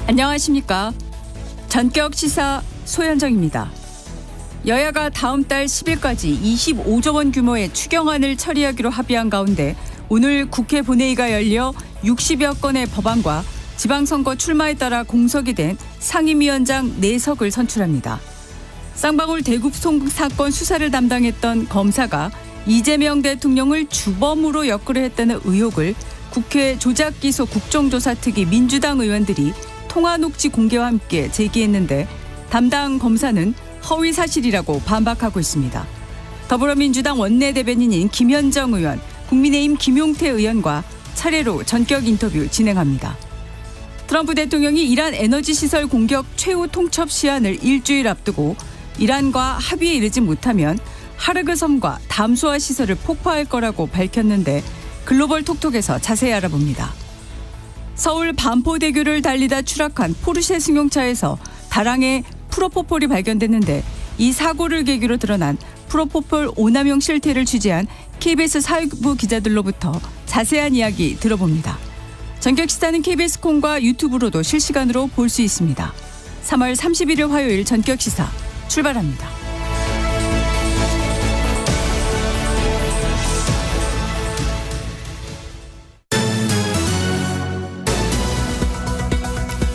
안녕하십니까. 전격 시사 소현정입니다. 여야가 다음 달 10일까지 25조 원 규모의 추경안을 처리하기로 합의한 가운데 오늘 국회 본회의가 열려 60여 건의 법안과 지방선거 출마에 따라 공석이 된 상임위원장 4석을 선출합니다. 쌍방울 대국송 사건 수사를 담당했던 검사가 이재명 대통령을 주범으로 역할을 했다는 의혹을 국회 조작기소 국정조사특위 민주당 의원들이 통화 녹취 공개와 함께 제기했는데 담당 검사는 허위 사실이라고 반박하고 있습니다. 더불어민주당 원내대변인인 김현정 의원, 국민의힘 김용태 의원과 차례로 전격 인터뷰 진행합니다. 트럼프 대통령이 이란 에너지시설 공격 최후 통첩 시한을 일주일 앞두고 이란과 합의에 이르지 못하면 하르그 섬과 담수화 시설을 폭파할 거라고 밝혔는데 글로벌 톡톡에서 자세히 알아봅니다. 서울 반포대교를 달리다 추락한 포르쉐 승용차에서 다량의 프로포폴이 발견됐는데 이 사고를 계기로 드러난 프로포폴 오남용 실태를 취재한 KBS 사회부 기자들로부터 자세한 이야기 들어봅니다. 전격시사는 KBS 콩과 유튜브로도 실시간으로 볼 수 있습니다. 3월 31일 화요일 전격시사 출발합니다.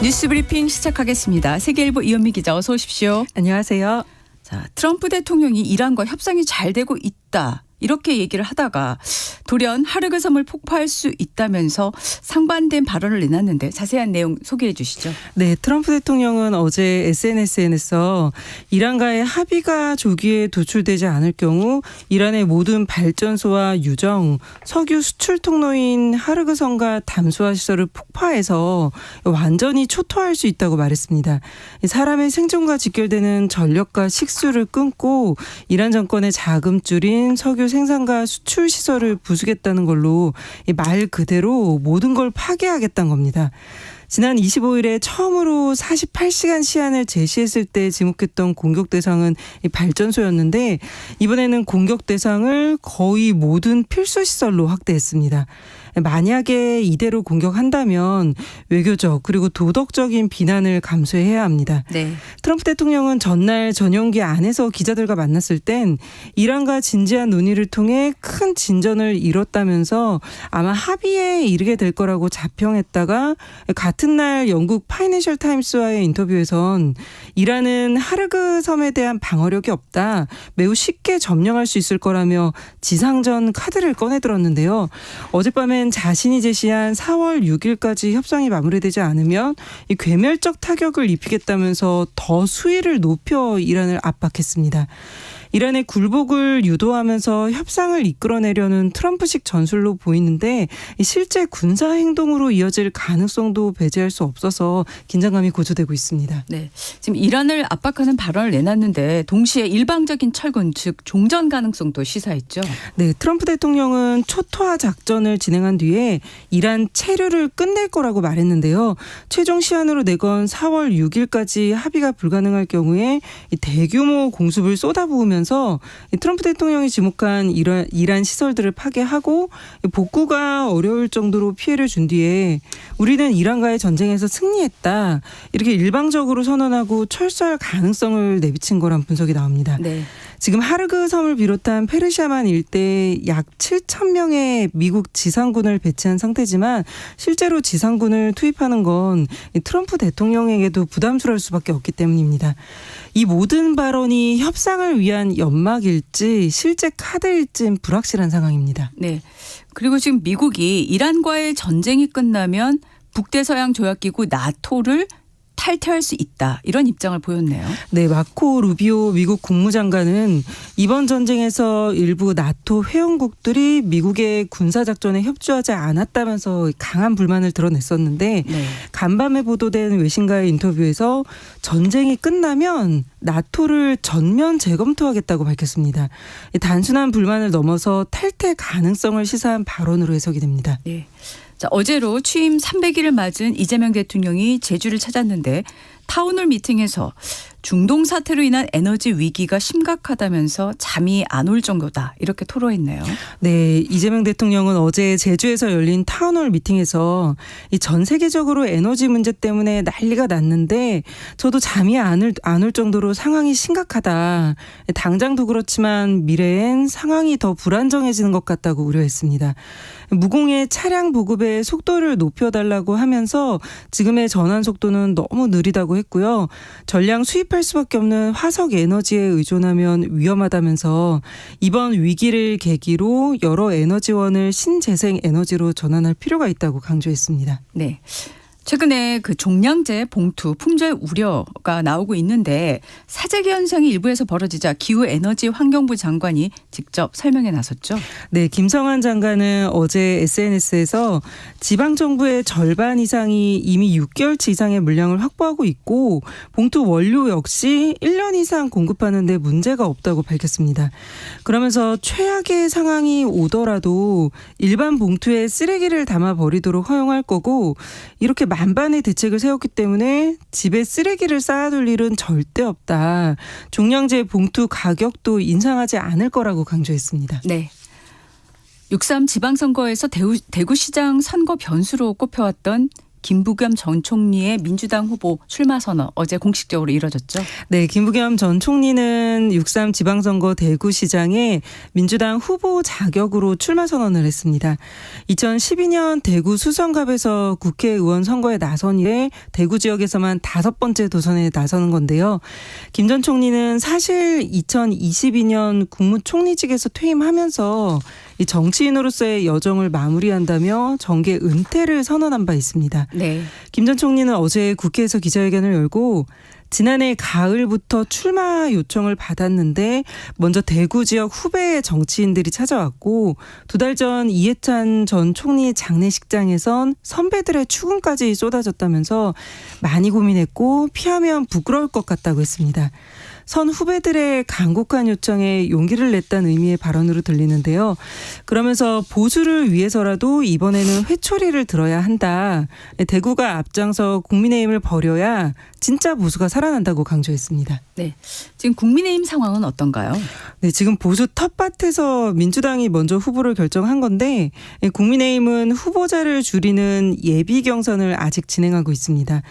뉴스브리핑 시작하겠습니다. 세계일보 이현미 기자 어서 오십시오. 안녕하세요. 자, 트럼프 대통령이 이란과 협상이 잘 되고 있다. 이렇게 얘기를 하다가 돌연 하르그 섬을 폭파할 수 있다면서 상반된 발언을 내놨는데 자세한 내용 소개해 주시죠. 네, 트럼프 대통령은 어제 SNS에서 이란과의 합의가 조기에 도출되지 않을 경우 이란의 모든 발전소와 유정, 석유 수출 통로인 하르그 섬과 담수화 시설을 폭파해서 완전히 초토화할 수 있다고 말했습니다. 사람의 생존과 직결되는 전력과 식수를 끊고 이란 정권의 자금줄인 석유 생산과 수출 시설을 부수겠다는 걸로 말 그대로 모든 걸 파괴하겠다는 겁니다. 지난 25일에 처음으로 48시간 시한을 제시했을 때 지목했던 공격 대상은 발전소였는데 이번에는 공격 대상을 거의 모든 필수 시설로 확대했습니다. 만약에 이대로 공격한다면 외교적 그리고 도덕적인 비난을 감수해야 합니다. 네. 트럼프 대통령은 전날 전용기 안에서 기자들과 만났을 땐 이란과 진지한 논의를 통해 큰 진전을 이뤘다면서 아마 합의에 이르게 될 거라고 자평했다가 같은 날 영국 파이낸셜 타임스와의 인터뷰에선 이란은 하르그 섬에 대한 방어력이 없다. 매우 쉽게 점령할 수 있을 거라며 지상전 카드를 꺼내들었는데요. 어젯밤엔 자신이 제시한 4월 6일까지 협상이 마무리되지 않으면 이 괴멸적 타격을 입히겠다면서 더 수위를 높여 이란을 압박했습니다. 이란의 굴복을 유도하면서 협상을 이끌어내려는 트럼프식 전술로 보이는데 실제 군사 행동으로 이어질 가능성도 배제할 수 없어서 긴장감이 고조되고 있습니다. 네, 지금 이란을 압박하는 발언을 내놨는데 동시에 일방적인 철군 즉 종전 가능성도 시사했죠. 네, 트럼프 대통령은 초토화 작전을 진행한 뒤에 이란 체류를 끝낼 거라고 말했는데요. 최종 시한으로 내건 4월 6일까지 합의가 불가능할 경우에 대규모 공습을 쏟아부으면서 트럼프 대통령이 지목한 이란 시설들을 파괴하고 복구가 어려울 정도로 피해를 준 뒤에 우리는 이란과의 전쟁에서 승리했다. 이렇게 일방적으로 선언하고 철수할 가능성을 내비친 거란 분석이 나옵니다. 네. 지금 하르그 섬을 비롯한 페르시아만 일대에 약 7천 명의 미국 지상군을 배치한 상태지만 실제로 지상군을 투입하는 건 트럼프 대통령에게도 부담스러울 수밖에 없기 때문입니다. 이 모든 발언이 협상을 위한 연막일지 실제 카드일지는 불확실한 상황입니다. 네. 그리고 지금 미국이 이란과의 전쟁이 끝나면 북대서양 조약기구 나토를 탈퇴할 수 있다. 이런 입장을 보였네요. 네, 마코 루비오 미국 국무장관은 이번 전쟁에서 일부 나토 회원국들이 미국의 군사작전에 협조하지 않았다면서 강한 불만을 드러냈었는데 네. 간밤에 보도된 외신과의 인터뷰에서 전쟁이 끝나면 나토를 전면 재검토하겠다고 밝혔습니다. 단순한 불만을 넘어서 탈퇴 가능성을 시사한 발언으로 해석이 됩니다. 네. 자, 어제로 취임 300일을 맞은 이재명 대통령이 제주를 찾았는데 타운홀 미팅에서 중동 사태로 인한 에너지 위기가 심각하다면서 잠이 안 올 정도다 이렇게 토로했네요. 네, 이재명 대통령은 어제 제주에서 열린 타운홀 미팅에서 이 전 세계적으로 에너지 문제 때문에 난리가 났는데 저도 잠이 안 올 정도로 상황이 심각하다. 당장도 그렇지만 미래엔 상황이 더 불안정해지는 것 같다고 우려했습니다. 무공해 차량 보급의 속도를 높여달라고 하면서 지금의 전환 속도는 너무 느리다고 했고요. 전량 수입할 수밖에 없는 화석 에너지에 의존하면 위험하다면서 이번 위기를 계기로 여러 에너지원을 신재생 에너지로 전환할 필요가 있다고 강조했습니다. 네. 최근에 그 종량제 봉투 품절 우려가 나오고 있는데 사재기 현상이 일부에서 벌어지자 기후에너지 환경부 장관이 직접 설명에 나섰죠. 네, 김성환 장관은 어제 SNS에서 지방정부의 절반 이상이 이미 6개월치 이상의 물량을 확보하고 있고 봉투 원료 역시 1년 이상 공급하는 데 문제가 없다고 밝혔습니다. 그러면서 최악의 상황이 오더라도 일반 봉투에 쓰레기를 담아 버리도록 허용할 거고 이렇게 만반의 대책을 세웠기 때문에 집에 쓰레기를 쌓아둘 일은 절대 없다. 종량제 봉투 가격도 인상하지 않을 거라고 강조했습니다. 네. 6.3 지방선거에서 대구시장 선거 변수로 꼽혀왔던 김부겸 전 총리의 민주당 후보 출마 선언 어제 공식적으로 이뤄졌죠. 네, 김부겸 전 총리는 6.3 지방선거 대구시장에 민주당 후보 자격으로 출마 선언을 했습니다. 2012년 대구 수성갑에서 국회의원 선거에 나선 이래 대구 지역에서만 5번째 도전에 나서는 건데요. 김 전 총리는 사실 2022년 국무총리직에서 퇴임하면서 이 정치인으로서의 여정을 마무리한다며 정계 은퇴를 선언한 바 있습니다. 네. 김 전 총리는 어제 국회에서 기자회견을 열고 지난해 가을부터 출마 요청을 받았는데 먼저 대구 지역 후배 정치인들이 찾아왔고 2달 전 이해찬 전 총리 장례식장에선 선배들의 추궁까지 쏟아졌다면서 많이 고민했고 피하면 부끄러울 것 같다고 했습니다. 선 후배들의 간곡한 요청에 용기를 냈다는 의미의 발언으로 들리는데요. 그러면서 보수를 위해서라도 이번에는 회초리를 들어야 한다. 대구가 앞장서 국민의힘을 버려야 진짜 보수가 살아난다고 강조했습니다. 네. 지금 국민의힘 상황은 어떤가요? 네, 지금 보수 텃밭에서 민주당이 먼저 후보를 결정한 건데 국민의힘은 후보자를 줄이는 예비 경선을 아직 진행하고 있습니다.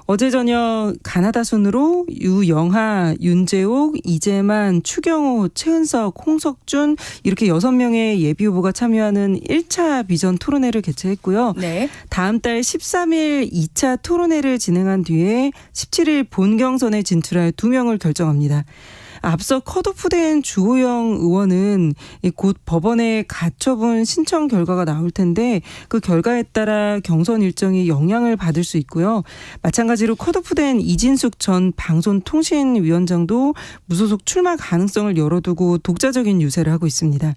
어제 저녁 가나다 순으로 유영하, 윤재옥, 이재만, 추경호, 최은석, 홍석준 이렇게 6명의 예비 후보가 참여하는 1차 비전 토론회를 개최했고요. 네. 다음 달 13일 2차 토론회를 진행한 뒤에 17일 본경선에 진출할 2명을 결정합니다. 앞서 컷오프된 주호영 의원은 곧 법원에 가처분 신청 결과가 나올 텐데 그 결과에 따라 경선 일정이 영향을 받을 수 있고요. 마찬가지로 컷오프된 이진숙 전 방송통신위원장도 무소속 출마 가능성을 열어두고 독자적인 유세를 하고 있습니다.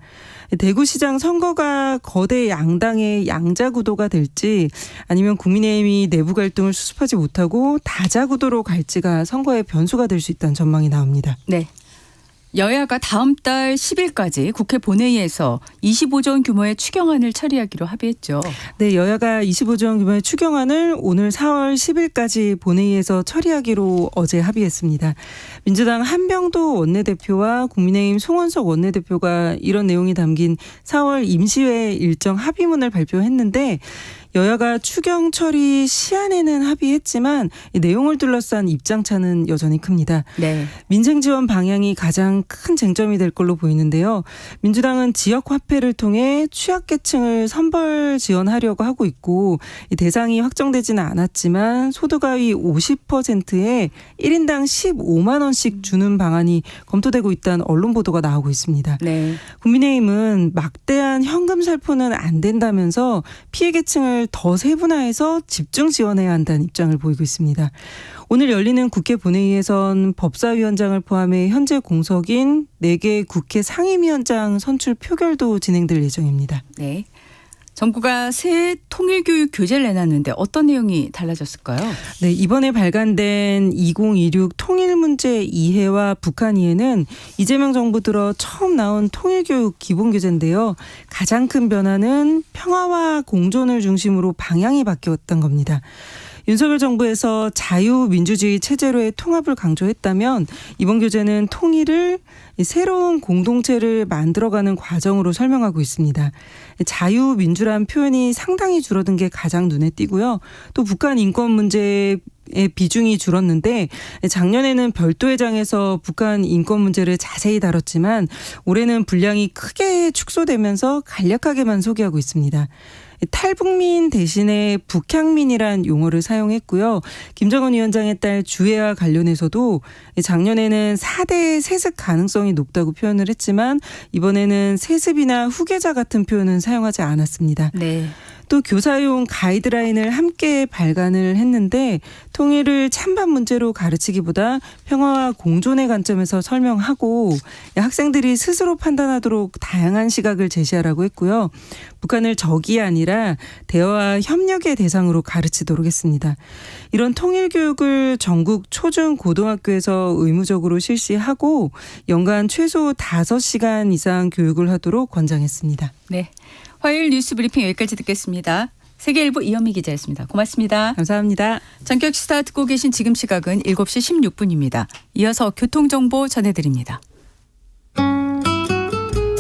대구시장 선거가 거대 양당의 양자구도가 될지 아니면 국민의힘이 내부 갈등을 수습하지 못하고 다자구도로 갈지가 선거의 변수가 될 수 있다는 전망이 나옵니다. 네. 여야가 다음 달 10일까지 국회 본회의에서 25조 원 규모의 추경안을 처리하기로 합의했죠. 네, 여야가 25조 원 규모의 추경안을 오늘 4월 10일까지 본회의에서 처리하기로 어제 합의했습니다. 민주당 한병도 원내대표와 국민의힘 송원석 원내대표가 이런 내용이 담긴 4월 임시회 일정 합의문을 발표했는데 여야가 추경 처리 시한에는 합의했지만 이 내용을 둘러싼 입장차는 여전히 큽니다. 네. 민생 지원 방향이 가장 큰 쟁점이 될 걸로 보이는데요. 민주당은 지역 화폐를 통해 취약계층을 선벌 지원하려고 하고 있고 이 대상이 확정되지는 않았지만 소득하위 50%에 1인당 15만 원씩 주는 방안이 검토되고 있다는 언론 보도가 나오고 있습니다. 네. 국민의힘은 막대한 현금 살포는 안 된다면서 피해계층을 더 세분화해서 집중 지원해야 한다는 입장을 보이고 있습니다. 오늘 열리는 국회 본회의에선 법사위원장을 포함해 현재 공석인 4개 국회 상임위원장 선출 표결도 진행될 예정입니다. 네. 정부가 새 통일교육 교재를 내놨는데 어떤 내용이 달라졌을까요? 네, 이번에 발간된 2026 통일문제 이해와 북한 이해는 이재명 정부 들어 처음 나온 통일교육 기본교재인데요. 가장 큰 변화는 평화와 공존을 중심으로 방향이 바뀌었던 겁니다. 윤석열 정부에서 자유민주주의 체제로의 통합을 강조했다면 이번 교재는 통일을 새로운 공동체를 만들어가는 과정으로 설명하고 있습니다. 자유민주란 표현이 상당히 줄어든 게 가장 눈에 띄고요. 또 북한 인권 문제의 비중이 줄었는데 작년에는 별도의 장에서 북한 인권 문제를 자세히 다뤘지만 올해는 분량이 크게 축소되면서 간략하게만 소개하고 있습니다. 탈북민 대신에 북향민이란 용어를 사용했고요. 김정은 위원장의 딸 주혜와 관련해서도 작년에는 4대 세습 가능성이 높다고 표현을 했지만 이번에는 세습이나 후계자 같은 표현은 사용하지 않았습니다. 네. 또 교사용 가이드라인을 함께 발간을 했는데 통일을 찬반 문제로 가르치기보다 평화와 공존의 관점에서 설명하고 학생들이 스스로 판단하도록 다양한 시각을 제시하라고 했고요. 북한을 적이 아니라 대화와 협력의 대상으로 가르치도록 했습니다. 이런 통일 교육을 전국 초중 고등학교에서 의무적으로 실시하고 연간 최소 5시간 이상 교육을 하도록 권장했습니다. 네. 화요일 뉴스 브리핑 여기까지 듣겠습니다. 세계일보 이현미 기자였습니다. 고맙습니다. 감사합니다. 전격 시사 듣고 계신 지금 시각은 7시 16분입니다. 이어서 교통정보 전해드립니다.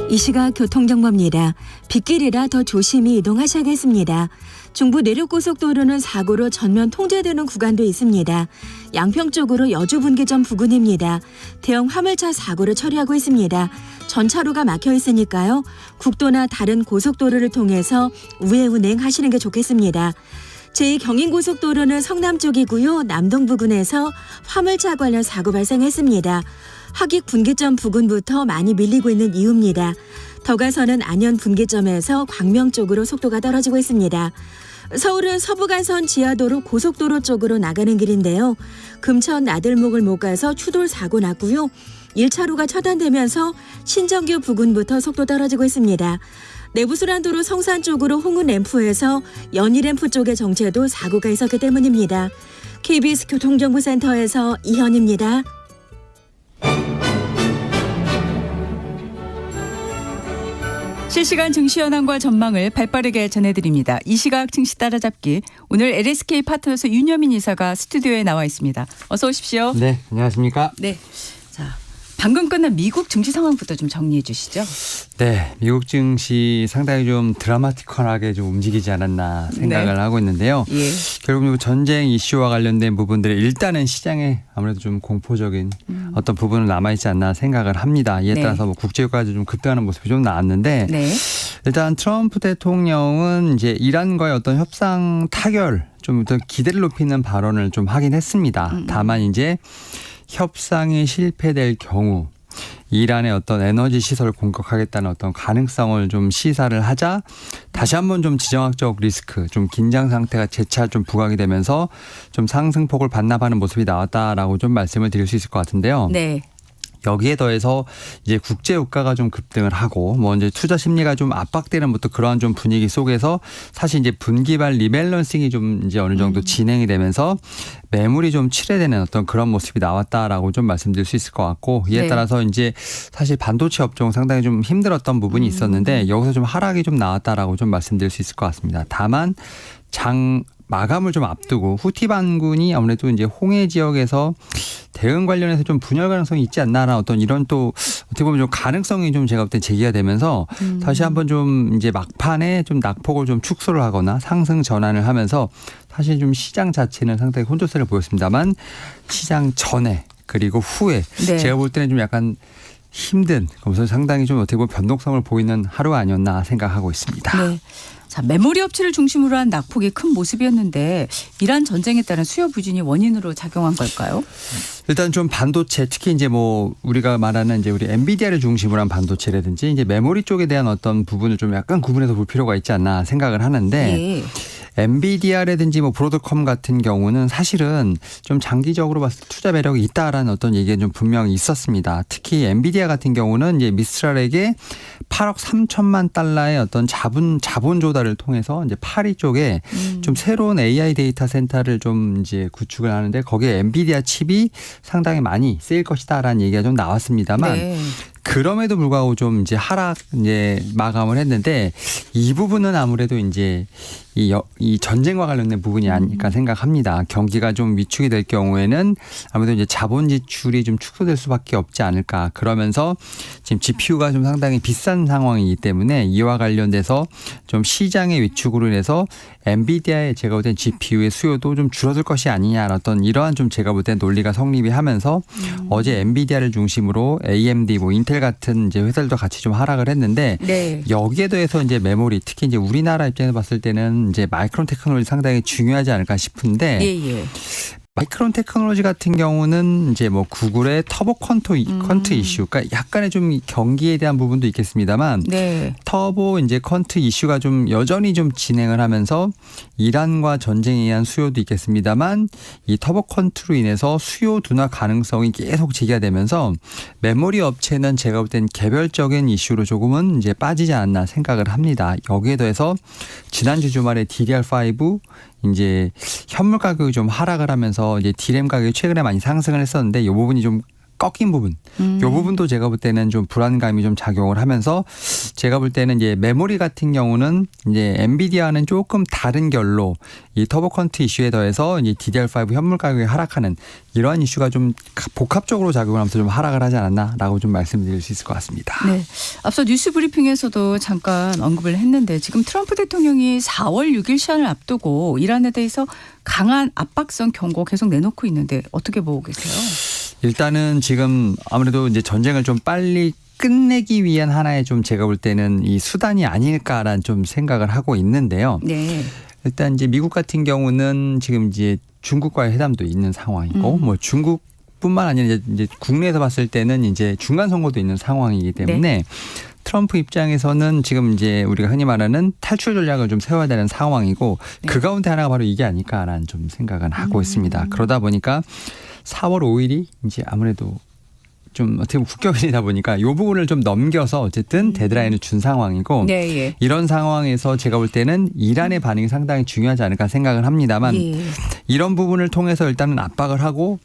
이 시각 교통정보입니다. 빗길이라 더 조심히 이동하셔야겠습니다. 중부 내륙고속도로는 사고로 전면 통제되는 구간도 있습니다. 양평 쪽으로 여주분기점 부근입니다. 대형 화물차 사고를 처리하고 있습니다. 전차로가 막혀 있으니까요. 국도나 다른 고속도로를 통해서 우회 운행하시는 게 좋겠습니다. 제2경인고속도로는 성남 쪽이고요. 남동 부근에서 화물차 관련 사고 발생했습니다. 하객 분기점 부근부터 많이 밀리고 있는 이유입니다. 더 가서는 안현 분기점에서 광명 쪽으로 속도가 떨어지고 있습니다. 서울은 서부간선 지하도로 고속도로 쪽으로 나가는 길인데요. 금천 나들목을 못 가서 추돌 사고 났고요. 1차로가 차단되면서 신정교 부근부터 속도 떨어지고 있습니다. 내부순환도로 성산 쪽으로 홍은램프에서 연희램프 쪽의 정체도 사고가 있었기 때문입니다. KBS 교통정보센터에서 이현입니다. 실시간 증시 현황과 전망을 발빠르게 전해드립니다. 이 시각 증시 따라잡기. 오늘 LSK 파트너스 윤여민 이사가 스튜디오에 나와 있습니다. 어서 오십시오. 네, 안녕하십니까? 네. 자, 방금 끝난 미국 증시 상황부터 좀 정리해 주시죠. 네, 미국 증시 상당히 좀 드라마틱하게 좀 움직이지 않았나 생각을 네. 하고 있는데요. 예. 결국 전쟁 이슈와 관련된 부분들이 일단은 시장에 아무래도 좀 공포적인 어떤 부분은 남아있지 않나 생각을 합니다. 이에 네. 따라서 뭐 국제유가도 좀 급등하는 모습이 좀 나왔는데 네. 일단 트럼프 대통령은 이제 이란과의 어떤 협상 타결 좀 더 기대를 높이는 발언을 좀 하긴 했습니다. 다만 이제 협상이 실패될 경우 이란의 어떤 에너지 시설을 공격하겠다는 어떤 가능성을 좀 시사를 하자 다시 한번 좀 지정학적 리스크, 좀 긴장 상태가 재차 좀 부각이 되면서 좀 상승폭을 반납하는 모습이 나왔다라고 좀 말씀을 드릴 수 있을 것 같은데요. 네. 여기에 더해서 이제 국제 유가가 좀 급등을 하고 뭐 이제 투자 심리가 좀 압박되는 또 그러한 좀 분위기 속에서 사실 이제 분기발 리밸런싱이 좀 이제 어느 정도 진행이 되면서 매물이 좀 출회되는 어떤 그런 모습이 나왔다라고 좀 말씀드릴 수 있을 것 같고 이에 네. 따라서 이제 사실 반도체 업종 상당히 좀 힘들었던 부분이 있었는데 여기서 좀 하락이 좀 나왔다라고 좀 말씀드릴 수 있을 것 같습니다. 다만 장 마감을 좀 앞두고 후티 반군이 아무래도 이제 홍해 지역에서 대응 관련해서 좀 분열 가능성이 있지 않나라는 어떤 이런 또 어떻게 보면 좀 가능성이 좀 제가 볼 때 제기가 되면서 다시 한번 좀 이제 막판에 좀 낙폭을 좀 축소를 하거나 상승 전환을 하면서 사실 좀 시장 자체는 상당히 혼조세를 보였습니다만 시장 전에 그리고 후에 네. 제가 볼 때는 좀 약간 힘든 그래서 상당히 좀 어떻게 보면 변동성을 보이는 하루 아니었나 생각하고 있습니다. 네. 자, 메모리 업체를 중심으로 한 낙폭이 큰 모습이었는데 이란 전쟁에 따른 수요 부진이 원인으로 작용한 걸까요? 일단 좀 반도체 특히 이제 뭐 우리가 말하는 이제 우리 엔비디아를 중심으로 한 반도체라든지 이제 메모리 쪽에 대한 어떤 부분을 좀 약간 구분해서 볼 필요가 있지 않나 생각을 하는데 예. 엔비디아라든지 뭐 브로드컴 같은 경우는 사실은 좀 장기적으로 봤을 때 투자 매력이 있다라는 어떤 얘기가 좀 분명히 있었습니다. 특히 엔비디아 같은 경우는 이제 미스랄에게 8억 3천만 달러의 어떤 자본 조달을 통해서 이제 파리 쪽에 좀 새로운 AI 데이터 센터를 좀 이제 구축을 하는데 거기에 엔비디아 칩이 상당히 많이 쓰일 것이다라는 얘기가 좀 나왔습니다만 네. 그럼에도 불구하고 좀 이제 하락 이제 마감을 했는데 이 부분은 아무래도 이제 이 전쟁과 관련된 부분이 아닐까 생각합니다. 경기가 좀 위축이 될 경우에는 아무래도 이제 자본 지출이 좀 축소될 수밖에 없지 않을까. 그러면서 지금 GPU가 좀 상당히 비싼 상황이기 때문에 이와 관련돼서 좀 시장의 위축으로 인해서 엔비디아의 제가 볼 땐 GPU의 수요도 좀 줄어들 것이 아니냐 어떤 이러한 좀 제가 볼 땐 논리가 성립이 하면서 어제 엔비디아를 중심으로 AMD 뭐 인텔 같은 이제 회사들도 같이 좀 하락을 했는데 네. 여기에 더해서 이제 메모리 특히 이제 우리나라 입장에서 봤을 때는 이제 마이크론 테크놀로지 상당히 중요하지 않을까 싶은데 예. 마이크론 테크놀로지 같은 경우는 이제 뭐 구글의 터보 퀀트 이슈, 그러니까 약간의 좀 경기에 대한 부분도 있겠습니다만 네. 터보 이제 퀀트 이슈가 좀 여전히 좀 진행을 하면서 이란과 전쟁에 의한 수요도 있겠습니다만 이 터보 퀀트로 인해서 수요 둔화 가능성이 계속 제기가 되면서 메모리 업체는 제가 볼 땐 개별적인 이슈로 조금은 이제 빠지지 않나 생각을 합니다. 여기에 더해서 지난주 주말에 DDR5 이제 현물 가격이 좀 하락을 하면서 이제 디램 가격이 최근에 많이 상승을 했었는데 이 부분이 좀 꺾인 부분. 이 부분도 제가 볼 때는 좀 불안감이 좀 작용을 하면서 제가 볼 때는 이제 메모리 같은 경우는 이제 엔비디아는 조금 다른 결로 이 터보 퀀트 이슈에 더해서 이제 DDR5 현물 가격이 하락하는 이러한 이슈가 좀 복합적으로 작용을 하면서 좀 하락을 하지 않았나라고 좀 말씀드릴 수 있을 것 같습니다. 네. 앞서 뉴스 브리핑에서도 잠깐 언급을 했는데 지금 트럼프 대통령이 4월 6일 시한을 앞두고 이란에 대해서 강한 압박성 경고 계속 내놓고 있는데 어떻게 보고 계세요? 일단은 지금 아무래도 이제 전쟁을 좀 빨리 끝내기 위한 하나의 좀 제가 볼 때는 이 수단이 아닐까라는 좀 생각을 하고 있는데요. 네. 일단 이제 미국 같은 경우는 지금 이제 중국과의 회담도 있는 상황이고 뭐 중국뿐만 아니라 이제 국내에서 봤을 때는 이제 중간 선거도 있는 상황이기 때문에 트럼프 입장에서는 지금 이제 우리가 흔히 말하는 탈출 전략을 좀 세워야 되는 상황이고 그 가운데 하나가 바로 이게 아닐까라는 좀 생각은 하고 있습니다. 그러다 보니까 4월 5일이 이제 아무래도 좀 어떻게 보면 국경일이다 보니까 이 부분을 좀 넘겨서 어쨌든 데드라인을 준 상황이고 네. 이런 상황에서 제가 볼 때는 이란의 반응이 상당히 중요하지 않을까 생각을 합니다만 이런 부분을 통해서 일단은 압박을 하고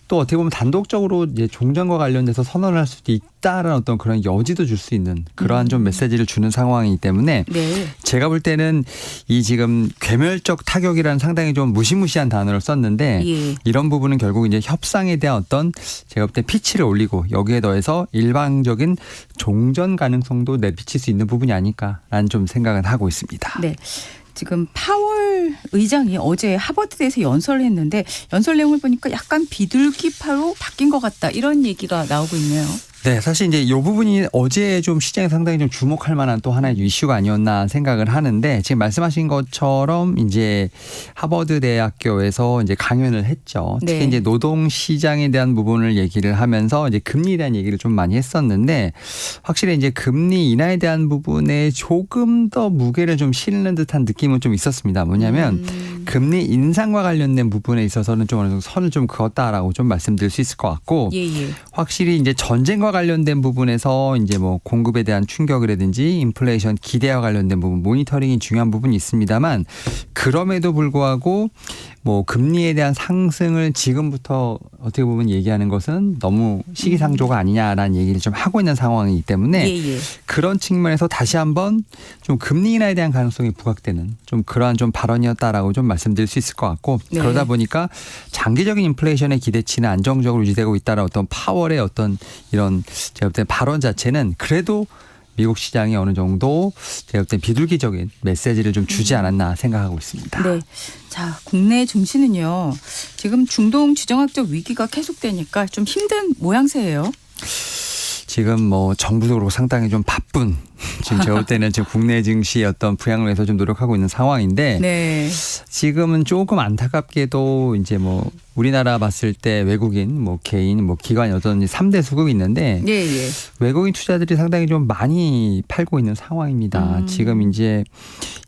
또 어떻게 보면 단독적으로 이제 종전과 관련돼서 선언을 할 수도 있다라는 어떤 그런 여지도 줄 수 있는 그러한 좀 메시지를 주는 상황이기 때문에 제가 볼 때는 이 지금 괴멸적 타격이라는 상당히 좀 무시무시한 단어를 썼는데 이런 부분은 결국 이제 협상에 대한 어떤 제가 볼 때 피치를 올리고 여기에 더해서 일방적인 종전 가능성도 내비칠 수 있는 부분이 아닐까라는 좀 생각은 하고 있습니다. 네. 지금 파월 의장이 어제 하버드대에서 연설을 했는데 연설 내용을 보니까 약간 비둘기파로 바뀐 것 같다 이런 얘기가 나오고 있네요. 네, 사실 이제 이 부분이 어제 좀 시장에 상당히 좀 주목할 만한 또 하나의 이슈가 아니었나 생각을 하는데 지금 말씀하신 것처럼 이제 하버드 대학교에서 이제 강연을 했죠. 특히 이제 노동 시장에 대한 부분을 얘기를 하면서 이제 금리에 대한 얘기를 좀 많이 했었는데 확실히 이제 금리 인하에 대한 부분에 조금 더 무게를 좀 실는 듯한 느낌은 좀 있었습니다. 뭐냐면 금리 인상과 관련된 부분에 있어서는 좀 어느 정도 선을 좀 그었다라고 좀 말씀드릴 수 있을 것 같고 확실히 이제 전쟁과 관련된 부분에서 이제 뭐 공급에 대한 충격이라든지 인플레이션 기대와 관련된 부분 모니터링이 중요한 부분이 있습니다만 그럼에도 불구하고 뭐 금리에 대한 상승을 지금부터 어떻게 보면 얘기하는 것은 너무 시기상조가 아니냐라는 얘기를 좀 하고 있는 상황이기 때문에 그런 측면에서 다시 한번 좀 금리 인하에 대한 가능성이 부각되는 좀 그러한 좀 발언이었다라고 좀 말씀드릴 수 있을 것 같고 그러다 보니까 장기적인 인플레이션의 기대치는 안정적으로 유지되고 있다는 어떤 파월의 어떤 이런 제가 볼 때 발언 자체는 그래도 미국 시장이 어느 정도 제가 볼 때 비둘기적인 메시지를 좀 주지 않았나 생각하고 있습니다. 네. 자, 국내 증시는요. 지금 중동 지정학적 위기가 계속되니까 좀 힘든 모양새예요. 지금 뭐 정부적으로 상당히 좀 바쁜 지금 제가 볼 때는 지금 국내 증시의 어떤 부양을 위해서 좀 노력하고 있는 상황인데 지금은 조금 안타깝게도 이제 뭐 우리나라 봤을 때 외국인 뭐 개인 뭐 기관 어떤 3대 수급이 있는데 외국인 투자들이 상당히 좀 많이 팔고 있는 상황입니다. 지금 이제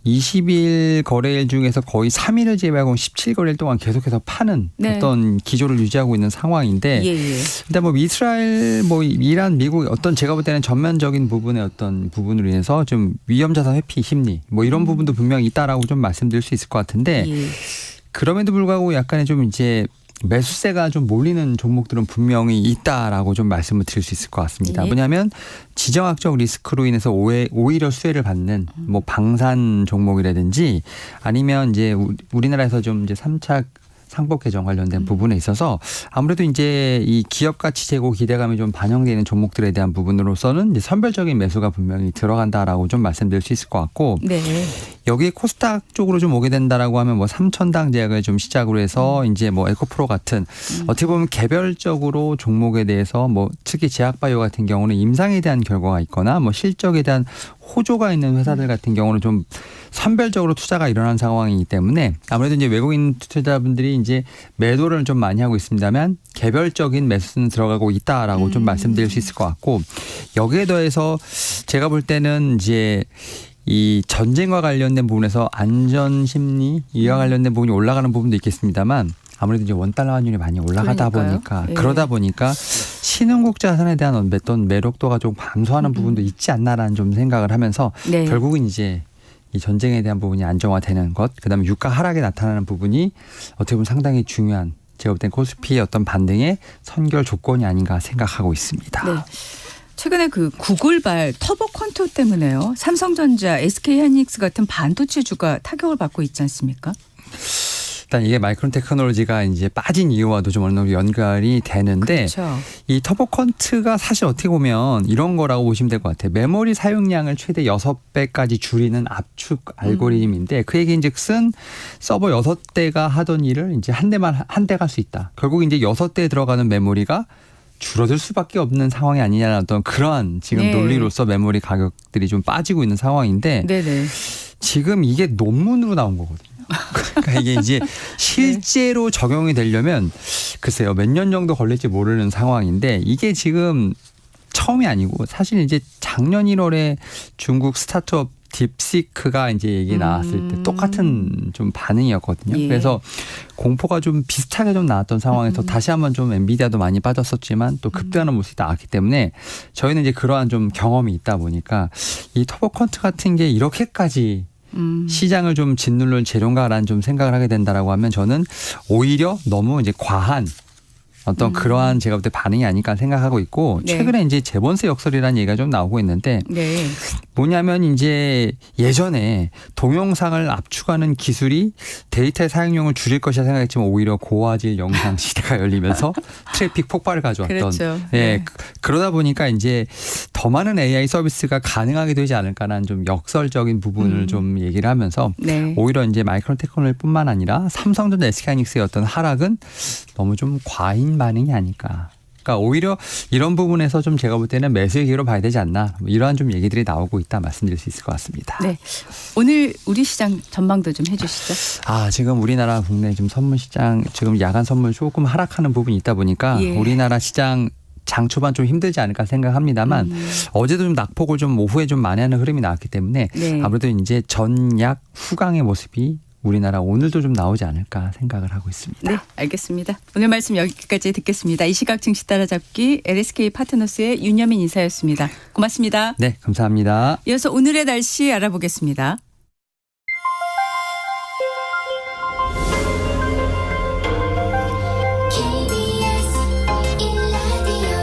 20일 거래일 중에서 거의 3일을 제외하고 17거래일 동안 계속해서 파는 어떤 기조를 유지하고 있는 상황인데 일단 뭐 이스라엘 뭐 이란 미국 어떤 제가 볼 때는 전면적인 부분의 어떤 부분으로 인해서 좀 위험자산 회피 심리 뭐 이런 부분도 분명히 있다라고 좀 말씀드릴 수 있을 것 같은데 그럼에도 불구하고 약간의 좀 이제 매수세가 좀 몰리는 종목들은 분명히 있다라고 좀 말씀을 드릴 수 있을 것 같습니다. 네. 뭐냐면 지정학적 리스크로 인해서 오히려 수혜를 받는 뭐 방산 종목이라든지 아니면 이제 우리나라에서 좀 이제 3차 상법 개정 관련된 부분에 있어서 아무래도 이제 이 기업 가치 제고 기대감이 좀 반영되는 종목들에 대한 부분으로서는 이제 선별적인 매수가 분명히 들어간다라고 좀 말씀드릴 수 있을 것 같고 네. 여기에 코스닥 쪽으로 좀 오게 된다라고 하면 뭐 삼천당 제약을 좀 시작으로 해서 이제 뭐 에코프로 같은 어떻게 보면 개별적으로 종목에 대해서 뭐 특히 제약바이오 같은 경우는 임상에 대한 결과가 있거나 뭐 실적에 대한 호조가 있는 회사들 같은 경우는 좀 선별적으로 투자가 일어난 상황이기 때문에 아무래도 이제 외국인 투자자분들이 이제 매도를 좀 많이 하고 있습니다만 개별적인 매수는 들어가고 있다라고 좀 말씀드릴 수 있을 것 같고 여기에 더해서 제가 볼 때는 이제 이 전쟁과 관련된 부분에서 안전 심리 이와 관련된 부분이 올라가는 부분도 있겠습니다만 아무래도 이제 원달러 환율이 많이 올라가다 그러니까요. 보니까 예. 그러다 보니까 신흥국 자산에 대한 어떤 매력도가 좀 감소하는 부분도 있지 않나라는 좀 생각을 하면서 네. 결국은 이제 이 전쟁에 대한 부분이 안정화되는 것, 그다음에 유가 하락에 나타나는 부분이 어떻게 보면 상당히 중요한 제가 볼 땐 코스피의 어떤 반등의 선결 조건이 아닌가 생각하고 있습니다. 네. 최근에 그 구글발 터보 퀀터 때문에요. 삼성전자, SK하이닉스 같은 반도체주가 타격을 받고 있지 않습니까? 일단 이게 마이크론 테크놀로지가 이제 빠진 이유와도 좀 어느 정도 연관이 되는데 그렇죠. 이 터보컨트가 사실 어떻게 보면 이런 거라고 보시면 될 것 같아요. 메모리 사용량을 최대 6배까지 줄이는 압축 알고리즘인데 그 얘기인즉슨 서버 6대가 하던 일을 이제 한 대가 할 수 있다. 결국 이제 6대에 들어가는 메모리가 줄어들 수밖에 없는 상황이 아니냐는 어떤 그러한 지금 네. 논리로서 메모리 가격들이 좀 빠지고 있는 상황인데 네네. 지금 이게 논문으로 나온 거거든요. 그러니까 이게 이제 실제로 적용이 되려면 글쎄요 몇 년 정도 걸릴지 모르는 상황인데 이게 지금 처음이 아니고 사실 이제 작년 1월에 중국 스타트업 딥시크가 이제 얘기 나왔을 때 똑같은 좀 반응이었거든요. 예. 그래서 공포가 좀 비슷하게 좀 나왔던 상황에서 다시 한번 좀 엔비디아도 많이 빠졌었지만 또 급등하는 모습이 나왔기 때문에 저희는 이제 그러한 좀 경험이 있다 보니까 이 터보컨트 같은 게 이렇게까지 시장을 좀 짓누른 재료인가라는 좀 생각을 하게 된다라고 하면 저는 오히려 너무 이제 과한 어떤 그러한 제가 볼 때 반응이 아닐까 생각하고 있고 네. 최근에 이제 재본세 역설이라는 얘기가 좀 나오고 있는데 네. 뭐냐면 이제 예전에 동영상을 압축하는 기술이 데이터의 사용량을 줄일 것이라 생각했지만 오히려 고화질 영상 시대가 열리면서 트래픽 폭발을 가져왔던 그렇죠. 예, 네. 그러다 보니까 이제 더 많은 AI 서비스가 가능하게 되지 않을까라는 좀 역설적인 부분을 좀 얘기를 하면서 네. 오히려 이제 마이크론 테크놀로지뿐만 아니라 삼성전자, SK하이닉스의 어떤 하락은 너무 좀 과잉 반응이 아닐까. 그러니까 오히려 이런 부분에서 좀 제가 볼 때는 매수의 기회로 봐야 되지 않나. 뭐 이러한 좀 얘기들이 나오고 있다 말씀드릴 수 있을 것 같습니다. 네. 오늘 우리 시장 전망도 좀 해주시죠. 아, 지금 우리나라 국내 지금 선물 시장 지금 야간 선물 조금 하락하는 부분이 있다 보니까 예. 우리나라 시장 장 초반 좀 힘들지 않을까 생각합니다만 어제도 좀 낙폭을 좀 오후에 좀 많이 하는 흐름이 나왔기 때문에 네. 아무래도 이제 전약 후강의 모습이 우리나라 오늘도 좀 나오지 않을까 생각을 하고 있습니다. 네, 알겠습니다. 오늘 말씀 여기까지 듣겠습니다. 이 시각 증시 따라잡기 LSK 파트너스의 윤여민 이사였습니다. 고맙습니다. 네, 감사합니다. 이어서 오늘의 날씨 알아보겠습니다. KBS 1라디오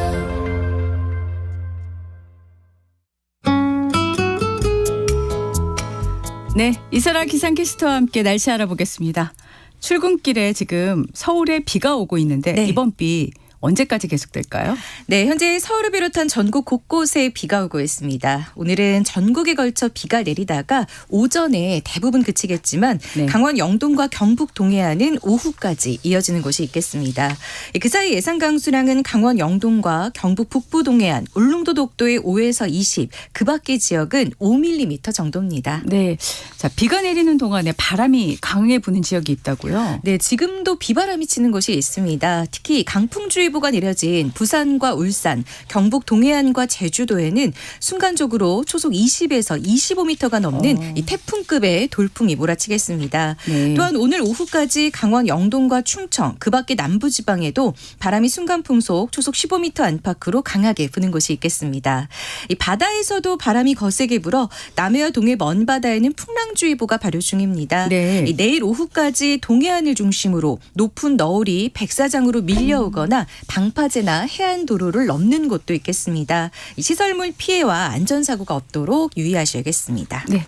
네, 이사라 기상캐스터와 함께 날씨 알아보겠습니다. 출근길에 지금 서울에 비가 오고 있는데 네. 이번 비 언제까지 계속될까요? 네, 현재 서울을 비롯한 전국 곳곳에 비가 오고 있습니다. 오늘은 전국에 걸쳐 비가 내리다가 오전에 대부분 그치겠지만 네. 강원 영동과 경북 동해안은 오후까지 이어지는 곳이 있겠습니다. 그 사이 예상 강수량은 강원 영동과 경북 북부 동해안, 울릉도 독도의 5에서 20, 그 밖의 지역은 5mm 정도입니다. 네, 자 비가 내리는 동안에 바람이 강하게 부는 지역이 있다고요? 네, 지금도 비바람이 치는 곳이 있습니다. 특히 강풍주의보 강풍주의보가 내려진 부산과 울산, 경북 동해안과 제주도에는 순간적으로 초속 20에서 25m가 넘는 이 태풍급의 돌풍이 몰아치겠습니다. 네. 또한 오늘 오후까지 강원 영동과 충청, 그밖에 남부지방에도 바람이 순간풍속 초속 15m 안팎으로 강하게 부는 곳이 있겠습니다. 이 바다에서도 바람이 거세게 불어 남해와 동해 먼 바다에는 풍랑주의보가 발효 중입니다. 네. 이 내일 오후까지 동해안을 중심으로 높은 너울이 백사장으로 밀려오거나 방파제나 해안도로를 넘는 곳도 있겠습니다. 이 시설물 피해와 안전사고가 없도록 유의하셔야겠습니다. 네.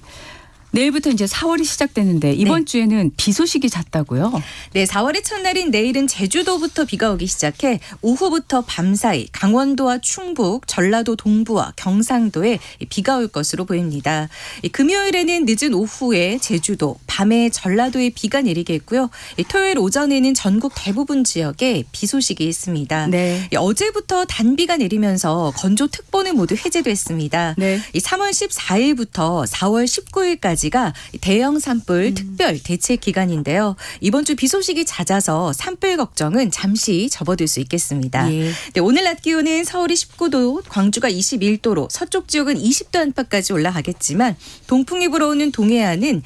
내일부터 이제 4월이 시작되는데 이번 주에는 비 소식이 잦다고요? 네, 4월의 첫날인 내일은 제주도부터 비가 오기 시작해 오후부터 밤사이 강원도와 충북, 전라도 동부와 경상도에 비가 올 것으로 보입니다. 금요일에는 늦은 오후에 제주도, 밤에 전라도에 비가 내리겠고요. 토요일 오전에는 전국 대부분 지역에 비 소식이 있습니다. 네. 어제부터 단비가 내리면서 건조특보는 모두 해제됐습니다. 네. 3월 14일부터 4월 19일까지 가 대형 산불 특별 대책 기간인데요. 이번 주 비 소식이 잦아서 산불 걱정은 잠시 접어들 수 있겠습니다. 예. 네, 오늘 낮 기온은 서울이 19도, 광주가 21도로 서쪽 지역은 20도 안팎까지 올라가겠지만 동풍이 불어오는 동해안은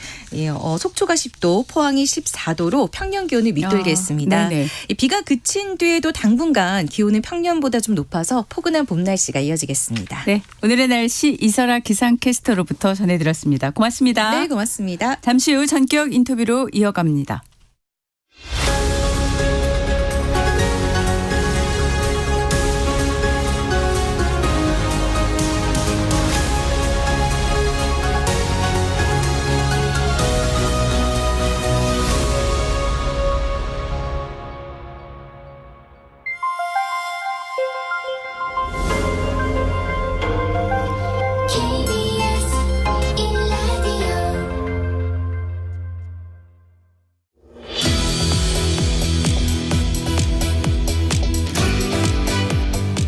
속초가 10도, 포항이 14도로 평년 기온을 밑돌겠습니다. 네네. 이 비가 그친 뒤에도 당분간 기온은 평년보다 좀 높아서 포근한 봄 날씨가 이어지겠습니다. 네. 오늘의 날씨 이설아 기상캐스터로부터 전해드렸습니다. 고맙습니다. 네, 고맙습니다. 잠시 후 전격 인터뷰로 이어갑니다. KBS 1라디오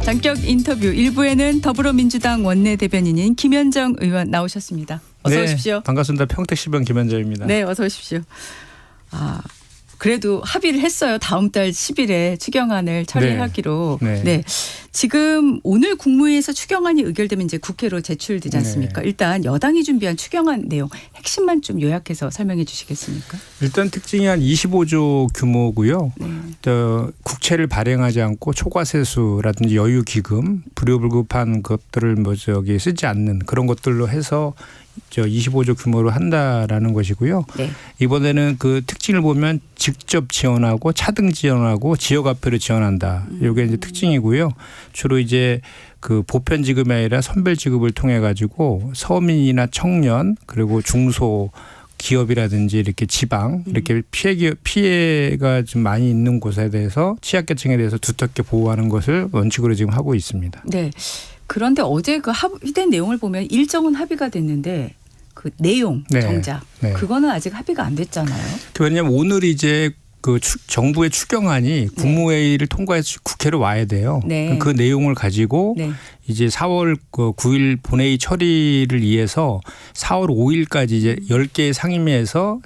전격 인터뷰 1부에는 더불어민주당 원내대변인인 김현정 의원 나오셨습니다. 어서 오십시오. 반갑습니다. 평택시병 김현정입니다. 네, 어서 오십시오. 그래도 합의를 했어요. 다음 달 10일에 추경안을 처리하기로. 네. 네. 지금 오늘 국무회의에서 추경안이 의결되면 이제 국회로 제출되지 않습니까? 네. 일단 여당이 준비한 추경안 내용 핵심만 좀 요약해서 설명해 주시겠습니까? 일단 특징이 한 25조 규모고요. 네. 국채를 발행하지 않고 초과세수라든지 여유기금, 불효불급한 것들을 쓰지 않는 그런 것들로 해서 25조 규모로 한다라는 것이고요. 네. 이번에는 그 특징을 보면 직접 지원하고 차등 지원하고 지역화폐로 지원한다. 이게 이제 특징이고요. 주로 이제 그 보편 지급이 아니라 선별 지급을 통해 가지고 서민이나 청년 그리고 중소 기업이라든지 이렇게 지방 이렇게 피해가 좀 많이 있는 곳에 대해서 취약계층에 대해서 두텁게 보호하는 것을 원칙으로 지금 하고 있습니다. 네. 그런데 어제 그 합의된 내용을 보면 일정은 합의가 됐는데 그 내용 네. 정작 네. 그거는 아직 합의가 안 됐잖아요. 왜냐하면 오늘 이제 그 정부의 추경안이 국무회의를 통과해서 국회로 와야 돼요. 네. 그 내용을 가지고 네. 이제 4월 9일 본회의 처리를 위해서 4월 5일까지 이제 10개의 상임위에서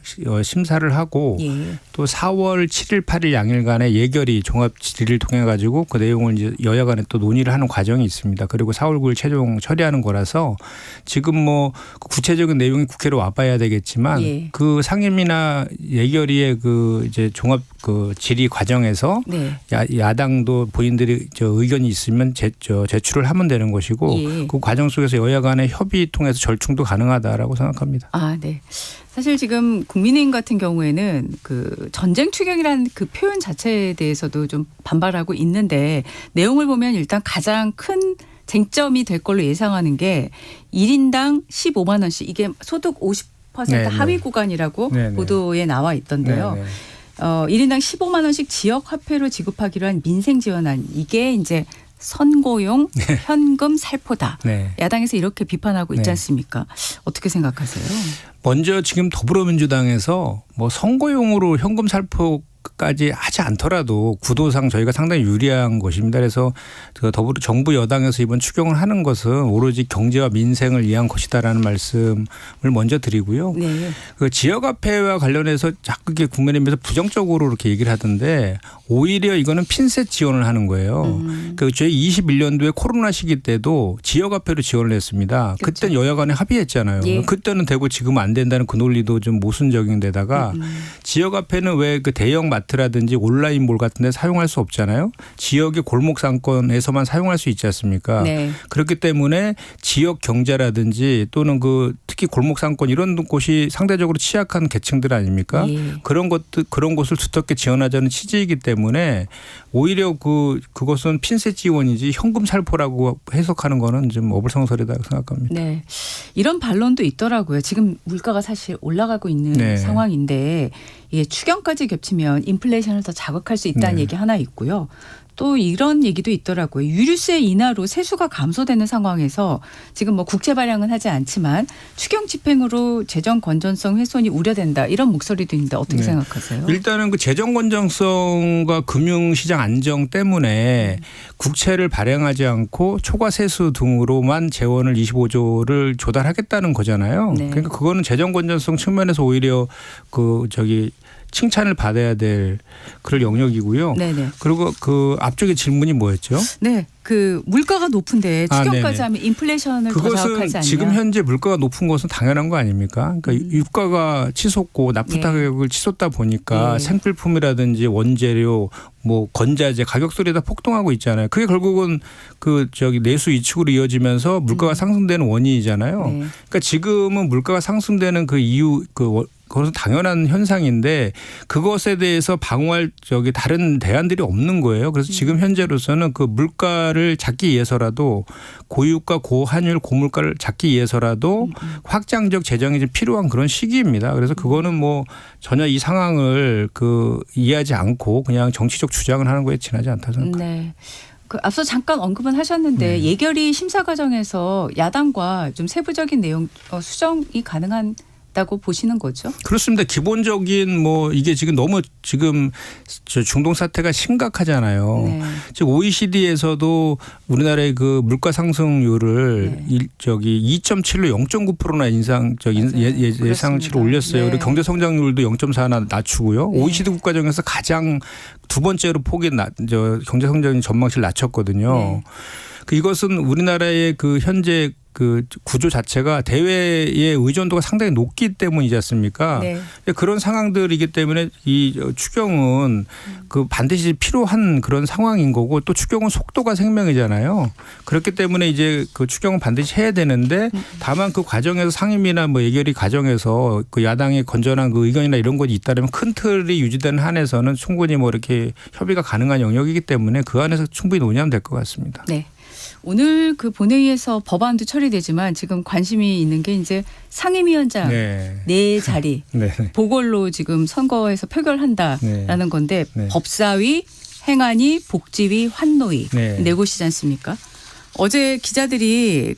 심사를 하고 예. 또 4월 7일 8일 양일간의 예결위 종합 질의를 통해 가지고 그 내용을 이제 여야 간에 또 논의를 하는 과정이 있습니다. 그리고 4월 9일 최종 처리하는 거라서 지금 구체적인 내용이 국회로 와봐야 되겠지만 예. 그 상임위나 예결위의 그 이제 종합 그 질의 과정에서 네. 야당도 본인들이 의견이 있으면 제출을 하면 되는 것이고 예. 그 과정 속에서 여야 간의 협의 통해서 절충도 가능하다라고 생각합니다. 네. 사실 지금 국민의힘 같은 경우에는 그 전쟁 추경이라는 그 표현 자체에 대해서도 좀 반발하고 있는데 내용을 보면 일단 가장 큰 쟁점이 될 걸로 예상하는 게 1인당 15만 원씩 이게 소득 50% 네, 하위 네. 구간이라고 네, 네. 보도에 나와 있던데요. 네, 네. 1인당 15만 원씩 지역 화폐로 지급하기로 한 민생 지원안 이게 이제 선고용 현금 살포다. 네. 야당에서 이렇게 비판하고 있지 네. 않습니까? 어떻게 생각하세요? 먼저 지금 더불어민주당에서 선거용으로 현금 살포 추경까지 하지 않더라도 구도상 저희가 상당히 유리한 것입니다. 그래서 그 정부 여당에서 이번 추경을 하는 것은 오로지 경제와 민생을 위한 것이다라는 말씀을 먼저 드리고요. 네. 그 지역화폐와 관련해서 자꾸 이렇게 국민의힘에서 부정적으로 이렇게 얘기를 하던데 오히려 이거는 핀셋 지원을 하는 거예요. 그 저희 21년도에 코로나 시기 때도 지역화폐로 지원을 했습니다. 그렇죠. 그때 여야 간에 합의했잖아요. 예. 그때는 되고 지금은 안 된다는 그 논리도 좀 모순적인 데다가 지역화폐는 왜 그 대형 마트라든지 온라인몰 같은 데 사용할 수 없잖아요. 지역의 골목 상권에서만 사용할 수 있지 않습니까? 네. 그렇기 때문에 지역 경제라든지 또는 그 특히 골목 상권 이런 곳이 상대적으로 취약한 계층들 아닙니까? 예. 그런 곳을 두텁게 지원하자는 취지이기 때문에 오히려 그것은 핀셋 지원이지 현금 살포라고 해석하는 거는 좀 어불성설이라고 생각합니다. 네. 이런 반론도 있더라고요. 지금 물가가 사실 올라가고 있는 네. 상황인데 이게 추경까지 겹치면 인플레이션을 더 자극할 수 있다는 네. 얘기 하나 있고요. 또 이런 얘기도 있더라고요. 유류세 인하로 세수가 감소되는 상황에서 지금 뭐 국채 발행은 하지 않지만 추경 집행으로 재정 건전성 훼손이 우려된다. 이런 목소리도 있는데 어떻게 네. 생각하세요? 일단은 그 재정 건전성과 금융시장 안정 때문에 국채를 발행하지 않고 초과 세수 등으로만 재원을 25조를 조달하겠다는 거잖아요. 네. 그러니까 그거는 재정 건전성 측면에서 오히려 칭찬을 받아야 될 그럴 영역이고요. 네네. 그리고 그 앞쪽에 질문이 뭐였죠? 네. 그 물가가 높은데 추경까지 네네. 하면 인플레이션을 더 그것은 자극하지 않냐. 지금 현재 물가가 높은 것은 당연한 거 아닙니까? 그러니까 유가가 치솟고 납부타 가격을 치솟다 보니까 예. 생필품이라든지 원재료 뭐 건자재 가격 소리 다 폭등하고 있잖아요. 그게 결국은 내수 이축으로 이어지면서 물가가 상승되는 원인이잖아요. 네. 그러니까 지금은 물가가 상승되는 그 이유 그것은 당연한 현상인데 그것에 대해서 방어할 다른 대안들이 없는 거예요. 그래서 지금 현재로서는 그 물가를 잡기 위해서라도 고유가, 고환율, 고물가를 잡기 위해서라도 확장적 재정이 좀 필요한 그런 시기입니다. 그래서 그거는 뭐 전혀 이 상황을 이해하지 않고 그냥 정치적 주장을 하는 거에 지나지 않다 생각합니다. 네. 그 앞서 잠깐 언급은 하셨는데 예결위 심사 과정에서 야당과 좀 세부적인 내용 수정이 가능하다고 보시는 거죠? 그렇습니다. 기본적인 이게 지금 너무 중동 사태가 심각하잖아요. 네. 즉 OECD에서도 우리나라의 그 물가 상승률을 2.7로 0.9%나 예상치를 올렸어요. 네. 그리고 경제 성장률도 0.4나 낮추고요. 네. OECD 국가 중에서 가장 두 번째로 경제 성장 전망치를 낮췄거든요. 네. 이것은 우리나라의 현재 구조 자체가 대외의 의존도가 상당히 높기 때문이지 않습니까? 네. 그런 상황들이기 때문에 이 추경은 반드시 필요한 그런 상황인 거고 또 추경은 속도가 생명이잖아요. 그렇기 때문에 이제 추경은 반드시 해야 되는데 다만 그 과정에서 상임위나 예결위 과정에서 야당의 건전한 의견이나 이런 것이 있다면 큰 틀이 유지되는 한에서는 충분히 이렇게 협의가 가능한 영역이기 때문에 그 안에서 충분히 논의하면 될 것 같습니다. 네. 오늘 본회의에서 법안도 처리되지만 지금 관심이 있는 게 이제 상임위원장 네 자리 네. 보궐로 지금 선거에서 표결한다라는 건데 네. 법사위, 행안위, 복지위, 환노위 네 곳이지 않습니까? 어제 기자들이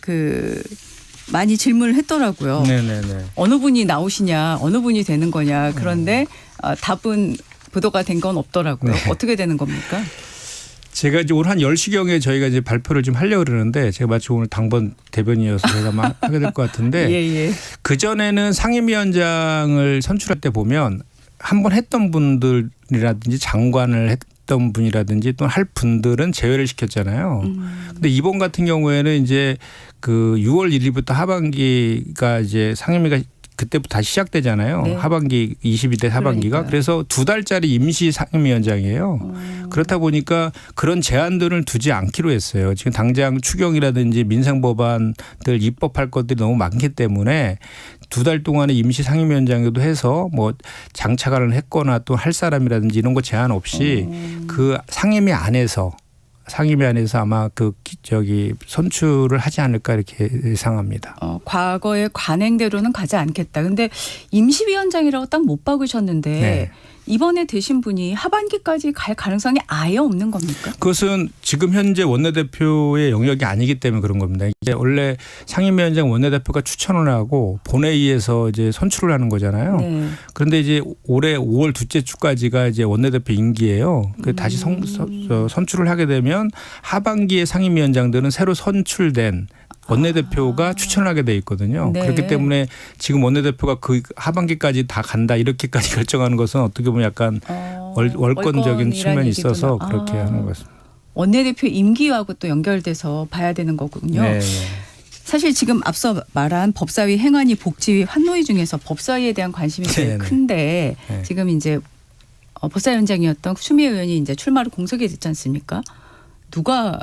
많이 질문을 했더라고요. 네네네. 어느 분이 나오시냐, 어느 분이 되는 거냐. 그런데 답은 보도가 된 건 없더라고요. 네. 어떻게 되는 겁니까? 제가 이제 오늘 한 10시경에 저희가 이제 발표를 좀 하려고 그러는데 제가 마치 오늘 당번 대변이어서 제가 막 하게 될 것 같은데 예. 그전에는 상임위원장을 선출할 때 보면 한번 했던 분들이라든지 장관을 했던 분이라든지 또 할 분들은 제외를 시켰잖아요. 근데 이번 같은 경우에는 이제 6월 1일부터 하반기가 이제 상임위가 그때부터 다시 시작되잖아요. 네. 하반기 22대 하반기가. 그러니까요. 그래서 2달짜리 임시 상임위원장이에요. 그렇다 보니까 그런 제한들을 두지 않기로 했어요. 지금 당장 추경이라든지 민생법안들 입법할 것들이 너무 많기 때문에 2달 동안의 임시 상임위원장도 해서 장차관을 했거나 또 할 사람이라든지 이런 거 제한 없이 그 상임위 안에서 아마 선출을 하지 않을까 이렇게 예상합니다. 과거의 관행대로는 가지 않겠다. 근데 임시위원장이라고 딱 못 박으셨는데 네. 이번에 되신 분이 하반기까지 갈 가능성이 아예 없는 겁니까? 그것은 지금 현재 원내대표의 영역이 아니기 때문에 그런 겁니다. 이게 원래 상임위원장 원내대표가 추천을 하고 본회의에서 이제 선출을 하는 거잖아요. 네. 그런데 이제 올해 5월 둘째 주까지가 이제 원내대표 임기예요. 다시 선출을 하게 되면 하반기에 상임위원장들은 새로 선출된 원내대표가 추천을 하게 돼 있거든요. 네. 그렇기 때문에 지금 원내대표가 그 하반기까지 다 간다 이렇게까지 결정하는 것은 어떻게 보면 약간 월권적인 측면이 있어서 그렇게 하는 것 같습니다. 원내대표 임기하고 또 연결돼서 봐야 되는 거군요. 네. 사실 지금 앞서 말한 법사위, 행안위, 복지위, 환노위 중에서 법사위에 대한 관심이 제일 네, 네. 큰데 네. 지금 지금 이제 법사위원장이었던 추미애 의원이 이제 출마로 공석이 됐지 않습니까? 누가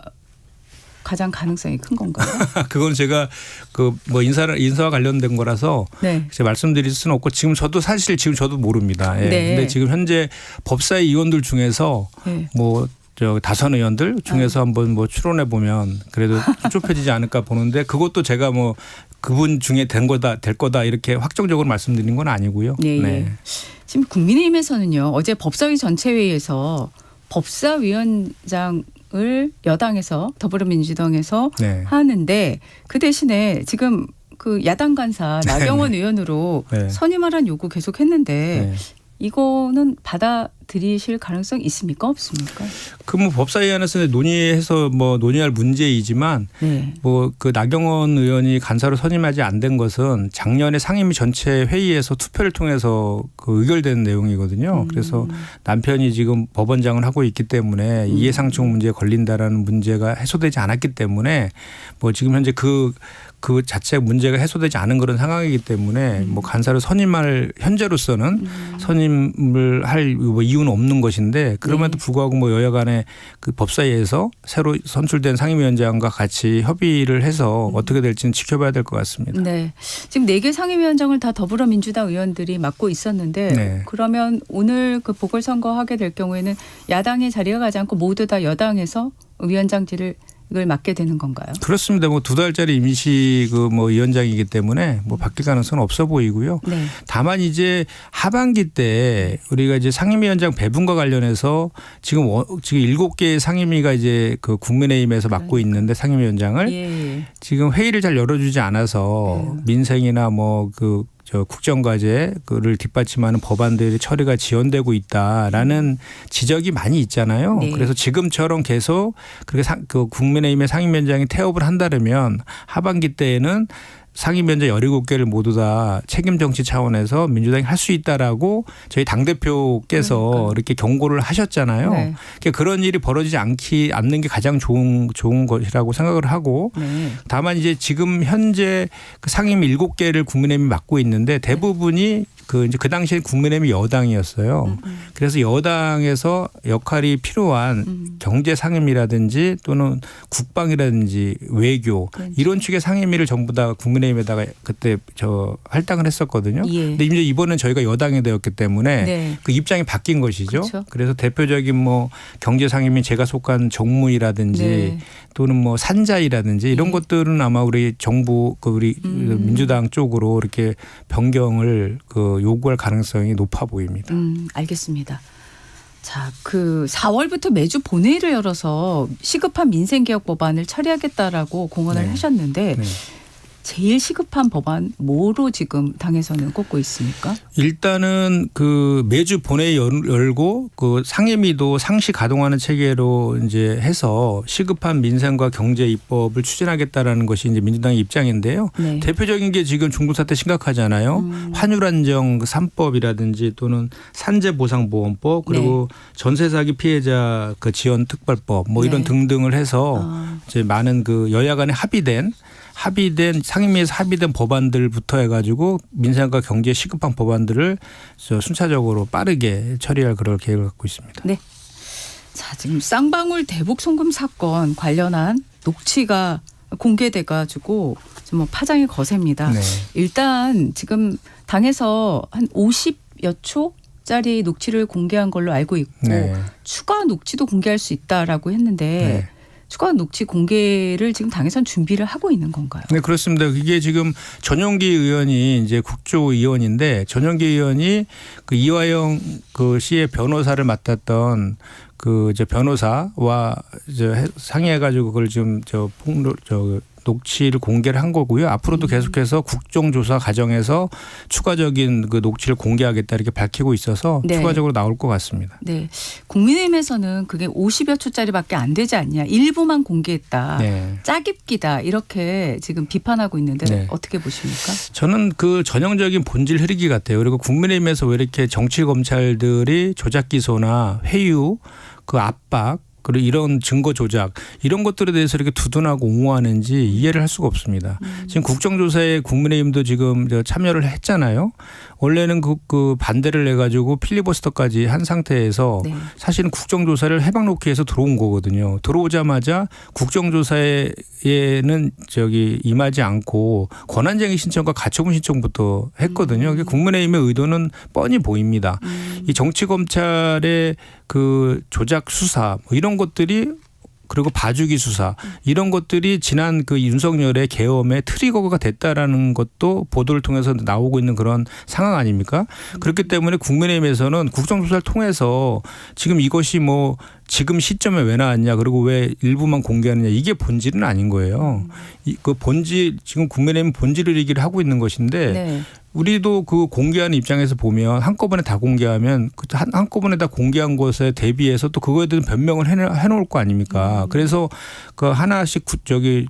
가장 가능성이 큰 건가요? 그건 제가 그 뭐 인사와 관련된 거라서 네. 제가 말씀드릴 수는 없고 지금 저도 모릅니다. 예. 네. 근데 지금 현재 법사위 의원들 중에서 네. 뭐 저 다선 의원들 중에서 한번 뭐 추론해 보면 그래도 좁혀지지 않을까 보는데 그것도 제가 뭐 그분 중에 될 거다 이렇게 확정적으로 말씀드린 건 아니고요. 예, 예. 네. 지금 국민의힘에서는요. 어제 법사위 전체회의에서 법사위원장을 여당에서 더불어민주당에서 네. 하는데 그 대신에 지금 그 야당 간사 나경원 의원으로 네. 선임하라는 요구 계속 했는데 네. 이거는 받아들이실 가능성 있습니까? 없습니까? 그 뭐 법사위 안에서 논의해서 뭐 논의할 문제이지만 네. 뭐 그 나경원 의원이 간사로 선임하지 안 된 것은 작년에 상임위 전체 회의에서 투표를 통해서 그 의결된 내용이거든요. 그래서 남편이 지금 법원장을 하고 있기 때문에 이해상충 문제에 걸린다라는 문제가 해소되지 않았기 때문에 뭐 지금 현재 그 자체 문제가 해소되지 않은 그런 상황이기 때문에 뭐 간사를 선임할 현재로서는 선임을 할 뭐 이유는 없는 것인데 그럼에도 불구하고 뭐 여야 간에 그 법사위에서 새로 선출된 상임위원장과 같이 협의를 해서 어떻게 될지는 지켜봐야 될 것 같습니다. 네. 지금 4개 상임위원장을 다 더불어민주당 의원들이 맡고 있었는데 네. 그러면 오늘 그 보궐선거 하게 될 경우에는 야당의 자리가 가지 않고 모두 다 여당에서 위원장직을 맡게 되는 건가요? 그렇습니다. 뭐 2달짜리 임시 그 뭐 위원장이기 때문에 뭐 바뀔 가능성은 없어 보이고요. 네. 다만 이제 하반기 때 우리가 이제 상임위원장 배분과 관련해서 지금 7개의 상임위가 이제 그 국민의힘에서 맡고 있는데 상임위원장을 예. 지금 회의를 잘 열어주지 않아서 민생이나 뭐 그 저 국정과제를 뒷받침하는 법안들의 처리가 지연되고 있다라는 지적이 많이 있잖아요. 네. 그래서 지금처럼 계속 그렇게 그 국민의힘의 상임위원장이 태업을 한다면 하반기 때에는 상임위원장 17개를 모두 다 책임 정치 차원에서 민주당이 할 수 있다라고 저희 당대표께서 이렇게 경고를 하셨잖아요. 네. 그러니까 그런 일이 벌어지지 않는 게 가장 좋은 것이라고 생각을 하고 네. 다만 이제 지금 현재 그 상임위 7개를 국민의힘이 맡고 있는데 대부분이 그 당시에 국민의힘이 여당이었어요. 그래서 여당에서 역할이 필요한 경제 상임위라든지 또는 국방이라든지 외교 이런 축의 상임위를 전부 다 국민의힘에다가 그때 할당을 했었거든요. 예. 근데 이제 이번엔 저희가 여당이 되었기 때문에 네. 그 입장이 바뀐 것이죠. 그렇죠. 그래서 대표적인 뭐 경제 상임위 제가 속한 정무이라든지 네. 또는 뭐 산자이라든지 이런 것들은 아마 우리 정부 우리 민주당 쪽으로 이렇게 변경을 요구할 가능성이 높아 보입니다. 알겠습니다. 자, 그 4월부터 매주 본회의를 열어서 시급한 민생개혁 법안을 처리하겠다라고 공언을 네. 하셨는데 네. 제일 시급한 법안 뭐로 지금 당에서는 꼽고 있습니까? 일단은 그 매주 본회의 열고 그 상임위도 상시 가동하는 체계로 이제 해서 시급한 민생과 경제 입법을 추진하겠다라는 것이 이제 민주당의 입장인데요. 네. 대표적인 게 지금 중국 사태 심각하잖아요. 환율 안정 3법이라든지 또는 산재 보상보험법 그리고 전세 사기 피해자 그 지원 특별법 뭐 이런 네. 등등을 해서 이제 많은 그 여야 간에 합의된 상임위에서 합의된 법안들부터 해가지고 민생과 경제 시급한 법안들을 순차적으로 빠르게 처리할 그럴 계획을 갖고 있습니다. 네. 자, 지금 쌍방울 대북 송금 사건 관련한 녹취가 공개돼가지고 좀 뭐 파장이 거셉니다. 네. 일단 지금 당에서 한 50여 초짜리 녹취를 공개한 걸로 알고 있고 네. 추가 녹취도 공개할 수 있다라고 했는데 네. 추가 녹취 공개를 지금 당에선 준비를 하고 있는 건가요? 네, 그렇습니다. 이게 지금 전용기 의원이 이제 국조위원인데 전용기 의원이 그 이화영 그 씨의 변호사를 맡았던 그 이제 변호사와 이제 상의해가지고 그걸 지금 녹취를 공개를 한 거고요. 앞으로도 계속해서 국정조사 과정에서 추가적인 그 녹취를 공개하겠다 이렇게 밝히고 있어서 네. 추가적으로 나올 것 같습니다. 네. 국민의힘에서는 그게 50여 초짜리밖에 안 되지 않냐. 일부만 공개했다. 네. 짜깁기다. 이렇게 지금 비판하고 있는데 네. 어떻게 보십니까? 저는 그 전형적인 본질 흐리기 같아요. 그리고 국민의힘에서 왜 이렇게 정치 검찰들이 조작 기소나 회유, 그 압박 그리고 이런 증거 조작 이런 것들에 대해서 이렇게 두둔하고 옹호하는지 이해를 할 수가 없습니다. 지금 국정조사에 국민의힘도 지금 참여를 했잖아요. 원래는 그 반대를 해가지고 필리버스터까지 한 상태에서 네. 사실은 국정조사를 해방놓기에서 들어온 거거든요. 들어오자마자 국정조사에는 임하지 않고 권한쟁의 신청과 가처분 신청부터 했거든요. 국민의힘의 의도는 뻔히 보입니다. 이 정치검찰의 그 조작 수사 뭐 이런 것들이 그리고 봐주기 수사 이런 것들이 지난 그 윤석열의 계엄의 트리거가 됐다라는 것도 보도를 통해서 나오고 있는 그런 상황 아닙니까? 그렇기 때문에 국민의힘에서는 국정조사를 통해서 지금 이것이 뭐 지금 시점에 왜 나왔냐 그리고 왜 일부만 공개하느냐 이게 본질은 아닌 거예요. 그 본질 지금 국민의힘 본질을 얘기를 하고 있는 것인데 네. 우리도 그 공개하는 입장에서 보면 한꺼번에 다 공개하면 한꺼번에 다 공개한 것에 대비해서 또 그거에 대한 변명을 해놓을 거 아닙니까? 그래서 그 하나씩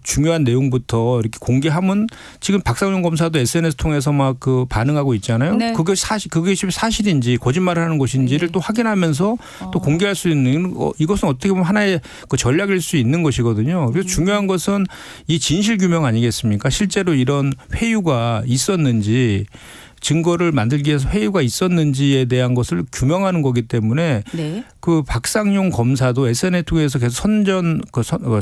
중요한 내용부터 이렇게 공개하면 지금 박상용 검사도 SNS 통해서 막 그 반응하고 있잖아요. 네. 그게 사실인지 거짓말을 하는 것인지를 또 확인하면서 또 공개할 수 있는 이것은 어떻게 보면 하나의 그 전략일 수 있는 것이거든요. 그래서 중요한 것은 이 진실 규명 아니겠습니까? 실제로 이런 회유가 있었는지 증거를 만들기 위해서 회유가 있었는지에 대한 것을 규명하는 거기 때문에 네. 그 박상용 검사도 SNS 통해서 계속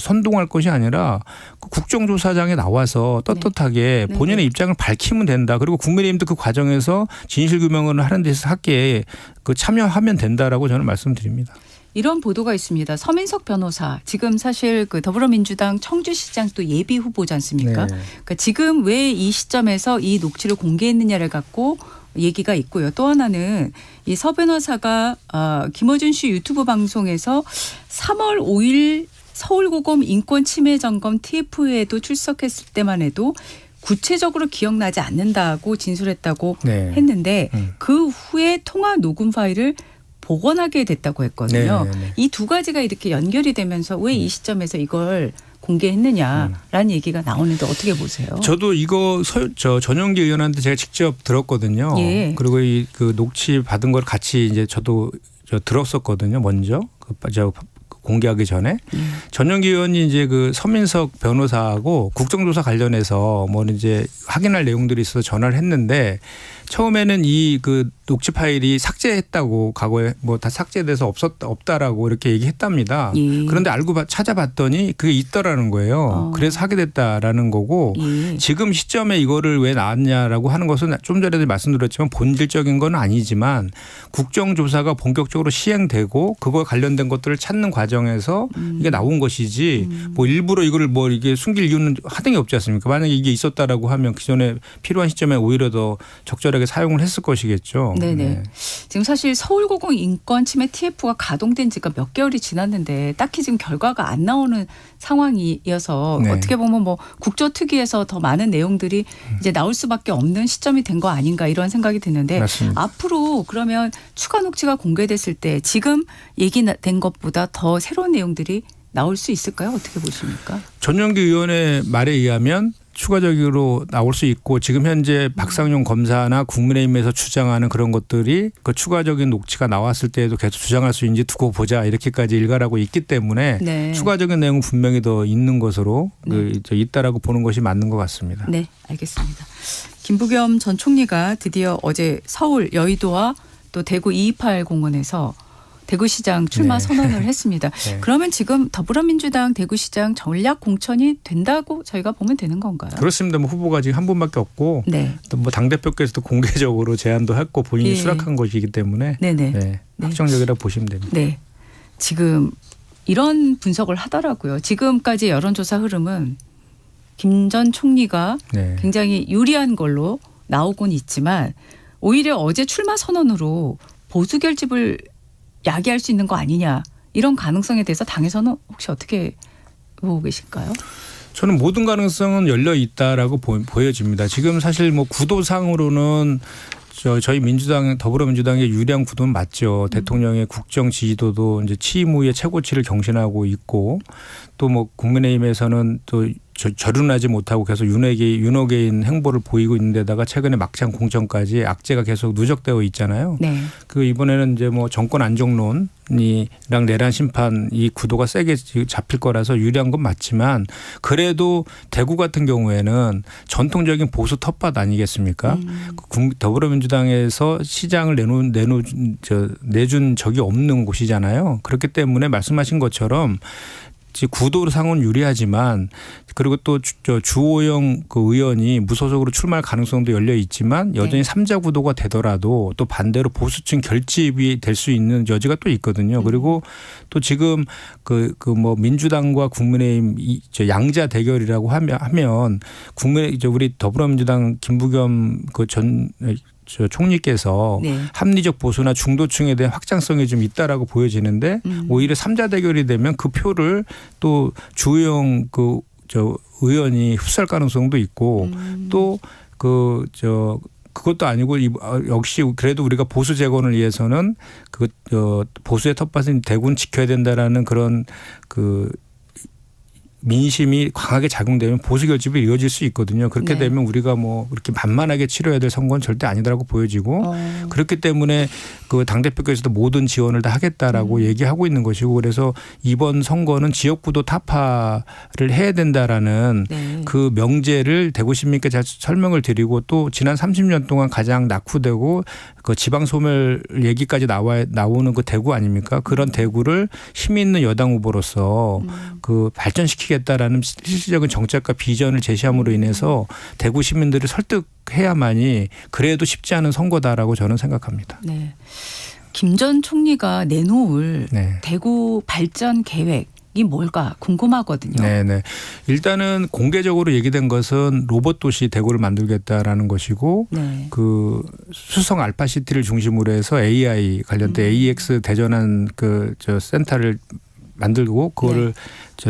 선동할 것이 아니라 그 국정조사장에 나와서 떳떳하게 네. 본인의 입장을 밝히면 된다. 그리고 국민의힘도 그 과정에서 진실규명을 하는 데서 함께 그 참여하면 된다라고 저는 말씀드립니다. 이런 보도가 있습니다. 서민석 변호사 지금 사실 그 더불어민주당 청주시장 또 예비 후보지 않습니까? 네. 그러니까 지금 왜 이 시점에서 이 녹취를 공개했느냐를 갖고 얘기가 있고요. 또 하나는 이 서 변호사가 김어준 씨 유튜브 방송에서 3월 5일 서울고검 인권침해점검 TF에도 출석했을 때만 해도 구체적으로 기억나지 않는다고 진술했다고 네. 했는데 그 후에 통화 녹음 파일을 복원하게 됐다고 했거든요. 네. 이 두 가지가 이렇게 연결이 되면서 왜 이 시점에서 이걸 공개했느냐라는 얘기가 나오는데 어떻게 보세요? 저도 이거 전용기 의원한테 제가 직접 들었거든요. 예. 그리고 이 그 녹취 받은 걸 같이 이제 저도 들었었거든요. 먼저 공개하기 전에 전용기 의원이 이제 그 서민석 변호사하고 국정조사 관련해서 뭐 이제 확인할 내용들이 있어서 전화를 했는데 처음에는 이 그 녹취 파일이 삭제했다고 과거에 뭐 다 삭제돼서 없다라고 이렇게 얘기했답니다. 예. 그런데 알고 찾아봤더니 그게 있더라는 거예요. 그래서 하게 됐다라는 거고 예. 지금 시점에 이거를 왜 나왔냐라고 하는 것은 좀 전에도 말씀드렸지만 본질적인 건 아니지만 국정조사가 본격적으로 시행되고 그거에 관련된 것들을 찾는 과정에서 이게 나온 것이지 뭐 일부러 이거를 뭐 이게 숨길 이유는 하등이 없지 않습니까? 만약에 이게 있었다라고 하면 기존에 필요한 시점에 오히려 더 적절하게 사용을 했을 것이겠죠. 네네. 네. 지금 사실 서울고검 인권침해 TF가 가동된 지가 몇 개월이 지났는데 딱히 지금 결과가 안 나오는 상황이어서 네. 어떻게 보면 뭐 국조특위에서 더 많은 내용들이 이제 나올 수밖에 없는 시점이 된 거 아닌가 이런 생각이 드는데 맞습니다. 앞으로 그러면 추가 녹취가 공개됐을 때 지금 얘기된 것보다 더 새로운 내용들이 나올 수 있을까요? 어떻게 보십니까? 전용기 의원의 말에 의하면 추가적으로 나올 수 있고 지금 현재 박상용 검사나 국민의힘에서 주장하는 그런 것들이 그 추가적인 녹취가 나왔을 때에도 계속 주장할 수 있는지 두고 보자 이렇게까지 일관하고 있기 때문에 네. 추가적인 내용은 분명히 더 있는 것으로 네. 있다라고 보는 것이 맞는 것 같습니다. 네, 알겠습니다. 김부겸 전 총리가 드디어 어제 서울 여의도와 또 대구 228 공원에서 대구시장 출마 네. 선언을 했습니다. 네. 그러면 지금 더불어민주당 대구시장 전략 공천이 된다고 저희가 보면 되는 건가요? 그렇습니다. 뭐 후보가 지금 한 분밖에 없고 네. 또 뭐 당대표께서도 공개적으로 제안도 했고 본인이 예. 수락한 것이기 때문에 네네. 네, 확정적이라고 보시면 됩니다. 네. 지금 이런 분석을 하더라고요. 지금까지 여론조사 흐름은 김 전 총리가 네. 굉장히 유리한 걸로 나오곤 있지만 오히려 어제 출마 선언으로 보수 결집을 야기할 수 있는 거 아니냐 이런 가능성에 대해서 당에서는 혹시 어떻게 보고 계실까요? 저는 모든 가능성은 열려 있다라고 보여집니다. 지금 사실 뭐 구도상으로는 저희 민주당 더불어민주당의 유리한 구도는 맞죠. 대통령의 국정 지지도도 이제 취임 후에 최고치를 경신하고 있고 또 뭐 국민의힘에서는 또 절윤하지 못하고 계속 윤호개인 행보를 보이고 있는데다가 최근에 막장 공천까지 악재가 계속 누적되어 있잖아요. 네. 그 이번에는 이제 뭐 정권 안정론이랑 내란 심판 이 구도가 세게 잡힐 거라서 유리한 건 맞지만 그래도 대구 같은 경우에는 전통적인 보수 텃밭 아니겠습니까? 더불어민주당에서 시장을 내준 적이 없는 곳이잖아요. 그렇기 때문에 말씀하신 것처럼 구도상은 유리하지만 그리고 또 주호영 그 의원이 무소속으로 출마할 가능성도 열려 있지만 여전히 3자 구도가 되더라도 또 반대로 보수층 결집이 될 수 있는 여지가 또 있거든요. 그리고 또 지금 뭐 민주당과 국민의힘 양자 대결이라고 하면 우리 더불어민주당 김부겸 총리께서 네. 합리적 보수나 중도층에 대한 확장성이 좀 있다라고 보여지는데 오히려 3자 대결이 되면 그 표를 또 주호영 의원이 흡수할 가능성도 있고 또 그것도 아니고 역시 그래도 우리가 보수 재건을 위해서는 보수의 텃밭인 대구는 지켜야 된다라는 그런 민심이 강하게 작용되면 보수 결집이 이어질 수 있거든요. 그렇게 네. 되면 우리가 뭐 그렇게 만만하게 치러야 될 선거는 절대 아니더라고 보여지고 그렇기 때문에 그 당대표께서도 모든 지원을 다 하겠다라고 얘기하고 있는 것이고 그래서 이번 선거는 지역구도 타파를 해야 된다라는 네. 그 명제를 대구 시민께 잘 설명을 드리고 또 지난 30년 동안 가장 낙후되고 그 지방 소멸 얘기까지 나오는 그 대구 아닙니까? 그런 대구를 힘 있는 여당 후보로서 그 발전시키겠다라는 실질적인 정책과 비전을 제시함으로 인해서 대구 시민들을 설득해야만이 그래도 쉽지 않은 선거다라고 저는 생각합니다. 네. 김 전 총리가 내놓을 네. 대구 발전 계획이 뭘까 궁금하거든요. 네네. 일단은 공개적으로 얘기된 것은 로봇 도시 대구를 만들겠다라는 것이고 네. 그 수성 알파시티를 중심으로 해서 AI 관련된 AX 대전환 센터를 만들고 그거를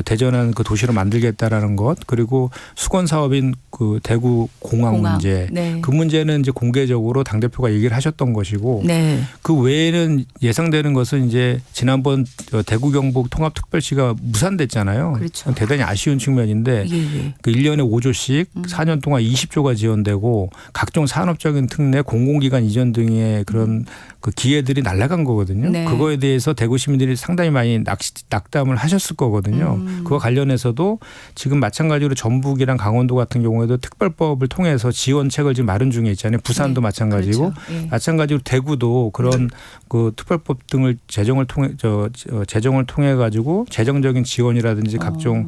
대전환 그 도시로 만들겠다라는 것 그리고 수건 사업인 그 대구 공항 문제 네. 그 문제는 이제 공개적으로 당 대표가 얘기를 하셨던 것이고 네. 그 외에는 예상되는 것은 이제 지난번 대구 경북 통합특별시가 무산됐잖아요. 그렇죠. 대단히 아쉬운 측면인데 예. 그 1년에 5조씩 4년 동안 20조가 지원되고 각종 산업적인 특례 공공기관 이전 등의 그런 그 기회들이 날아간 거거든요. 네. 그거에 대해서 대구 시민들이 상당히 많이 낙담을 하셨을 거거든요. 그와 관련해서도 지금 마찬가지로 전북이랑 강원도 같은 경우에도 특별법을 통해서 지원책을 지금 마련 중에 있잖아요. 부산도 네. 마찬가지고 그렇죠. 예. 마찬가지로 대구도 그런 그 특별법 등을 재정을 통해 가지고 재정적인 지원이라든지 각종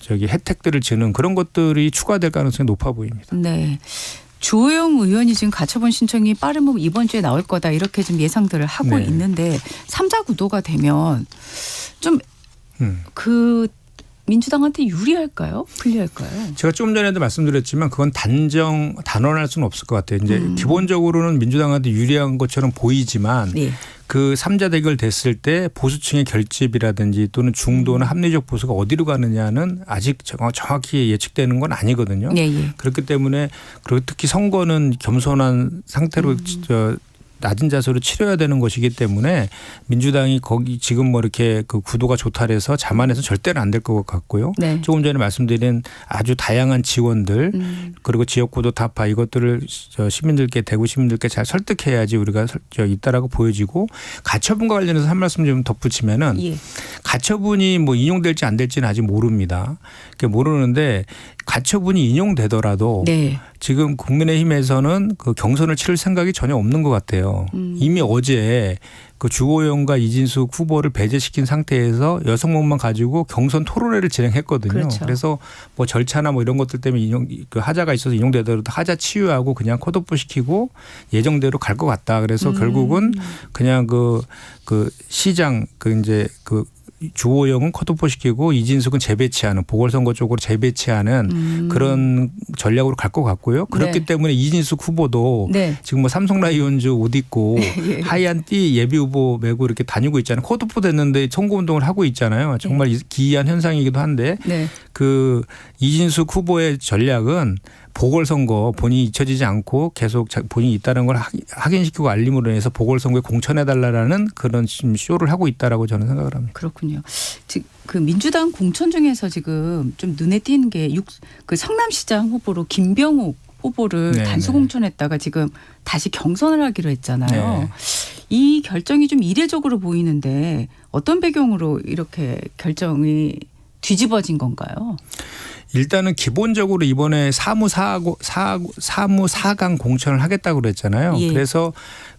혜택들을 주는 그런 것들이 추가될 가능성이 높아 보입니다. 네. 주호영 의원이 지금 가처분 신청이 빠르면 이번 주에 나올 거다 이렇게 좀 예상들을 하고 네. 있는데 3자 구도가 되면 좀 그 민주당한테 유리할까요? 불리할까요? 제가 조금 전에도 말씀드렸지만 그건 단언할 수는 없을 것 같아요. 이제 기본적으로는 민주당한테 유리한 것처럼 보이지만 네. 그 3자 대결 됐을 때 보수층의 결집이라든지 또는 중도나 합리적 보수가 어디로 가느냐는 아직 정확히 예측되는 건 아니거든요. 예. 그렇기 때문에 그리고 특히 선거는 겸손한 상태로 낮은 자세로 치러야 되는 것이기 때문에 민주당이 거기 지금 뭐 이렇게 그 구도가 좋다 해서 자만해서 절대는 안 될 것 같고요. 네. 조금 전에 말씀드린 아주 다양한 지원들 그리고 지역구도 타파 이것들을 시민들께 대구 시민들께 잘 설득해야지 우리가 있다라고 보여지고 가처분과 관련해서 한 말씀 좀 덧붙이면은 예. 가처분이 뭐 인용될지 안 될지는 아직 모릅니다. 모르는데 가처분이 인용되더라도 네. 지금 국민의힘에서는 그 경선을 치를 생각이 전혀 없는 것 같아요. 이미 어제 그 주호영과 이진숙 후보를 배제시킨 상태에서 여성목만 가지고 경선 토론회를 진행했거든요. 그렇죠. 그래서 뭐 절차나 뭐 이런 것들 때문에 그 하자가 있어서 인용되더라도 하자 치유하고 그냥 컷오프 시키고 예정대로 갈 것 같다. 그래서 결국은 그냥 그 시장 주호영은 컷오프 시키고 이진숙은 재배치하는 보궐선거 쪽으로 재배치하는 그런 전략으로 갈 것 같고요. 그렇기 네. 때문에 이진숙 후보도 네. 지금 뭐 삼성 라이온즈 옷 입고 하얀 띠 예비 후보 메고 이렇게 다니고 있잖아요. 컷오프 됐는데 선거운동을 하고 있잖아요. 정말 기이한 현상이기도 한데 네. 그 이진숙 후보의 전략은 보궐선거 본인이 잊혀지지 않고 계속 본인이 있다는 걸 확인시키고 알림으로 인해서 보궐선거에 공천해달라는 그런 지금 쇼를 하고 있다라고 저는 생각을 합니다. 그렇군요. 즉 그 민주당 공천 중에서 지금 좀 눈에 띄는 게 그 성남시장 후보로 김병욱 후보를 네, 단수 네. 공천했다가 지금 다시 경선을 하기로 했잖아요. 네. 이 결정이 좀 이례적으로 보이는데 어떤 배경으로 이렇게 결정이 뒤집어진 건가요? 일단은 기본적으로 이번에 사무 4강 공천을 하겠다고 그랬잖아요. 예. 그래서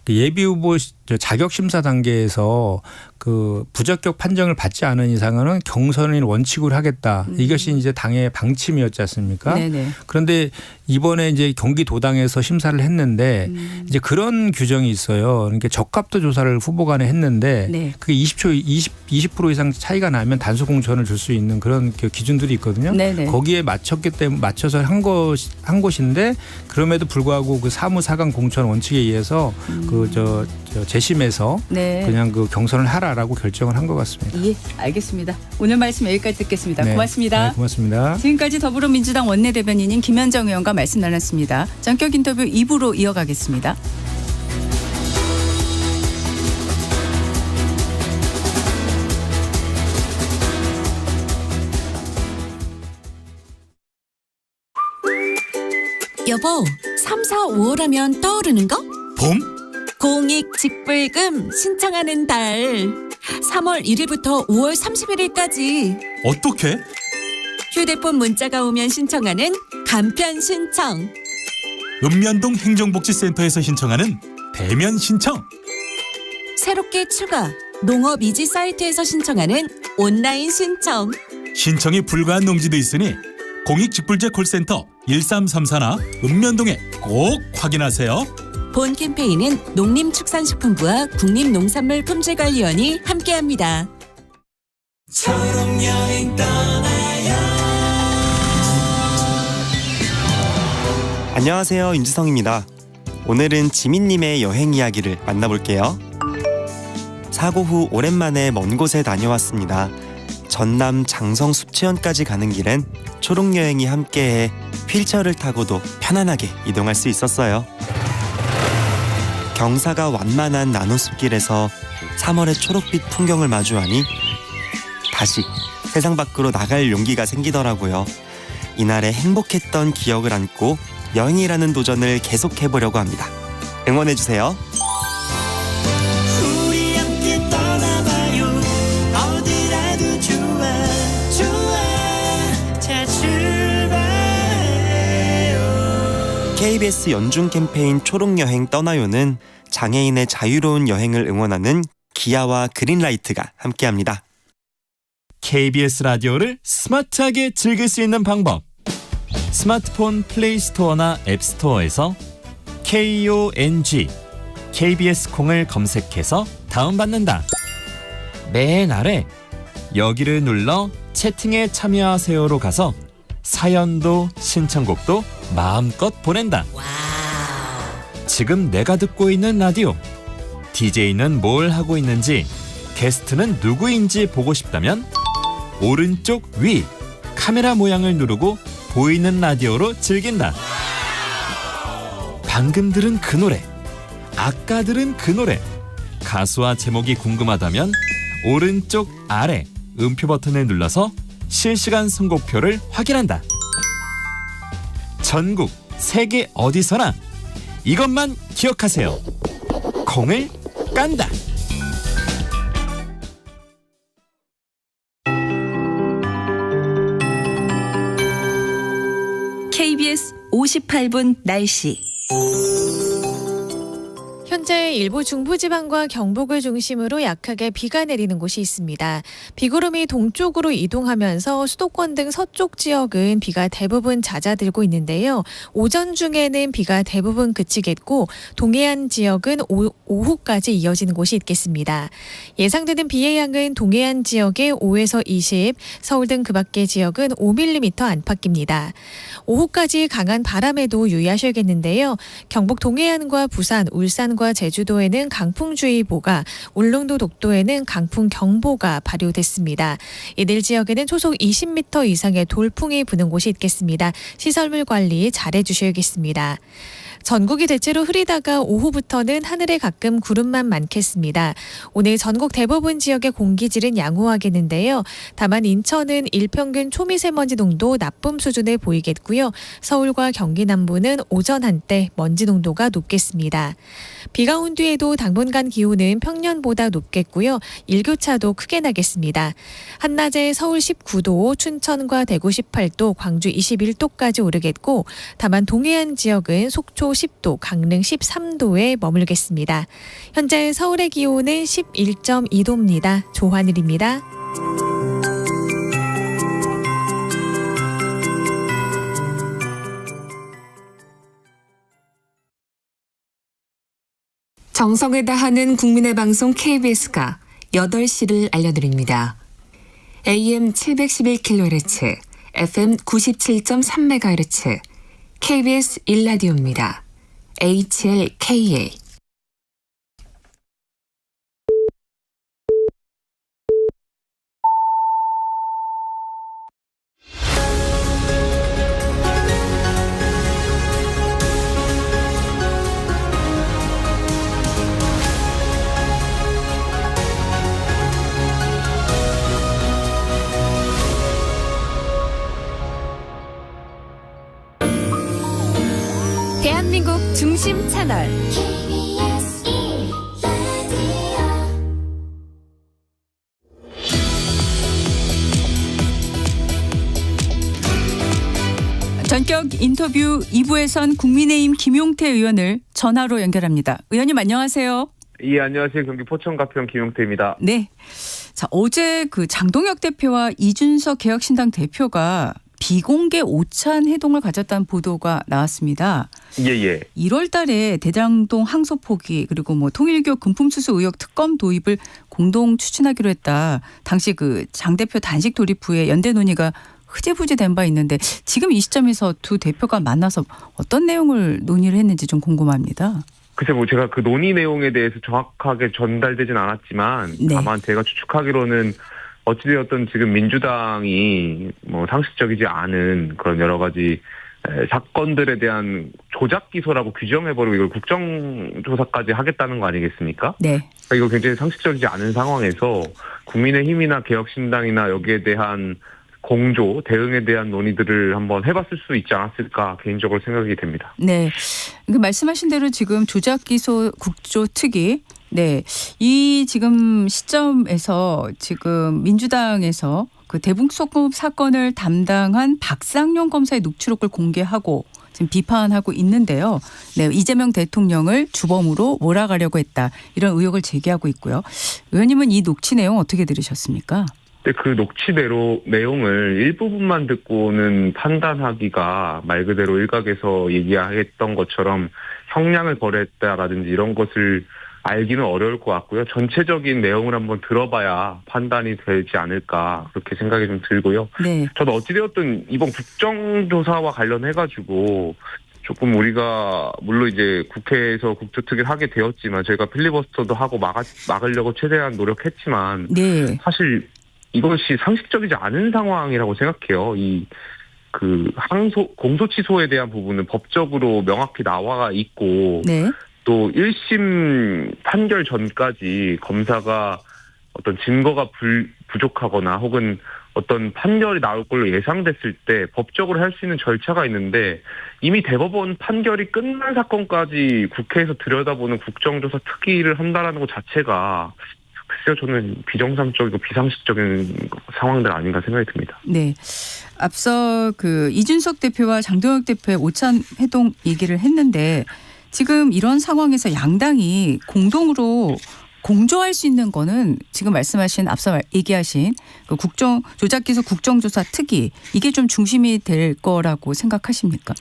그 예비 후보 자격 심사 단계에서 그 부적격 판정을 받지 않은 이상은 경선을 원칙으로 하겠다. 이것이 이제 당의 방침이었지 않습니까? 네네. 그런데 이번에 이제 경기도당에서 심사를 했는데 이제 그런 규정이 있어요. 그러니까 적합도 조사를 후보 간에 했는데 네. 그게 20% 이상 차이가 나면 단수 공천을 줄 수 있는 그런 기준들이 있거든요. 네네. 거기에 맞춰서 한 곳인데 그럼에도 불구하고 그 사무 4강 공천 원칙에 의해서 그 재심에서 네. 그냥 그 경선을 하라라고 결정을 한 것 같습니다. 예, 알겠습니다. 오늘 말씀 여기까지 듣겠습니다. 네. 고맙습니다. 네, 고맙습니다. 지금까지 더불어민주당 원내대변인인 김현정 의원과 말씀 나눴습니다. 전격 인터뷰 2부로 이어가겠습니다. 여보, 3, 4, 5월 하면 떠오르는 거? 봄? 공익직불금 신청하는 달. 3월 1일부터 5월 31일까지 어떻게? 휴대폰 문자가 오면 신청하는 간편 신청. 읍면동 행정복지센터에서 신청하는 대면 신청. 새롭게 추가 농업 이지 사이트에서 신청하는 온라인 신청. 신청이 불가한 농지도 있으니 공익직불제 콜센터 1334나 읍면동에 꼭 확인하세요. 본 캠페인은 농림축산식품부와 국립농산물품질관리원이 함께합니다. 안녕하세요, 임지성입니다. 오늘은 지민님의 여행 이야기를 만나볼게요. 사고 후 오랜만에 먼 곳에 다녀왔습니다. 전남 장성 숲체원까지 가는 길엔 초록여행이 함께해 휠체어를 타고도 편안하게 이동할 수 있었어요. 경사가 완만한 나노숲길에서 3월의 초록빛 풍경을 마주하니 다시 세상 밖으로 나갈 용기가 생기더라고요. 이날의 행복했던 기억을 안고 여행이라는 도전을 계속해보려고 합니다. 응원해주세요. 우리 함께 떠나봐요. 어디라도 좋아 좋아. 자 출발해요. KBS 연중 캠페인 초록여행 떠나요는 장애인의 자유로운 여행을 응원하는 기아와 그린라이트가 함께합니다. KBS 라디오를 스마트하게 즐길 수 있는 방법. 스마트폰 플레이 스토어나 앱 스토어에서 KONG KBS 콩을 검색해서 다운받는다. 맨 아래 여기를 눌러 채팅에 참여하세요로 가서 사연도 신청곡도 마음껏 보낸다. 지금 내가 듣고 있는 라디오, DJ는 뭘 하고 있는지, 게스트는 누구인지 보고 싶다면 오른쪽 위 카메라 모양을 누르고 보이는 라디오로 즐긴다. 방금 들은 그 노래, 아까 들은 그 노래, 가수와 제목이 궁금하다면 오른쪽 아래 음표 버튼을 눌러서 실시간 선곡표를 확인한다. 전국 세계 어디서나 이것만 기억하세요. 콩을 깐다. KBS 58분 날씨. 현재 일부 중부지방과 경북을 중심으로 약하게 비가 내리는 곳이 있습니다. 비구름이 동쪽으로 이동하면서 수도권 등 서쪽 지역은 비가 대부분 잦아들고 있는데요. 오전 중에는 비가 대부분 그치겠고 동해안 지역은 오후까지 이어지는 곳이 있겠습니다. 예상되는 비의 양은 동해안 지역에 5에서 20, 서울 등 그 밖의 지역은 5mm 안팎입니다. 오후까지 강한 바람에도 유의하셔야겠는데요. 경북 동해안과 부산, 울산과 제주도에는 강풍주의보가, 울릉도 독도에는 강풍경보가 발효됐습니다. 이들 지역에는 초속 20m 이상의 돌풍이 부는 곳이 있겠습니다. 시설물 관리 잘해 주셔야겠습니다. 전국이 대체로 흐리다가 오후부터는 하늘에 가끔 구름만 많겠습니다. 오늘 전국 대부분 지역의 공기질은 양호하겠는데요. 다만 인천은 일평균 초미세먼지 농도 나쁨 수준을 보이겠고요. 서울과 경기 남부는 오전 한때 먼지 농도가 높겠습니다. 비가 온 뒤에도 당분간 기온은 평년보다 높겠고요. 일교차도 크게 나겠습니다. 한낮에 서울 19도, 춘천과 대구 18도, 광주 21도까지 오르겠고 다만 동해안 지역은 속초 10도, 강릉 13도에 머물겠습니다. 현재 서울의 기온은 11.2도입니다. 조하늘입니다. 정성을 다하는 국민의 방송 KBS가 8시를 알려드립니다. AM 711kHz, FM 97.3MHz, KBS 1라디오입니다. HLKA. 대한민국 중심 채널 KBS 1라디오 전격 인터뷰 2부에선 국민의힘 김용태 의원을 전화로 연결합니다. 의원님 안녕하세요. 예, 안녕하세요. 경기 포천 가평 김용태입니다. 네. 자, 어제 그 장동혁 대표와 이준석 개혁신당 대표가 비공개 오찬 회동을 가졌다는 보도가 나왔습니다. 예. 1월 달에 대장동 항소 포기 그리고 뭐 통일교 금품수수 의혹 특검 도입을 공동 추진하기로 했다. 당시 그 장 대표 단식 돌입 후에 연대 논의가 흐지부지 된 바 있는데 지금 이 시점에서 두 대표가 만나서 어떤 내용을 논의를 했는지 좀 궁금합니다. 글쎄 뭐 제가 그 논의 내용에 대해서 정확하게 전달되진 않았지만 네. 다만 제가 추측하기로는 어찌되었든 지금 민주당이 뭐 상식적이지 않은 그런 여러 가지 사건들에 대한 조작 기소라고 규정해버리고 이걸 국정조사까지 하겠다는 거 아니겠습니까? 네. 그러니까 이거 굉장히 상식적이지 않은 상황에서 국민의힘이나 개혁신당이나 여기에 대한 공조, 대응에 대한 논의들을 한번 해봤을 수 있지 않았을까 개인적으로 생각이 됩니다. 네. 그 말씀하신 대로 지금 조작 기소 국조 특위 네. 이 지금 시점에서 지금 민주당에서 그 대북소급 사건을 담당한 박상용 검사의 녹취록을 공개하고 지금 비판하고 있는데요. 네. 이재명 대통령을 주범으로 몰아가려고 했다. 이런 의혹을 제기하고 있고요. 의원님은 이 녹취 내용 어떻게 들으셨습니까? 근데 그 녹취대로 내용을 일부분만 듣고는 판단하기가 말 그대로 일각에서 얘기했던 것처럼 형량을 거래했다라든지 이런 것을 알기는 어려울 것 같고요. 전체적인 내용을 한번 들어봐야 판단이 되지 않을까 그렇게 생각이 좀 들고요. 네. 저도 어찌되었든 이번 국정조사와 관련해가지고 조금 우리가 물론 이제 국회에서 국조특위를 하게 되었지만 저희가 필리버스터도 하고 막으려고 최대한 노력했지만 네. 사실 이것이 상식적이지 않은 상황이라고 생각해요. 공소 취소에 대한 부분은 법적으로 명확히 나와 있고 네. 또 1심 판결 전까지 검사가 어떤 증거가 부족하거나 혹은 어떤 판결이 나올 걸로 예상됐을 때 법적으로 할 수 있는 절차가 있는데 이미 대법원 판결이 끝난 사건까지 국회에서 들여다보는 국정조사 특위를 한다라는 것 자체가 글쎄요, 저는 비정상적이고 비상식적인 상황들 아닌가 생각이 듭니다. 네. 앞서 그 이준석 대표와 장동혁 대표의 오찬 회동 얘기를 했는데 지금 이런 상황에서 양당이 공동으로 공조할 수 있는 거는 지금 말씀하신 앞서 얘기하신 그 조작기소 국정조사 특위 이게 좀 중심이 될 거라고 생각하십니까?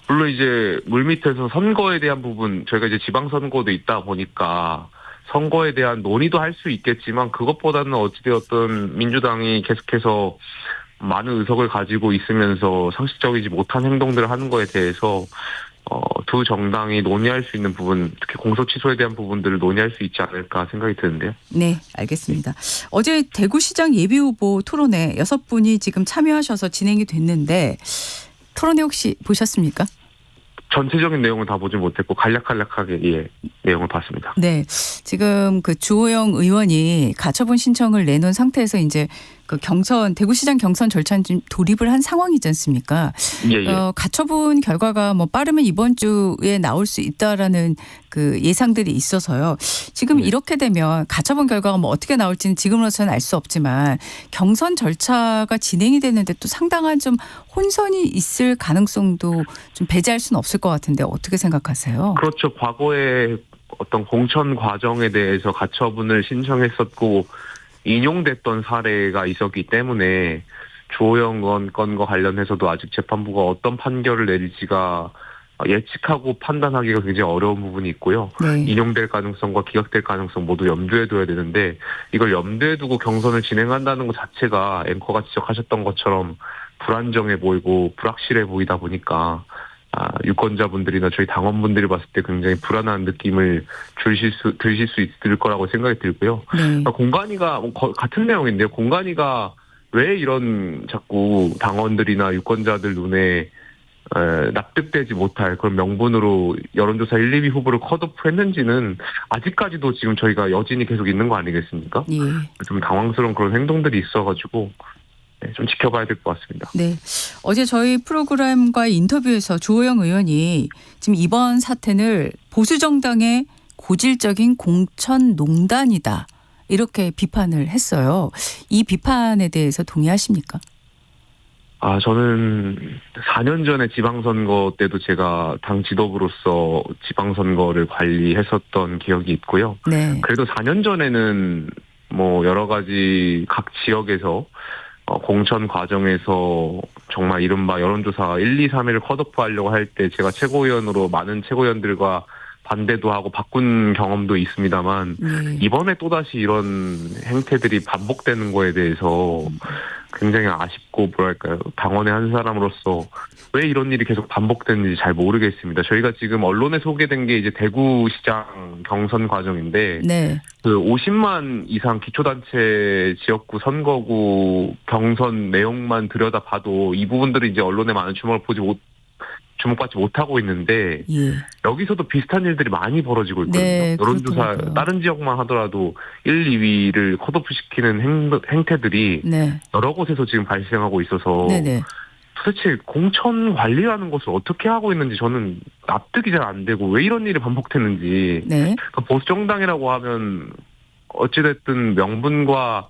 물론 이제 물밑에서 선거에 대한 부분 저희가 이제 지방선거도 있다 보니까 선거에 대한 논의도 할 수 있겠지만 그것보다는 어찌되었든 민주당이 계속해서 많은 의석을 가지고 있으면서 상식적이지 못한 행동들을 하는 거에 대해서 두 정당이 논의할 수 있는 부분, 특히 공소 취소에 대한 부분들을 논의할 수 있지 않을까 생각이 드는데요. 네, 알겠습니다. 어제 대구시장 예비후보 토론회 6분이 지금 참여하셔서 진행이 됐는데 토론회 혹시 보셨습니까? 전체적인 내용은 다 보지 못했고 간략하게 내용을 봤습니다. 네, 지금 그 주호영 의원이 가처분 신청을 내놓은 상태에서 이제 그 대구시장 경선 절차는 좀 돌입을 한 상황이지 않습니까? 예. 가처분 결과가 뭐 빠르면 이번 주에 나올 수 있다라는 그 예상들이 있어서요. 지금 이렇게 되면 가처분 결과가 뭐 어떻게 나올지는 지금으로서는 알 수 없지만 경선 절차가 진행이 되는데 또 상당한 좀 혼선이 있을 가능성도 좀 배제할 수는 없을 것 같은데 어떻게 생각하세요? 그렇죠. 과거에 어떤 공천 과정에 대해서 가처분을 신청했었고 인용됐던 사례가 있었기 때문에 주호영 의원 건과 관련해서도 아직 재판부가 어떤 판결을 내릴지가 예측하고 판단하기가 굉장히 어려운 부분이 있고요. 네. 인용될 가능성과 기각될 가능성 모두 염두에 둬야 되는데 이걸 염두에 두고 경선을 진행한다는 것 자체가 앵커가 지적하셨던 것처럼 불안정해 보이고 불확실해 보이다 보니까 유권자분들이나 저희 당원분들이 봤을 때 굉장히 불안한 느낌을 들으실 수 있을 거라고 생각이 들고요. 네. 공관위가 같은 내용인데요. 공관위가 왜 이런 자꾸 당원들이나 유권자들 눈에 납득되지 못할 그런 명분으로 여론조사 1, 2위 후보를 컷오프했는지는 아직까지도 지금 저희가 여진이 계속 있는 거 아니겠습니까? 예. 좀 당황스러운 그런 행동들이 있어가지고 좀 지켜봐야 될 것 같습니다. 네. 어제 저희 프로그램과 인터뷰에서 주호영 의원이 지금 이번 사태는 보수정당의 고질적인 공천농단이다. 이렇게 비판을 했어요. 이 비판에 대해서 동의하십니까? 저는 4년 전에 지방선거 때도 제가 당 지도부로서 지방선거를 관리했었던 기억이 있고요. 네. 그래도 4년 전에는 뭐 여러 가지 각 지역에서 공천 과정에서 정말 이른바 여론조사 1, 2, 3위를 컷오프하려고 할 때 제가 최고위원으로 많은 최고위원들과 반대도 하고 바꾼 경험도 있습니다만 이번에 또다시 이런 행태들이 반복되는 거에 대해서 굉장히 아쉽고 뭐랄까요. 당원의 한 사람으로서 왜 이런 일이 계속 반복되는지 잘 모르겠습니다. 저희가 지금 언론에 소개된 게 이제 대구시장 경선 과정인데 네. 그 50만 이상 기초단체 지역구 선거구 경선 내용만 들여다봐도 이 부분들이 이제 언론에 많은 주목받지 못하고 있는데 여기서도 비슷한 일들이 많이 벌어지고 있거든요. 네, 여론조사 그렇더라고요. 다른 지역만 하더라도 1, 2위를 컷오프시키는 행태들이 여러 곳에서 지금 발생하고 있어서 도대체 공천 관리라는 것을 어떻게 하고 있는지 저는 납득이 잘 안 되고 왜 이런 일이 반복되는지 보수정당이라고 하면 어찌됐든 명분과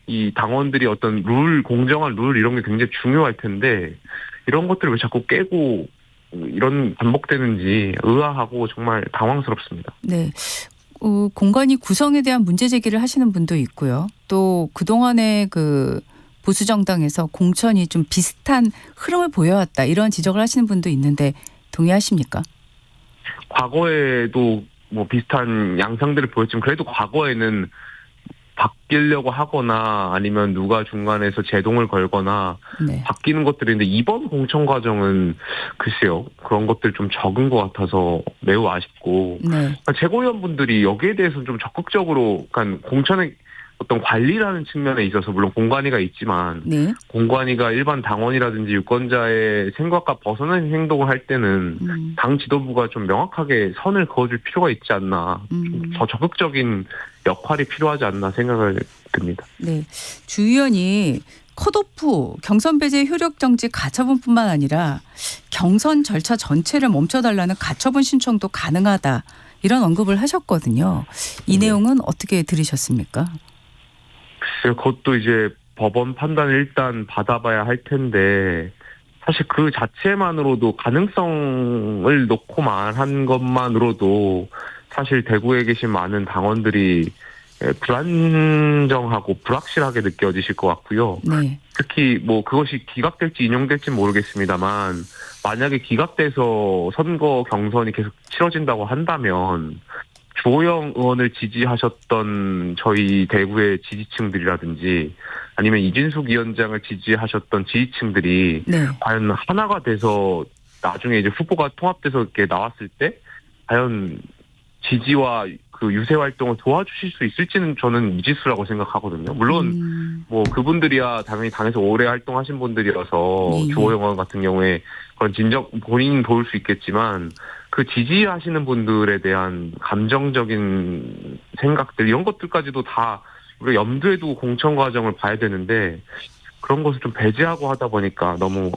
이 당원들이 어떤 공정한 룰 이런 게 굉장히 중요할 텐데 이런 것들을 왜 자꾸 깨고 이런 반복되는지 의아하고 정말 당황스럽습니다. 네. 공관위 구성에 대한 문제 제기를 하시는 분도 있고요. 또 그동안의 그 보수정당에서 공천이 좀 비슷한 흐름을 보여왔다. 이런 지적을 하시는 분도 있는데 동의하십니까? 과거에도 뭐 비슷한 양상들을 보였지만 그래도 과거에는 바뀌려고 하거나 아니면 누가 중간에서 제동을 걸거나 바뀌는 것들인데 이번 공천 과정은 글쎄요. 그런 것들이 좀 적은 것 같아서 매우 아쉽고 최고위원분들이 여기에 대해서는 좀 적극적으로 그러니까 공천의 어떤 관리라는 측면에 있어서 물론 공관위가 있지만 공관위가 일반 당원이라든지 유권자의 생각과 벗어나는 행동을 할 때는 당 지도부가 좀 명확하게 선을 그어줄 필요가 있지 않나 더 적극적인 역할이 필요하지 않나 생각을 듭니다. 네, 주 의원이 컷오프 경선 배제 효력 정지 가처분뿐만 아니라 경선 절차 전체를 멈춰달라는 가처분 신청도 가능하다 이런 언급을 하셨거든요. 이 내용은 어떻게 들으셨습니까? 글쎄요, 그것도 이제 법원 판단을 일단 받아봐야 할 텐데 사실 그 자체만으로도 가능성을 놓고만 한 것만으로도 사실 대구에 계신 많은 당원들이 불안정하고 불확실하게 느껴지실 것 같고요. 네. 특히 뭐 그것이 기각될지 인용될지는 모르겠습니다만 만약에 기각돼서 선거 경선이 계속 치러진다고 한다면 주호영 의원을 지지하셨던 저희 대구의 지지층들이라든지 아니면 이진숙 위원장을 지지하셨던 지지층들이 네. 과연 하나가 돼서 나중에 이제 후보가 통합돼서 이렇게 나왔을 때 과연 지지와 그 유세 활동을 도와주실 수 있을지는 저는 미지수라고 생각하거든요. 물론 뭐 그분들이야 당연히 당에서 오래 활동하신 분들이라서 주호영 의원 같은 경우에 그런 진정 본인 도울 수 있겠지만 그 지지하시는 분들에 대한 감정적인 생각들 이런 것들까지도 다 우리가 염두에 두고 공천 과정을 봐야 되는데 그런 것을 좀 배제하고 하다 보니까 너무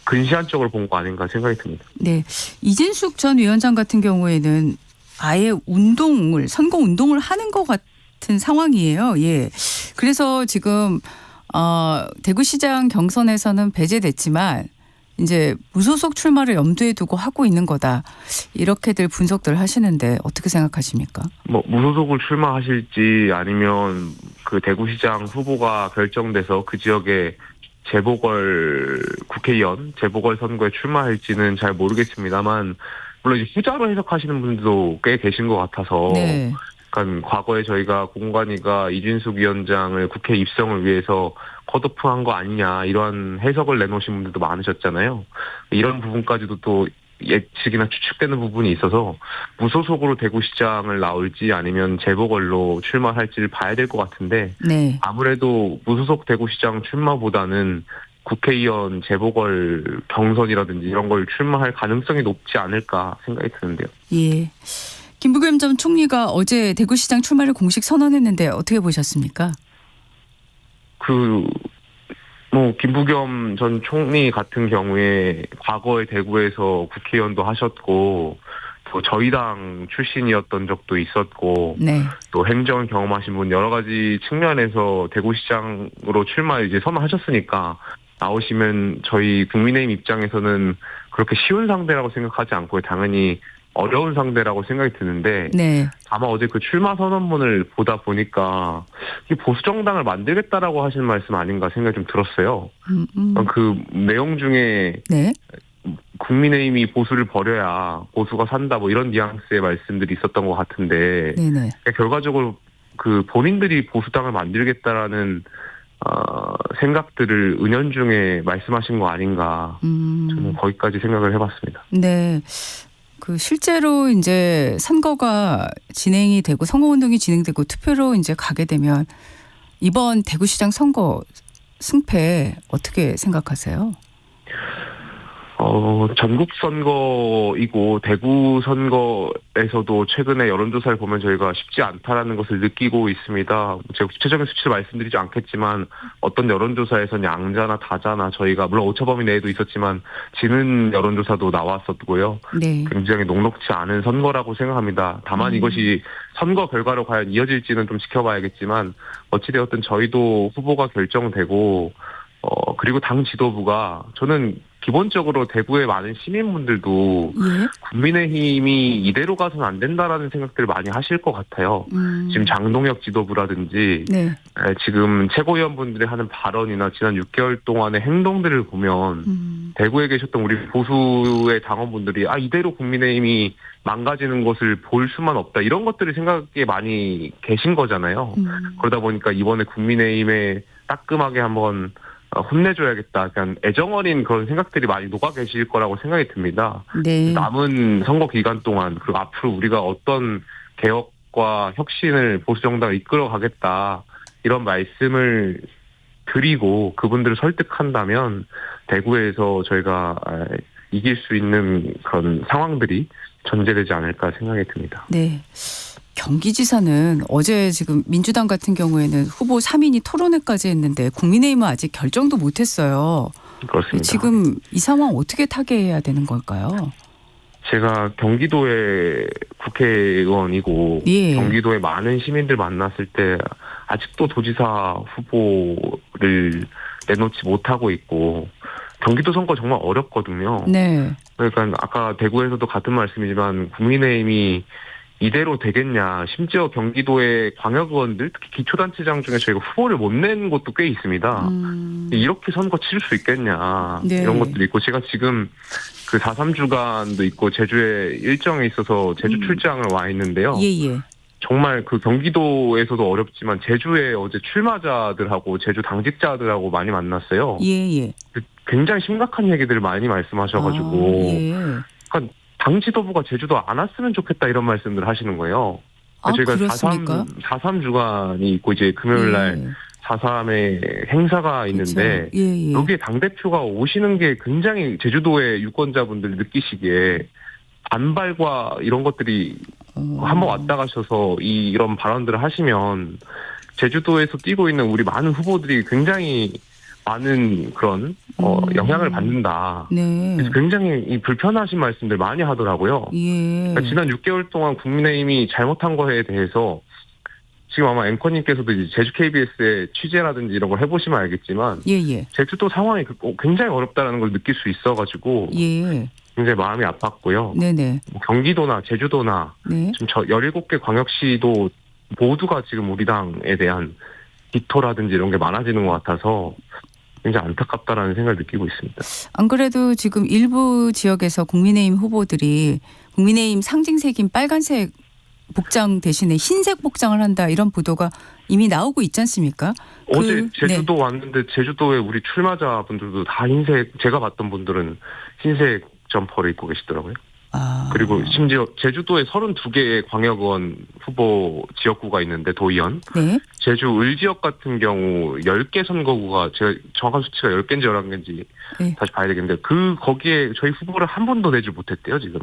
근시안적으로 본 거 아닌가 생각이 듭니다. 네. 이진숙 전 위원장 같은 경우에는 아예 선거 운동을 하는 것 같은 상황이에요. 예. 그래서 지금 대구시장 경선에서는 배제됐지만 이제 무소속 출마를 염두에 두고 하고 있는 거다. 이렇게들 분석들 하시는데 어떻게 생각하십니까? 뭐 무소속을 출마하실지 아니면 그 대구시장 후보가 결정돼서 그 지역에 국회의원 재보궐 선거에 출마할지는 잘 모르겠습니다만 물론 이제 후자로 해석하시는 분들도 꽤 계신 것 같아서 네. 그러니까 과거에 저희가 공관위가 이진숙 위원장을 국회 입성을 위해서 컷오프한 거 아니냐 이러한 해석을 내놓으신 분들도 많으셨잖아요. 이런 부분까지도 또 예측이나 추측되는 부분이 있어서 무소속으로 대구시장을 나올지 아니면 재보궐로 출마할지를 봐야 될 것 같은데 네. 아무래도 무소속 대구시장 출마보다는 국회의원 재보궐 경선이라든지 이런 걸 출마할 가능성이 높지 않을까 생각이 드는데요. 예. 김부겸 전 총리가 어제 대구시장 출마를 공식 선언했는데 어떻게 보셨습니까? 김부겸 전 총리 같은 경우에 과거에 대구에서 국회의원도 하셨고 또 저희 당 출신이었던 적도 있었고 네. 또 행정 경험하신 분 여러 가지 측면에서 대구시장으로 출마 이제 선언하셨으니까 나오시면 저희 국민의힘 입장에서는 그렇게 쉬운 상대라고 생각하지 않고 당연히 어려운 상대라고 생각이 드는데 네. 아마 어제 그 출마 선언문을 보다 보니까 이 보수 정당을 만들겠다라고 하신 말씀 아닌가 생각이 좀 들었어요. 그 내용 중에 네. 국민의힘이 보수를 버려야 보수가 산다 뭐 이런 뉘앙스의 말씀들이 있었던 것 같은데 네네. 결과적으로 그 본인들이 보수당을 만들겠다라는 생각들을 은연중에 말씀하신 거 아닌가 저는 거기까지 생각을 해봤습니다. 네. 그 실제로 이제 선거가 진행이 되고 선거운동이 진행되고 투표로 이제 가게 되면 이번 대구시장 선거 승패 어떻게 생각하세요? 전국 선거이고 대구 선거에서도 최근에 여론조사를 보면 저희가 쉽지 않다라는 것을 느끼고 있습니다. 제가 구체적인 수치를 말씀드리지 않겠지만 어떤 여론조사에서는 양자나 다자나 저희가 물론 오차범위 내에도 있었지만 지는 여론조사도 나왔었고요. 네. 굉장히 녹록지 않은 선거라고 생각합니다. 다만 이것이 선거 결과로 과연 이어질지는 좀 지켜봐야겠지만 어찌되었든 저희도 후보가 결정되고 그리고 당 지도부가 저는 기본적으로 대구의 많은 시민분들도 국민의힘이 이대로 가서는 안 된다라는 생각들을 많이 하실 것 같아요. 지금 장동혁 지도부라든지 네. 지금 최고위원분들이 하는 발언이나 지난 6개월 동안의 행동들을 보면 대구에 계셨던 우리 보수의 당원분들이 이대로 국민의힘이 망가지는 것을 볼 수만 없다. 이런 것들을 생각에 많이 계신 거잖아요. 그러다 보니까 이번에 국민의힘에 따끔하게 한번 혼내줘야겠다. 그냥 애정어린 그런 생각들이 많이 녹아 계실 거라고 생각이 듭니다. 네. 남은 선거 기간 동안 그리고 앞으로 우리가 어떤 개혁과 혁신을 보수정당을 이끌어가겠다. 이런 말씀을 드리고 그분들을 설득한다면 대구에서 저희가 이길 수 있는 그런 상황들이 전제되지 않을까 생각이 듭니다. 네. 경기지사는 어제 지금 민주당 같은 경우에는 후보 3인이 토론회까지 했는데 국민의힘은 아직 결정도 못했어요. 그렇습니다. 지금 이 상황 어떻게 타개해야 되는 걸까요? 제가 경기도의 국회의원이고 경기도의 많은 시민들 만났을 때 아직도 도지사 후보를 내놓지 못하고 있고 경기도 선거 정말 어렵거든요. 네. 그러니까 아까 대구에서도 같은 말씀이지만 국민의힘이 이대로 되겠냐. 심지어 경기도의 광역의원들 특히 기초단체장 중에 저희가 후보를 못 낸 곳도 꽤 있습니다. 이렇게 선거 치를 수 있겠냐. 네. 이런 것들이 있고 제가 지금 그 4.3 주간도 있고 제주에 일정에 있어서 제주 출장을 와 있는데요. 예예. 정말 그 경기도에서도 어렵지만 제주에 어제 출마자들하고 제주 당직자들하고 많이 만났어요. 예예. 굉장히 심각한 얘기들을 많이 말씀하셔가지고 예. 그러니까 당 지도부가 제주도 안 왔으면 좋겠다 이런 말씀들을 하시는 거예요. 아, 저희가 그렇습니까? 4.3 주간이 있고 이제 금요일 날 4.3의 행사가 있는데 그렇죠. 예. 여기에 당대표가 오시는 게 굉장히 제주도의 유권자분들 느끼시기에 반발과 이런 것들이 한번 왔다 가셔서 이런 발언들을 하시면 제주도에서 뛰고 있는 우리 많은 후보들이 굉장히 많은 그런 영향을 받는다. 네. 그래서 굉장히 이 불편하신 말씀들 많이 하더라고요. 예. 그러니까 지난 6개월 동안 국민의힘이 잘못한 거에 대해서 지금 아마 앵커님께서도 이제 제주 KBS의 취재라든지 이런 걸 해보시면 알겠지만 예예. 제주도 상황이 굉장히 어렵다라는 걸 느낄 수 있어가지고 예. 굉장히 마음이 아팠고요. 네네. 뭐 경기도나 제주도나 네. 지금 17개 광역시도 모두가 지금 우리 당에 대한 비토라든지 이런 게 많아지는 것 같아서 굉장히 안타깝다라는 생각을 느끼고 있습니다. 안 그래도 지금 일부 지역에서 국민의힘 후보들이 국민의힘 상징색인 빨간색 복장 대신에 흰색 복장을 한다 이런 보도가 이미 나오고 있지 않습니까? 어제 제주도 왔는데 제주도에 우리 출마자분들도 다 흰색, 제가 봤던 분들은 흰색 점퍼를 입고 계시더라고요. 그리고 심지어 제주도에 32개의 광역의원 후보 지역구가 있는데 도의원. 네. 제주 을지역 같은 경우 10개 선거구가 제가 정확한 수치가 10개인지 11개인지 네. 다시 봐야 되겠는데 거기에 저희 후보를 한 번도 내지 못했대요 지금.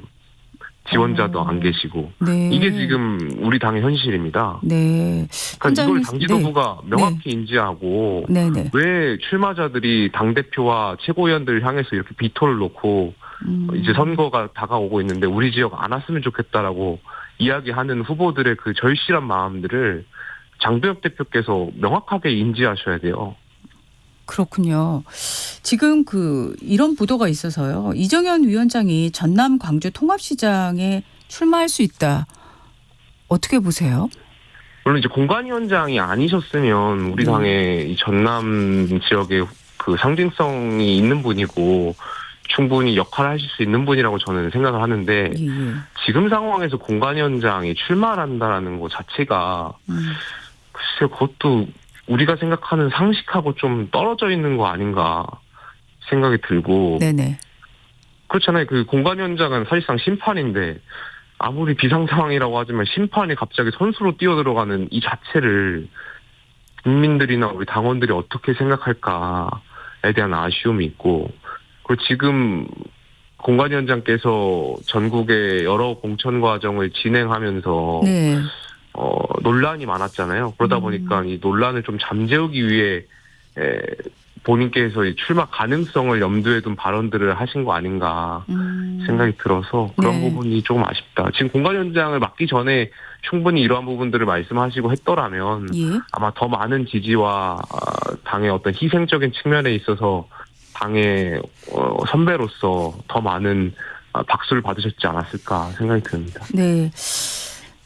지원자도 안 계시고. 네. 이게 지금 우리 당의 현실입니다. 네. 그러니까 이걸 당 지도부가 네. 명확히 인지하고 네네. 왜 출마자들이 당대표와 최고위원들을 향해서 이렇게 비토를 놓고 이제 선거가 다가오고 있는데 우리 지역 안 왔으면 좋겠다라고 이야기하는 후보들의 그 절실한 마음들을 장도혁 대표께서 명확하게 인지하셔야 돼요. 그렇군요. 지금 이런 보도가 있어서요. 이정현 위원장이 전남 광주 통합시장에 출마할 수 있다. 어떻게 보세요? 물론 이제 공관위원장이 아니셨으면 우리 당의 이 전남 지역의 그 상징성이 있는 분이고 충분히 역할을 하실 수 있는 분이라고 저는 생각을 하는데 지금 상황에서 공관위원장이 출마를 한다라는 것 자체가 글쎄요, 그것도 우리가 생각하는 상식하고 좀 떨어져 있는 거 아닌가 생각이 들고. 네네. 그렇잖아요. 그 공관위원장은 사실상 심판인데 아무리 비상 상황이라고 하지만 심판이 갑자기 선수로 뛰어들어가는 이 자체를 국민들이나 우리 당원들이 어떻게 생각할까에 대한 아쉬움이 있고, 그리고 지금 공관위원장께서 전국의 여러 공천 과정을 진행하면서 네. 논란이 많았잖아요. 그러다 보니까 이 논란을 좀 잠재우기 위해 본인께서 이 출마 가능성을 염두에 둔 발언들을 하신 거 아닌가 생각이 들어서 그런 부분이 조금 아쉽다. 지금 공관위원장을 맡기 전에 충분히 이러한 부분들을 말씀하시고 했더라면 아마 더 많은 지지와 당의 어떤 희생적인 측면에 있어서 당의 선배로서 더 많은 박수를 받으셨지 않았을까 생각이 듭니다. 네.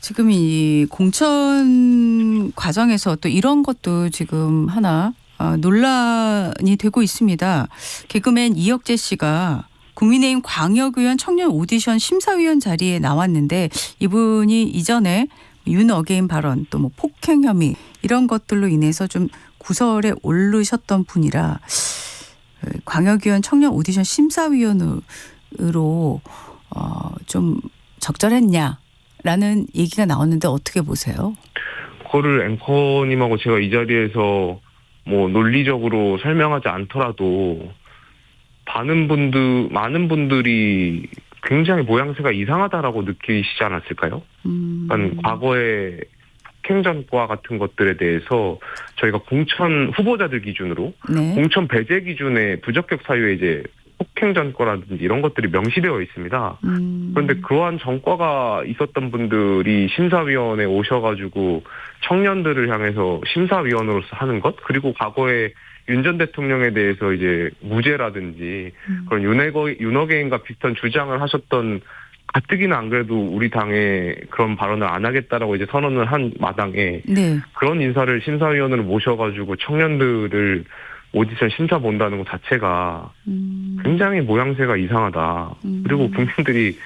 지금 이 공천 과정에서 또 이런 것도 지금 하나 논란이 되고 있습니다. 개그맨 이혁재 씨가 국민의힘 광역의원 청년 오디션 심사위원 자리에 나왔는데 이분이 이전에 윤어게인 발언 또 뭐 폭행 혐의 이런 것들로 인해서 좀 구설에 오르셨던 분이라 광역의원 청년 오디션 심사위원으로 좀 적절했냐라는 얘기가 나왔는데 어떻게 보세요? 그거를 앵커님하고 제가 이 자리에서 뭐 논리적으로 설명하지 않더라도 많은 분들이 굉장히 모양새가 이상하다라고 느끼시지 않았을까요? 그러니까 과거에 폭행 전과 같은 것들에 대해서 저희가 공천 후보자들 기준으로 공천 배제 기준에 부적격 사유에 이제 폭행 전과라든지 이런 것들이 명시되어 있습니다. 그런데 그러한 전과가 있었던 분들이 심사위원회에 오셔가지고 청년들을 향해서 심사위원으로서 하는 것, 그리고 과거에 윤 전 대통령에 대해서 이제 무죄라든지 그런 윤어게인과 비슷한 주장을 하셨던 가뜩이나 안 그래도 우리 당에 그런 발언을 안 하겠다라고 이제 선언을 한 마당에 네. 그런 인사를 심사위원으로 모셔가지고 청년들을 오디션 심사 본다는 것 자체가 굉장히 모양새가 이상하다. 그리고 국민들이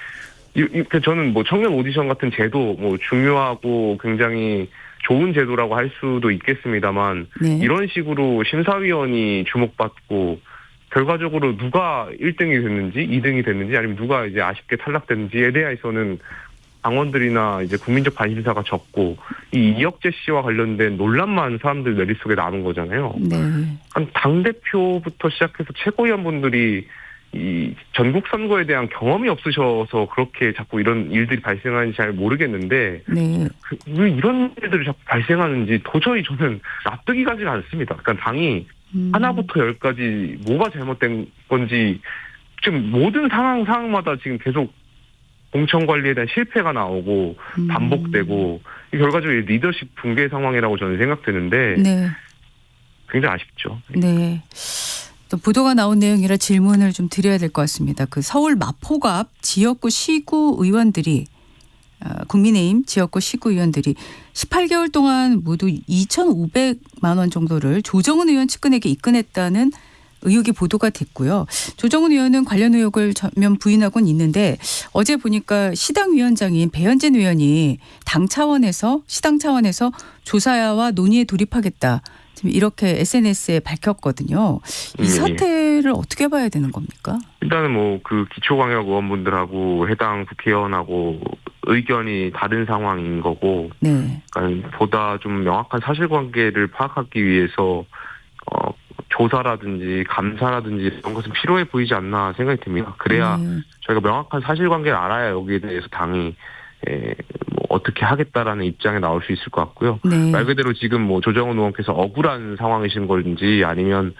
저는 뭐 청년 오디션 같은 제도 뭐 중요하고 굉장히 좋은 제도라고 할 수도 있겠습니다만 네. 이런 식으로 심사위원이 주목받고 결과적으로 누가 1등이 됐는지 2등이 됐는지 아니면 누가 이제 아쉽게 탈락됐는지에 대해서는 당원들이나 이제 국민적 관심사가 적고 이 이혁재 씨와 관련된 논란만 사람들 머릿속에 남은 거잖아요. 네. 당대표부터 시작해서 최고위원분들이 이 전국 선거에 대한 경험이 없으셔서 그렇게 자꾸 이런 일들이 발생하는지 잘 모르겠는데 네. 왜 이런 일들이 자꾸 발생하는지 도저히 저는 납득이 가지가 않습니다. 그러니까 당이 하나부터 열까지 뭐가 잘못된 건지 지금 모든 상황마다 지금 계속 공천 관리에 대한 실패가 나오고 반복되고 결과적으로 리더십 붕괴 상황이라고 저는 생각되는데 네. 굉장히 아쉽죠. 네. 또 보도가 나온 내용이라 질문을 좀 드려야 될 것 같습니다. 그 서울 마포갑 지역구 시구 의원들이 국민의힘 지역구 시구 의원들이 18개월 동안 모두 2,500만 원 정도를 조정은 의원 측근에게 입금했다는 의혹이 보도가 됐고요. 조정은 의원은 관련 의혹을 전면 부인하고는 있는데 어제 보니까 시당 위원장인 배현진 의원이 시당 차원에서 조사와 논의에 돌입하겠다. 지금 이렇게 SNS에 밝혔거든요. 이 사태를 어떻게 봐야 되는 겁니까? 일단은 뭐 그 기초광역 의원분들하고 해당 국회의원하고 의견이 다른 상황인 거고, 네. 그러니까 보다 좀 명확한 사실관계를 파악하기 위해서 조사라든지 감사라든지 이런 것은 필요해 보이지 않나 생각이 듭니다. 그래야 저희가 명확한 사실관계를 알아야 여기에 대해서 당이 뭐 어떻게 하겠다라는 입장에 나올 수 있을 것 같고요. 네. 말 그대로 지금 뭐 조정은 의원께서 억울한 상황이신 건지 아니면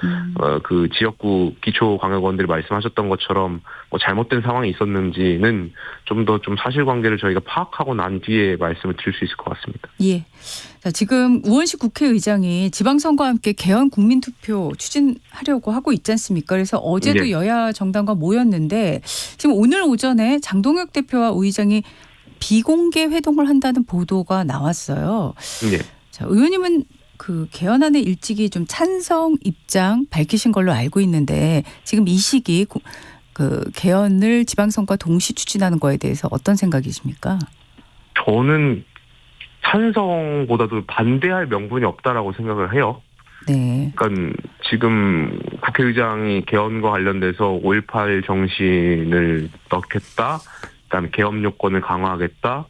그 지역구 기초광역원들이 말씀하셨던 것처럼 뭐 잘못된 상황이 있었는지는 좀 더 좀 사실관계를 저희가 파악하고 난 뒤에 말씀을 드릴 수 있을 것 같습니다. 예. 자, 지금 우원식 국회의장이 지방선거와 함께 개헌 국민투표 추진하려고 하고 있지 않습니까? 그래서 어제도 네. 여야 정당과 모였는데 지금 오늘 오전에 장동혁 대표와 우 의장이 비공개 회동을 한다는 보도가 나왔어요. 네. 자, 의원님은 그 개헌안에 일찍이 좀 찬성 입장 밝히신 걸로 알고 있는데 지금 이 시기 그 개헌을 지방선거와 동시 추진하는 거에 대해서 어떤 생각이십니까? 저는 찬성보다도 반대할 명분이 없다라고 생각을 해요. 네. 그러니까 지금 국회의장이 개헌과 관련돼서 5.18 정신을 넣겠다. 그다음에 개업 요건을 강화하겠다.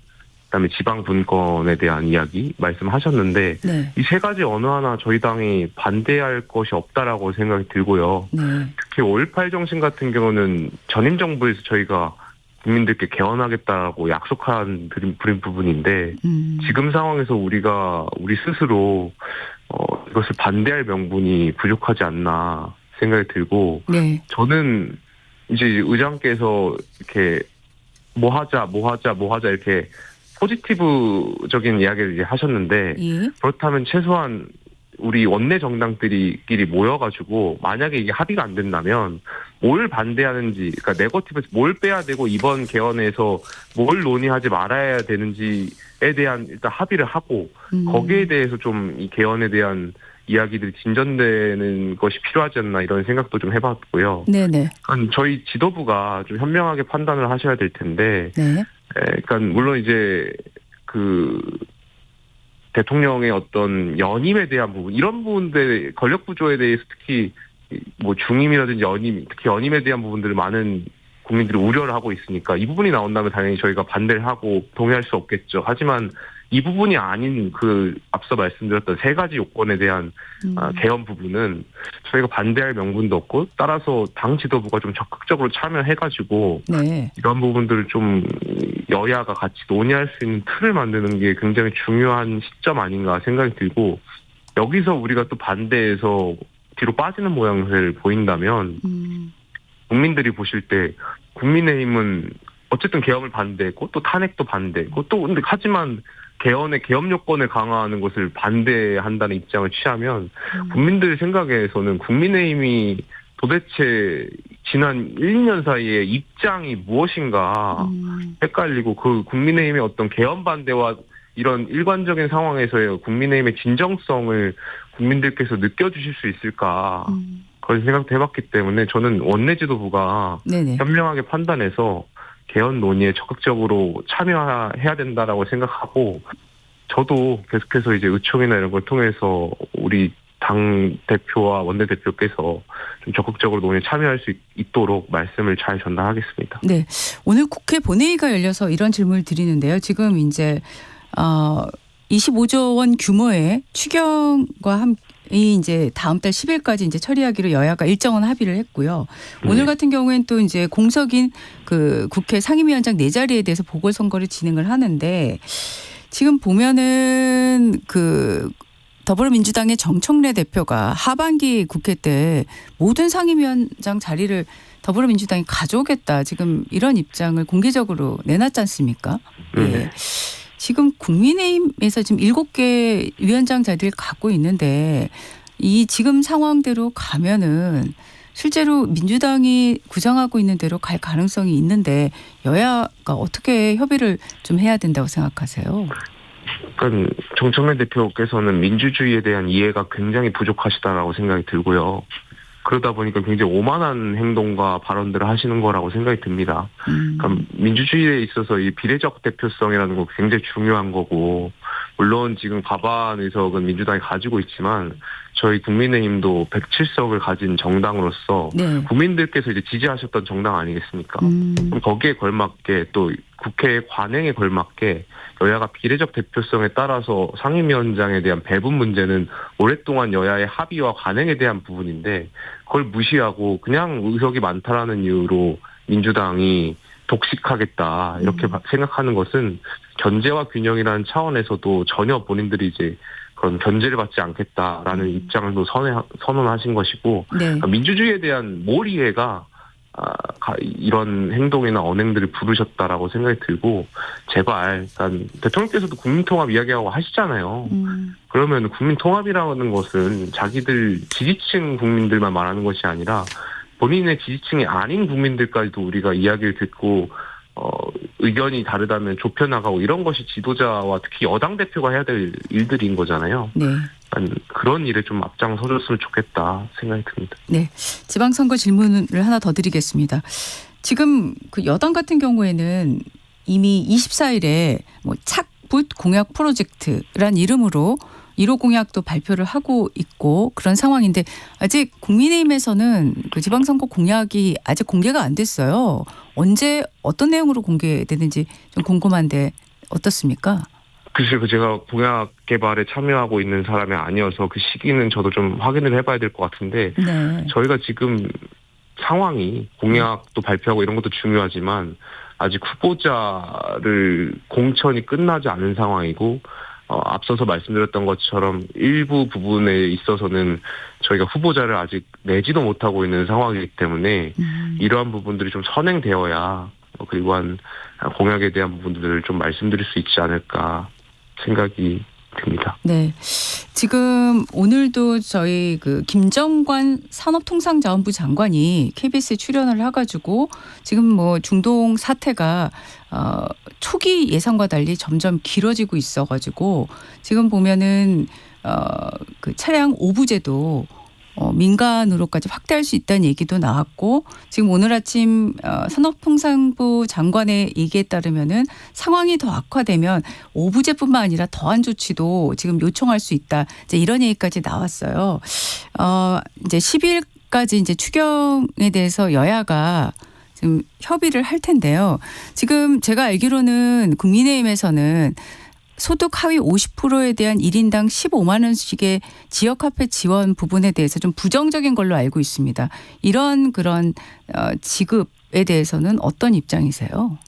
그다음에 지방 분권에 대한 이야기 말씀하셨는데 네. 이 세 가지 어느 하나 저희 당이 반대할 것이 없다라고 생각이 들고요. 네. 특히 5.18 정신 같은 경우는 전임 정부에서 저희가 국민들께 개헌하겠다고 약속한 드린 부분인데 지금 상황에서 우리 스스로 이것을 반대할 명분이 부족하지 않나 생각이 들고 네. 저는 이제 의장께서 이렇게 뭐 하자 이렇게 포지티브적인 이야기를 이제 하셨는데 예. 그렇다면 최소한 우리 원내 정당들끼리 모여가지고 만약에 이게 합의가 안 된다면 뭘 반대하는지, 그러니까 네거티브에서 뭘 빼야 되고 이번 개헌에서 뭘 논의하지 말아야 되는지에 대한 일단 합의를 하고 거기에 대해서 좀 이 개헌에 대한 이야기들이 진전되는 것이 필요하지 않나 이런 생각도 좀 해봤고요. 네네. 그러니까 저희 지도부가 좀 현명하게 판단을 하셔야 될 텐데, 네. 그러니까 물론 이제 그 대통령의 어떤 연임에 대한 부분, 이런 부분들 권력 구조에 대해서 특히 뭐 중임이라든지 연임, 특히 연임에 대한 부분들을 많은 국민들이 우려를 하고 있으니까 이 부분이 나온다면 당연히 저희가 반대를 하고 동의할 수 없겠죠. 하지만 이 부분이 아닌 그 앞서 말씀드렸던 세 가지 요건에 대한 개헌 부분은 저희가 반대할 명분도 없고 따라서 당 지도부가 좀 적극적으로 참여해가지고 네. 이런 부분들을 좀 여야가 같이 논의할 수 있는 틀을 만드는 게 굉장히 중요한 시점 아닌가 생각이 들고 여기서 우리가 또 반대해서 뒤로 빠지는 모양새를 보인다면 국민들이 보실 때 국민의힘은 어쨌든 개헌을 반대했고 또 탄핵도 반대했고 또 근데 하지만 개헌의 개헌 요건을 강화하는 것을 반대한다는 입장을 취하면 국민들 생각에서는 국민의힘이 도대체 지난 1, 2년 사이에 입장이 무엇인가 헷갈리고 그 국민의힘의 어떤 개헌 반대와 이런 일관적인 상황에서의 국민의힘의 진정성을 국민들께서 느껴주실 수 있을까 그런 생각도 해봤기 때문에 저는 원내 지도부가 네네. 현명하게 판단해서 개헌 논의에 적극적으로 참여해야 된다라고 생각하고 저도 계속해서 이제 의총이나 이런 걸 통해서 우리 당 대표와 원내 대표께서 좀 적극적으로 논의에 참여할 수 있도록 말씀을 잘 전달하겠습니다. 네, 오늘 국회 본회의가 열려서 이런 질문을 드리는데요. 지금 이제 25조 원 규모의 추경과 함께 이제 다음 달 10일까지 이제 처리하기로 여야가 일정한 합의를 했고요. 오늘 같은 경우에는 또 이제 공석인 그 국회 상임위원장 4자리에 대해서 보궐선거를 진행을 하는데 지금 보면은 그 더불어민주당의 정청래 대표가 하반기 국회 때 모든 상임위원장 자리를 더불어민주당이 가져오겠다. 지금 이런 입장을 공개적으로 내놨지 않습니까? 네. 지금 국민의힘에서 지금 7개 위원장 자리를 갖고 있는데 이 지금 상황대로 가면은 실제로 민주당이 구상하고 있는 대로 갈 가능성이 있는데 여야가 어떻게 협의를 좀 해야 된다고 생각하세요? 그러니까 정청래 대표께서는 민주주의에 대한 이해가 굉장히 부족하시다라고 생각이 들고요. 그러다 보니까 굉장히 오만한 행동과 발언들을 하시는 거라고 생각이 듭니다. 그러니까 민주주의에 있어서 이 비례적 대표성이라는 거 굉장히 중요한 거고 물론 지금 과반 의석은 민주당이 가지고 있지만 저희 국민의힘도 107석을 가진 정당으로서 네. 국민들께서 이제 지지하셨던 정당 아니겠습니까? 그럼 거기에 걸맞게 또 국회 관행에 걸맞게 여야가 비례적 대표성에 따라서 상임위원장에 대한 배분 문제는 오랫동안 여야의 합의와 관행에 대한 부분인데 그걸 무시하고 그냥 의석이 많다라는 이유로 민주당이 독식하겠다 이렇게 생각하는 것은 견제와 균형이라는 차원에서도 전혀 본인들이 이제 그런 견제를 받지 않겠다라는 입장을 또 선언하신 것이고 네. 그러니까 민주주의에 대한 몰이해가 이런 행동이나 언행들을 부르셨다라고 생각이 들고 제발 일단 대통령께서도 국민통합 이야기하고 하시잖아요. 그러면 국민통합이라는 것은 자기들 지지층 국민들만 말하는 것이 아니라 본인의 지지층이 아닌 국민들까지도 우리가 이야기를 듣고 의견이 다르다면 좁혀나가고 이런 것이 지도자와 특히 여당 대표가 해야 될 일들인 거잖아요. 네. 그런 일에 좀 앞장서줬으면 좋겠다 생각이 듭니다. 네, 지방선거 질문을 하나 더 드리겠습니다. 지금 그 여당 같은 경우에는 이미 24일에 뭐 착붙 공약 프로젝트란 이름으로 1호 공약도 발표를 하고 있고 그런 상황인데 아직 국민의힘에서는 그 지방선거 공약이 아직 공개가 안 됐어요. 언제 어떤 내용으로 공개되는지 좀 궁금한데 어떻습니까? 글쎄요, 제가 공약 개발에 참여하고 있는 사람이 아니어서 그 시기는 저도 좀 확인을 해봐야 될 것 같은데 네. 저희가 지금 상황이 공약도 발표하고 이런 것도 중요하지만 아직 후보자를 공천이 끝나지 않은 상황이고 앞서서 말씀드렸던 것처럼 일부 부분에 있어서는 저희가 후보자를 아직 내지도 못하고 있는 상황이기 때문에 이러한 부분들이 좀 선행되어야 그리고 한 공약에 대한 부분들을 좀 말씀드릴 수 있지 않을까 생각이 듭니다. 네. 지금 오늘도 저희 그 김정관 산업통상자원부 장관이 KBS에 출연을 해가지고 지금 뭐 중동 사태가 초기 예상과 달리 점점 길어지고 있어가지고 지금 보면은 그 차량 오부제도 민간으로까지 확대할 수 있다는 얘기도 나왔고 지금 오늘 아침 산업통상부 장관의 얘기에 따르면은 상황이 더 악화되면 오부제뿐만 아니라 더한 조치도 지금 요청할 수 있다. 이제 이런 얘기까지 나왔어요. 이제 10일까지 이제 추경에 대해서 여야가 지금 협의를 할 텐데요. 지금 제가 알기로는 국민의힘에서는 소득 하위 50%에 대한 1인당 15만 원씩의 지역화폐 지원 부분에 대해서 좀 부정적인 걸로 알고 있습니다. 이런 그런 지급에 대해서는 어떤 입장이세요?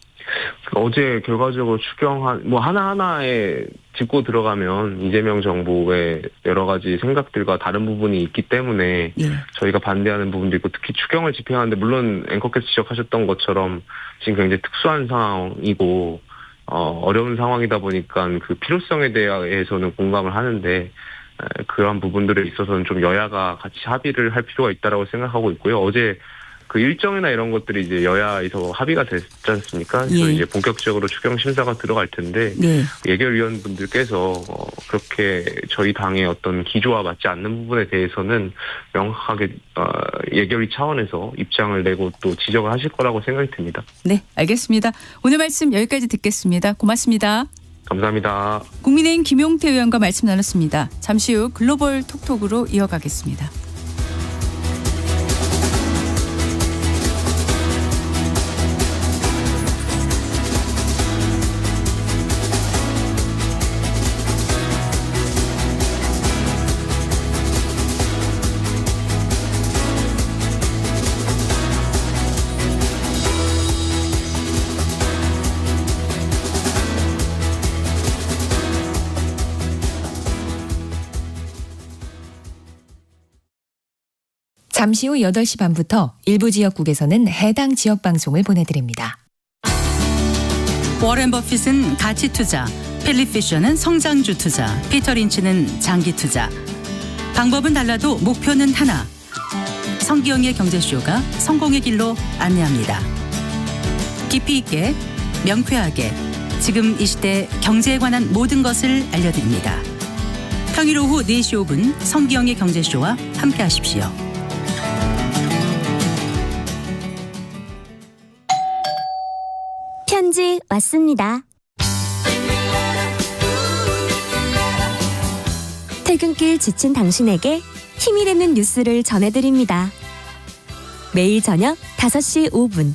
어제 결과적으로 추경한 뭐 하나하나에 짚고 들어가면 이재명 정부의 여러 가지 생각들과 다른 부분이 있기 때문에 저희가 반대하는 부분도 있고 특히 추경을 집행하는데 물론 앵커께서 지적하셨던 것처럼 지금 굉장히 특수한 상황이고 어려운 상황이다 보니까 그 필요성에 대해서는 공감을 하는데 그런 부분들에 있어서는 좀 여야가 같이 합의를 할 필요가 있다라고 생각하고 있고요. 어제 그 일정이나 이런 것들이 이제 여야에서 합의가 됐지 않습니까? 그래서 예. 이제 본격적으로 추경 심사가 들어갈 텐데 네. 예결위원분들께서 그렇게 저희 당의 어떤 기조와 맞지 않는 부분에 대해서는 명확하게 예결위 차원에서 입장을 내고 또 지적을 하실 거라고 생각이 듭니다. 네, 알겠습니다. 오늘 말씀 여기까지 듣겠습니다. 고맙습니다. 감사합니다. 국민의힘 김용태 의원과 말씀 나눴습니다. 잠시 후 글로벌 톡톡으로 이어가겠습니다. 잠시 후 8시 반부터 일부 지역국에서는 해당 지역 방송을 보내드립니다. 워렌 버핏은 가치 투자, 필립 피셔는 성장주 투자, 피터 린치는 장기 투자. 방법은 달라도 목표는 하나. 성기영의 경제쇼가 성공의 길로 안내합니다. 깊이 있게, 명쾌하게, 지금 이 시대 경제에 관한 모든 것을 알려드립니다. 평일 오후 4시 5분 성기영의 경제쇼와 함께하십시오. 편지 왔습니다. 퇴근길 지친 당신에게 힘이 되는 뉴스를 전해드립니다. 매일 저녁 5시 5분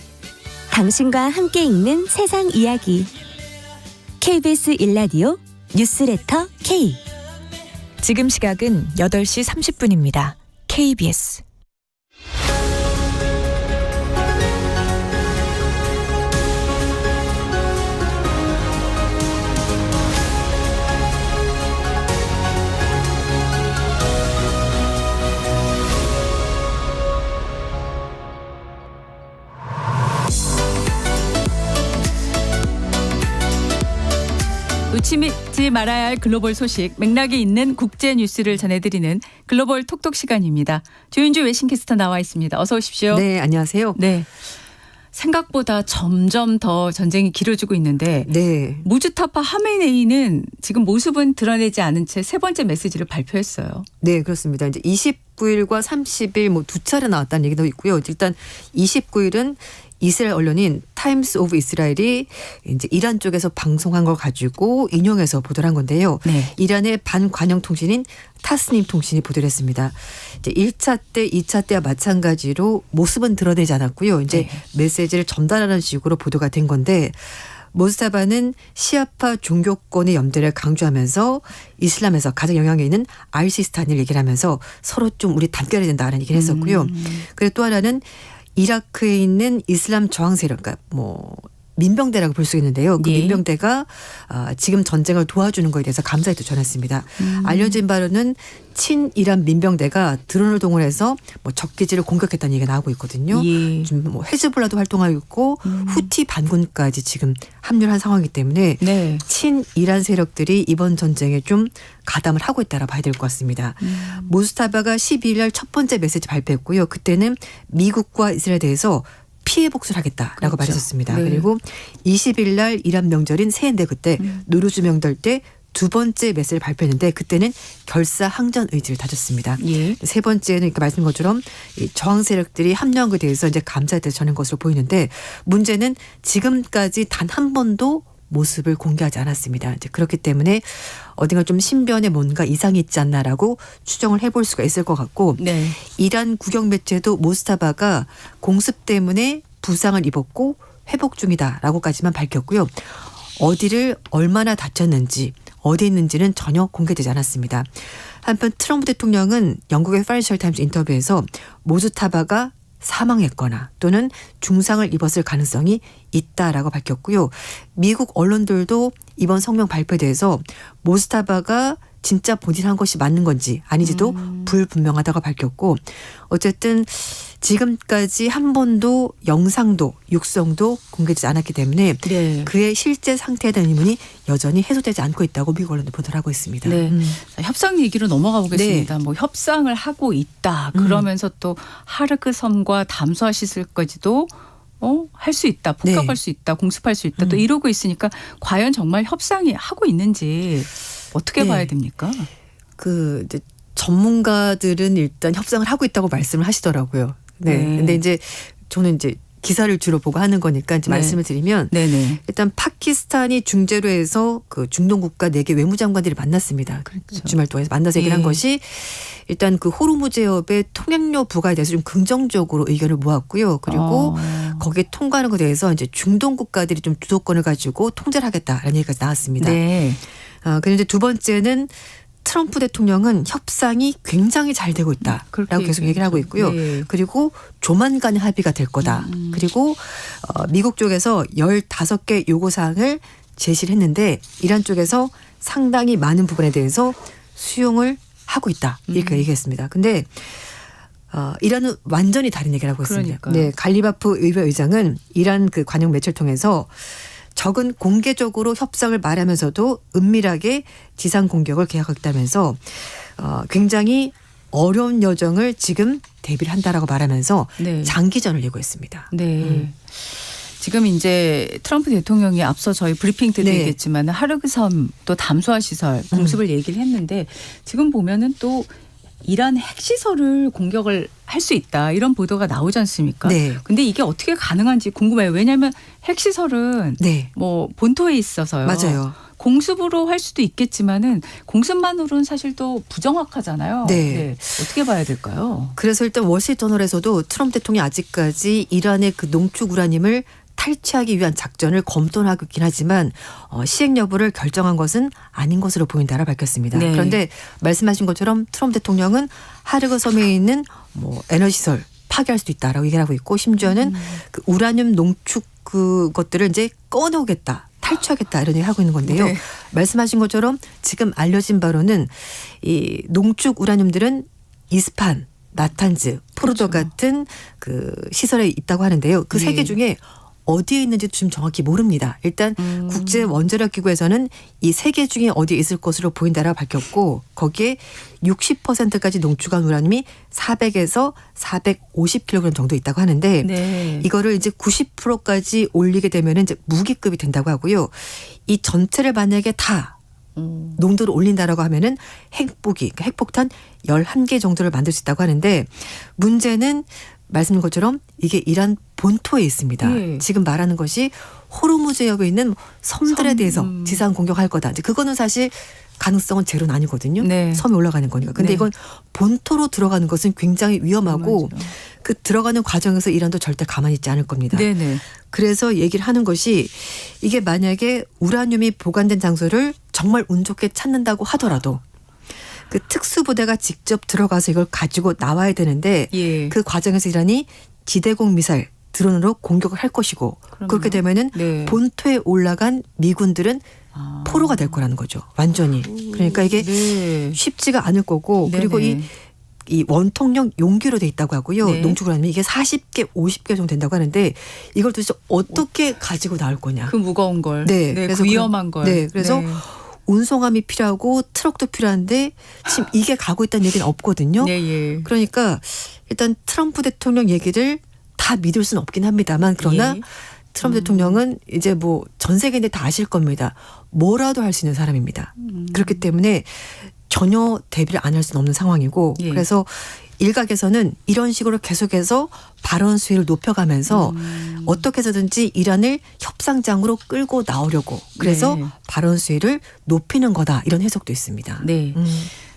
당신과 함께 읽는 세상 이야기 KBS 1라디오 뉴스레터 K. 지금 시각은 8시 30분입니다. KBS 놓치지 말아야 할 글로벌 소식, 맥락이 있는 국제 뉴스를 전해드리는 글로벌 톡톡 시간입니다. 조윤주 외신캐스터 나와 있습니다. 어서 오십시오. 네, 안녕하세요. 네. 생각보다 점점 더 전쟁이 길어지고 있는데 네. 무주타파 하메네이는 지금 모습은 드러내지 않은 채 세 번째 메시지를 발표했어요. 네, 그렇습니다. 이제 29일과 30일 뭐 두 차례 나왔다는 얘기도 있고요. 일단 29일은 이스라엘 언론인 타임스 오브 이스라엘이 이제 이란 쪽에서 방송한 걸 가지고 인용해서 보도를 한 건데요. 네. 이란의 반관영 통신인 타스님 통신이 보도를 했습니다. 이제 1차 때, 2차 때와 마찬가지로 모습은 드러내지 않았고요. 이제 메시지를 전달하는 식으로 보도가 된 건데 모스타바는 시아파 종교권의 염두를 강조하면서 이슬람에서 가장 영향이 있는 알시스탄을 얘기를 하면서 서로 좀 우리 단결해야 된다는 얘기를 했었고요. 그리고 또 하나는 이라크에 있는 이슬람 저항 세력, 그러니까 뭐 민병대라고 볼 수 있는데요. 그 민병대가 지금 전쟁을 도와주는 거에 대해서 감사의도 전했습니다. 알려진 바로는 친이란 민병대가 드론을 동원해서 뭐 적기지를 공격했다는 얘기가 나오고 있거든요. 지금 뭐 헤즈볼라도 활동하고 있고 후티 반군까지 지금 합류를 한 상황이기 때문에 친이란 세력들이 이번 전쟁에 좀 가담을 하고 있다라 봐야 될 것 같습니다. 모스타바가 12일 날 첫 번째 메시지 발표했고요. 그때는 미국과 이스라엘에 대해서 피해 복수를 하겠다라고 말했었습니다. 네. 그리고 20일 날 이란 명절인 새해인데 그때 누루즈 명절 때 두 번째 메시지를 발표했는데 그때는 결사항전 의지를 다졌습니다. 세 번째는 이렇게 말씀드린 것처럼 이 저항 세력들이 합류한 것에 대해서 이제 감사에 대해서 전한 것으로 보이는데 문제는 지금까지 단 한 번도 모습을 공개하지 않았습니다. 이제 그렇기 때문에 어딘가 좀 신변에 뭔가 이상이 있지 않나라고 추정을 해볼 수가 있을 것 같고 이란 국영 매체도 모스타바가 공습 때문에 부상을 입었고 회복 중이다라고까지만 밝혔고요. 어디를 얼마나 다쳤는지 어디 있는지는 전혀 공개되지 않았습니다. 한편 트럼프 대통령은 영국의 파이낸셜 타임스 인터뷰에서 모스타바가 사망했거나 또는 중상을 입었을 가능성이 있다라고 밝혔고요. 미국 언론들도 이번 성명 발표에 대해서 모스타바가 진짜 본인한 것이 맞는 건지 아닌지도 불분명하다고 밝혔고 어쨌든 지금까지 한 번도 영상도 육성도 공개되지 않았기 때문에 네. 그의 실제 상태에 대한 의문이 여전히 해소되지 않고 있다고 미국 언론도 보도를 하고 있습니다. 네. 협상 얘기로 넘어가 보겠습니다. 뭐 협상을 하고 있다. 그러면서 또 하르크 섬과 담수화 시설까지도 할 수 있다. 폭격할 수 있다. 공습할 수 있다. 또 이러고 있으니까 과연 정말 협상이 하고 있는지 어떻게 봐야 됩니까? 이제 전문가들은 일단 협상을 하고 있다고 말씀을 하시더라고요. 네. 근데 이제 저는 이제 기사를 주로 보고 하는 거니까 이제 말씀을 드리면 일단 파키스탄이 중재로 해서 그 중동 국가 4개 외무장관들이 만났습니다. 주말 동안에 만나서 얘기를 한 것이 일단 그 호르무즈 해협의 통행료 부과에 대해서 좀 긍정적으로 의견을 모았고요. 그리고 거기에 통과하는 것에 대해서 이제 중동 국가들이 좀 주도권을 가지고 통제를 하겠다라는 얘기가 나왔습니다. 그리고 이제 두 번째는 트럼프 대통령은 협상이 굉장히 잘 되고 있다라고 계속 얘기를 하고 있고요. 그리고 조만간 합의가 될 거다. 그리고 미국 쪽에서 15개 요구사항을 제시를 했는데 이란 쪽에서 상당히 많은 부분에 대해서 수용을 하고 있다. 이렇게 얘기했습니다. 근데 이란은 완전히 다른 얘기를 하고 있습니다. 네, 갈리바프 의회 의장은 이란 그 관영 매체를 통해서 적은 공개적으로 협상을 말하면서도 은밀하게 지상 공격을 계획했다면서 굉장히 어려운 여정을 지금 대비를 한다라고 말하면서 장기전을 예고했습니다. 지금 이제 트럼프 대통령이 앞서 저희 브리핑 때도 얘기했지만 하르크 섬 또 담수화 시설 공습을 얘기를 했는데 지금 보면은 또 이란 핵시설을 공격을 할 수 있다 이런 보도가 나오지 않습니까? 근데 이게 어떻게 가능한지 궁금해요. 왜냐하면 핵시설은 뭐 본토에 있어서요. 맞아요. 공습으로 할 수도 있겠지만은 공습만으로는 사실 또 부정확하잖아요. 어떻게 봐야 될까요? 그래서 일단 월스트리트저널에서도 트럼프 대통령이 아직까지 이란의 그 농축 우라늄을 탈취하기 위한 작전을 검토는 하고 있긴 하지만 시행 여부를 결정한 것은 아닌 것으로 보인다라 밝혔습니다. 그런데 말씀하신 것처럼 트럼프 대통령은 하르크 섬에 있는 뭐 에너지시설 파괴할 수도 있다라고 얘기를 하고 있고 심지어는 그 우라늄 농축 그것들을 이제 꺼내오겠다. 탈취하겠다 이런 얘기를 하고 있는 건데요. 말씀하신 것처럼 지금 알려진 바로는 이 농축 우라늄들은 이스판, 나탄즈, 포르도 같은 그 시설에 있다고 하는데요. 그 세 개 중에 어디에 있는지 지금 정확히 모릅니다. 일단 국제 원자력 기구에서는 이 세 개 중에 어디에 있을 것으로 보인다라고 밝혔고 거기에 60%까지 농축한 우라늄이 400에서 450kg 정도 있다고 하는데 이거를 이제 90%까지 올리게 되면 이제 무기급이 된다고 하고요. 이 전체를 만약에 다 농도를 올린다라고 하면은 핵폭이 그러니까 핵폭탄 11개 정도를 만들 수 있다고 하는데 문제는 말씀드린 것처럼 이게 이란 본토에 있습니다. 지금 말하는 것이 호르무즈 해협에 있는 섬들에 대해서 지상 공격할 거다. 이제 그거는 사실 가능성은 제로는 아니거든요. 섬에 올라가는 거니까. 근데 이건 본토로 들어가는 것은 굉장히 위험하고 그 들어가는 과정에서 이란도 절대 가만히 있지 않을 겁니다. 그래서 얘기를 하는 것이 이게 만약에 우라늄이 보관된 장소를 정말 운 좋게 찾는다고 하더라도 그 특수부대가 직접 들어가서 이걸 가지고 나와야 되는데 그 과정에서 이란이 지대공 미사일 드론으로 공격을 할 것이고 그렇게 되면은 본토에 올라간 미군들은 포로가 될 거라는 거죠. 완전히. 그러니까 이게 쉽지가 않을 거고 그리고 이 원통형 용기로 돼 있다고 하고요. 농축우라늄이 이게 40개, 50개 정도 된다고 하는데 이걸 도대체 어떻게 가지고 나올 거냐. 그 무거운 걸. 그래서 그 위험한 걸. 그래서 운송함이 필요하고 트럭도 필요한데 지금 이게 가고 있다는 얘기는 없거든요. 그러니까 일단 트럼프 대통령 얘기를 다 믿을 수는 없긴 합니다만 그러나 트럼프 대통령은 이제 뭐 전 세계인들 다 아실 겁니다. 뭐라도 할 수 있는 사람입니다. 그렇기 때문에 전혀 대비를 안 할 수는 없는 상황이고 그래서 일각에서는 이런 식으로 계속해서 발언 수위를 높여가면서 어떻게 해서든지 이란을 협상장으로 끌고 나오려고 그래서 발언 수위를 높이는 거다 이런 해석도 있습니다.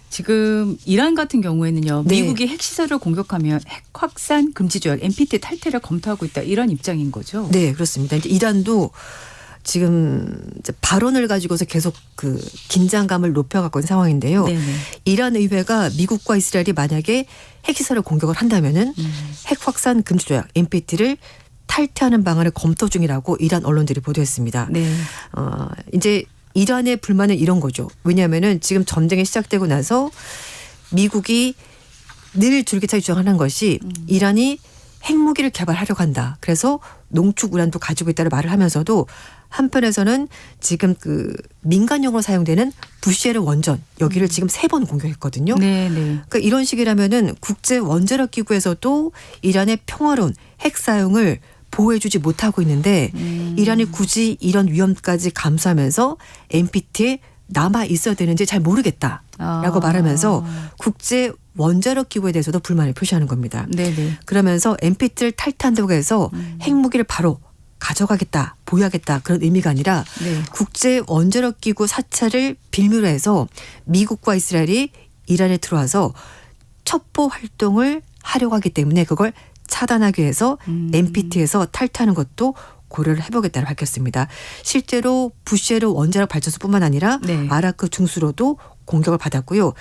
지금 이란 같은 경우에는요. 미국이 핵시설을 공격하면 핵 확산 금지 조약 NPT 탈퇴를 검토하고 있다 이런 입장인 거죠. 네, 그렇습니다. 이제 이란도 지금 이제 발언을 가지고서 계속 그 긴장감을 높여가고 있는 상황인데요. 이란 의회가 미국과 이스라엘이 만약에 핵시설을 공격을 한다면은 핵 확산 금지 조약 NPT를 탈퇴하는 방안을 검토 중이라고 이란 언론들이 보도했습니다. 이제 이란의 불만은 이런 거죠. 왜냐하면은 지금 전쟁이 시작되고 나서 미국이 늘 줄기차게 주장하는 것이 이란이 핵무기를 개발하려고 한다. 그래서 농축 우란도 가지고 있다는 말을 하면서도 한편에서는 지금 그 민간용으로 사용되는 부시에르 원전 여기를 지금 3번 공격했거든요. 네, 네. 그러니까 이런 식이라면은 국제 원자력 기구에서도 이란의 평화로운 핵 사용을 보호해주지 못하고 있는데 이란이 굳이 이런 위험까지 감수하면서 NPT에 남아 있어야 되는지 잘 모르겠다라고 말하면서 국제 원자력 기구에 대해서도 불만을 표시하는 겁니다. 네네. 그러면서 NPT를 탈퇴한다고 해서 핵무기를 바로 가져가겠다, 보유하겠다 그런 의미가 아니라 네. 국제 원자력 기구 사찰을 빌미로 해서 미국과 이스라엘이 이란에 들어와서 첩보 활동을 하려고 하기 때문에 그걸 차단하기 위해서 NPT에서 탈퇴하는 것도 고려를 해보겠다고 밝혔습니다. 실제로 부시에르 원자력 발전소뿐만 아니라 네. 아라크 중수로도 공격을 받았고요.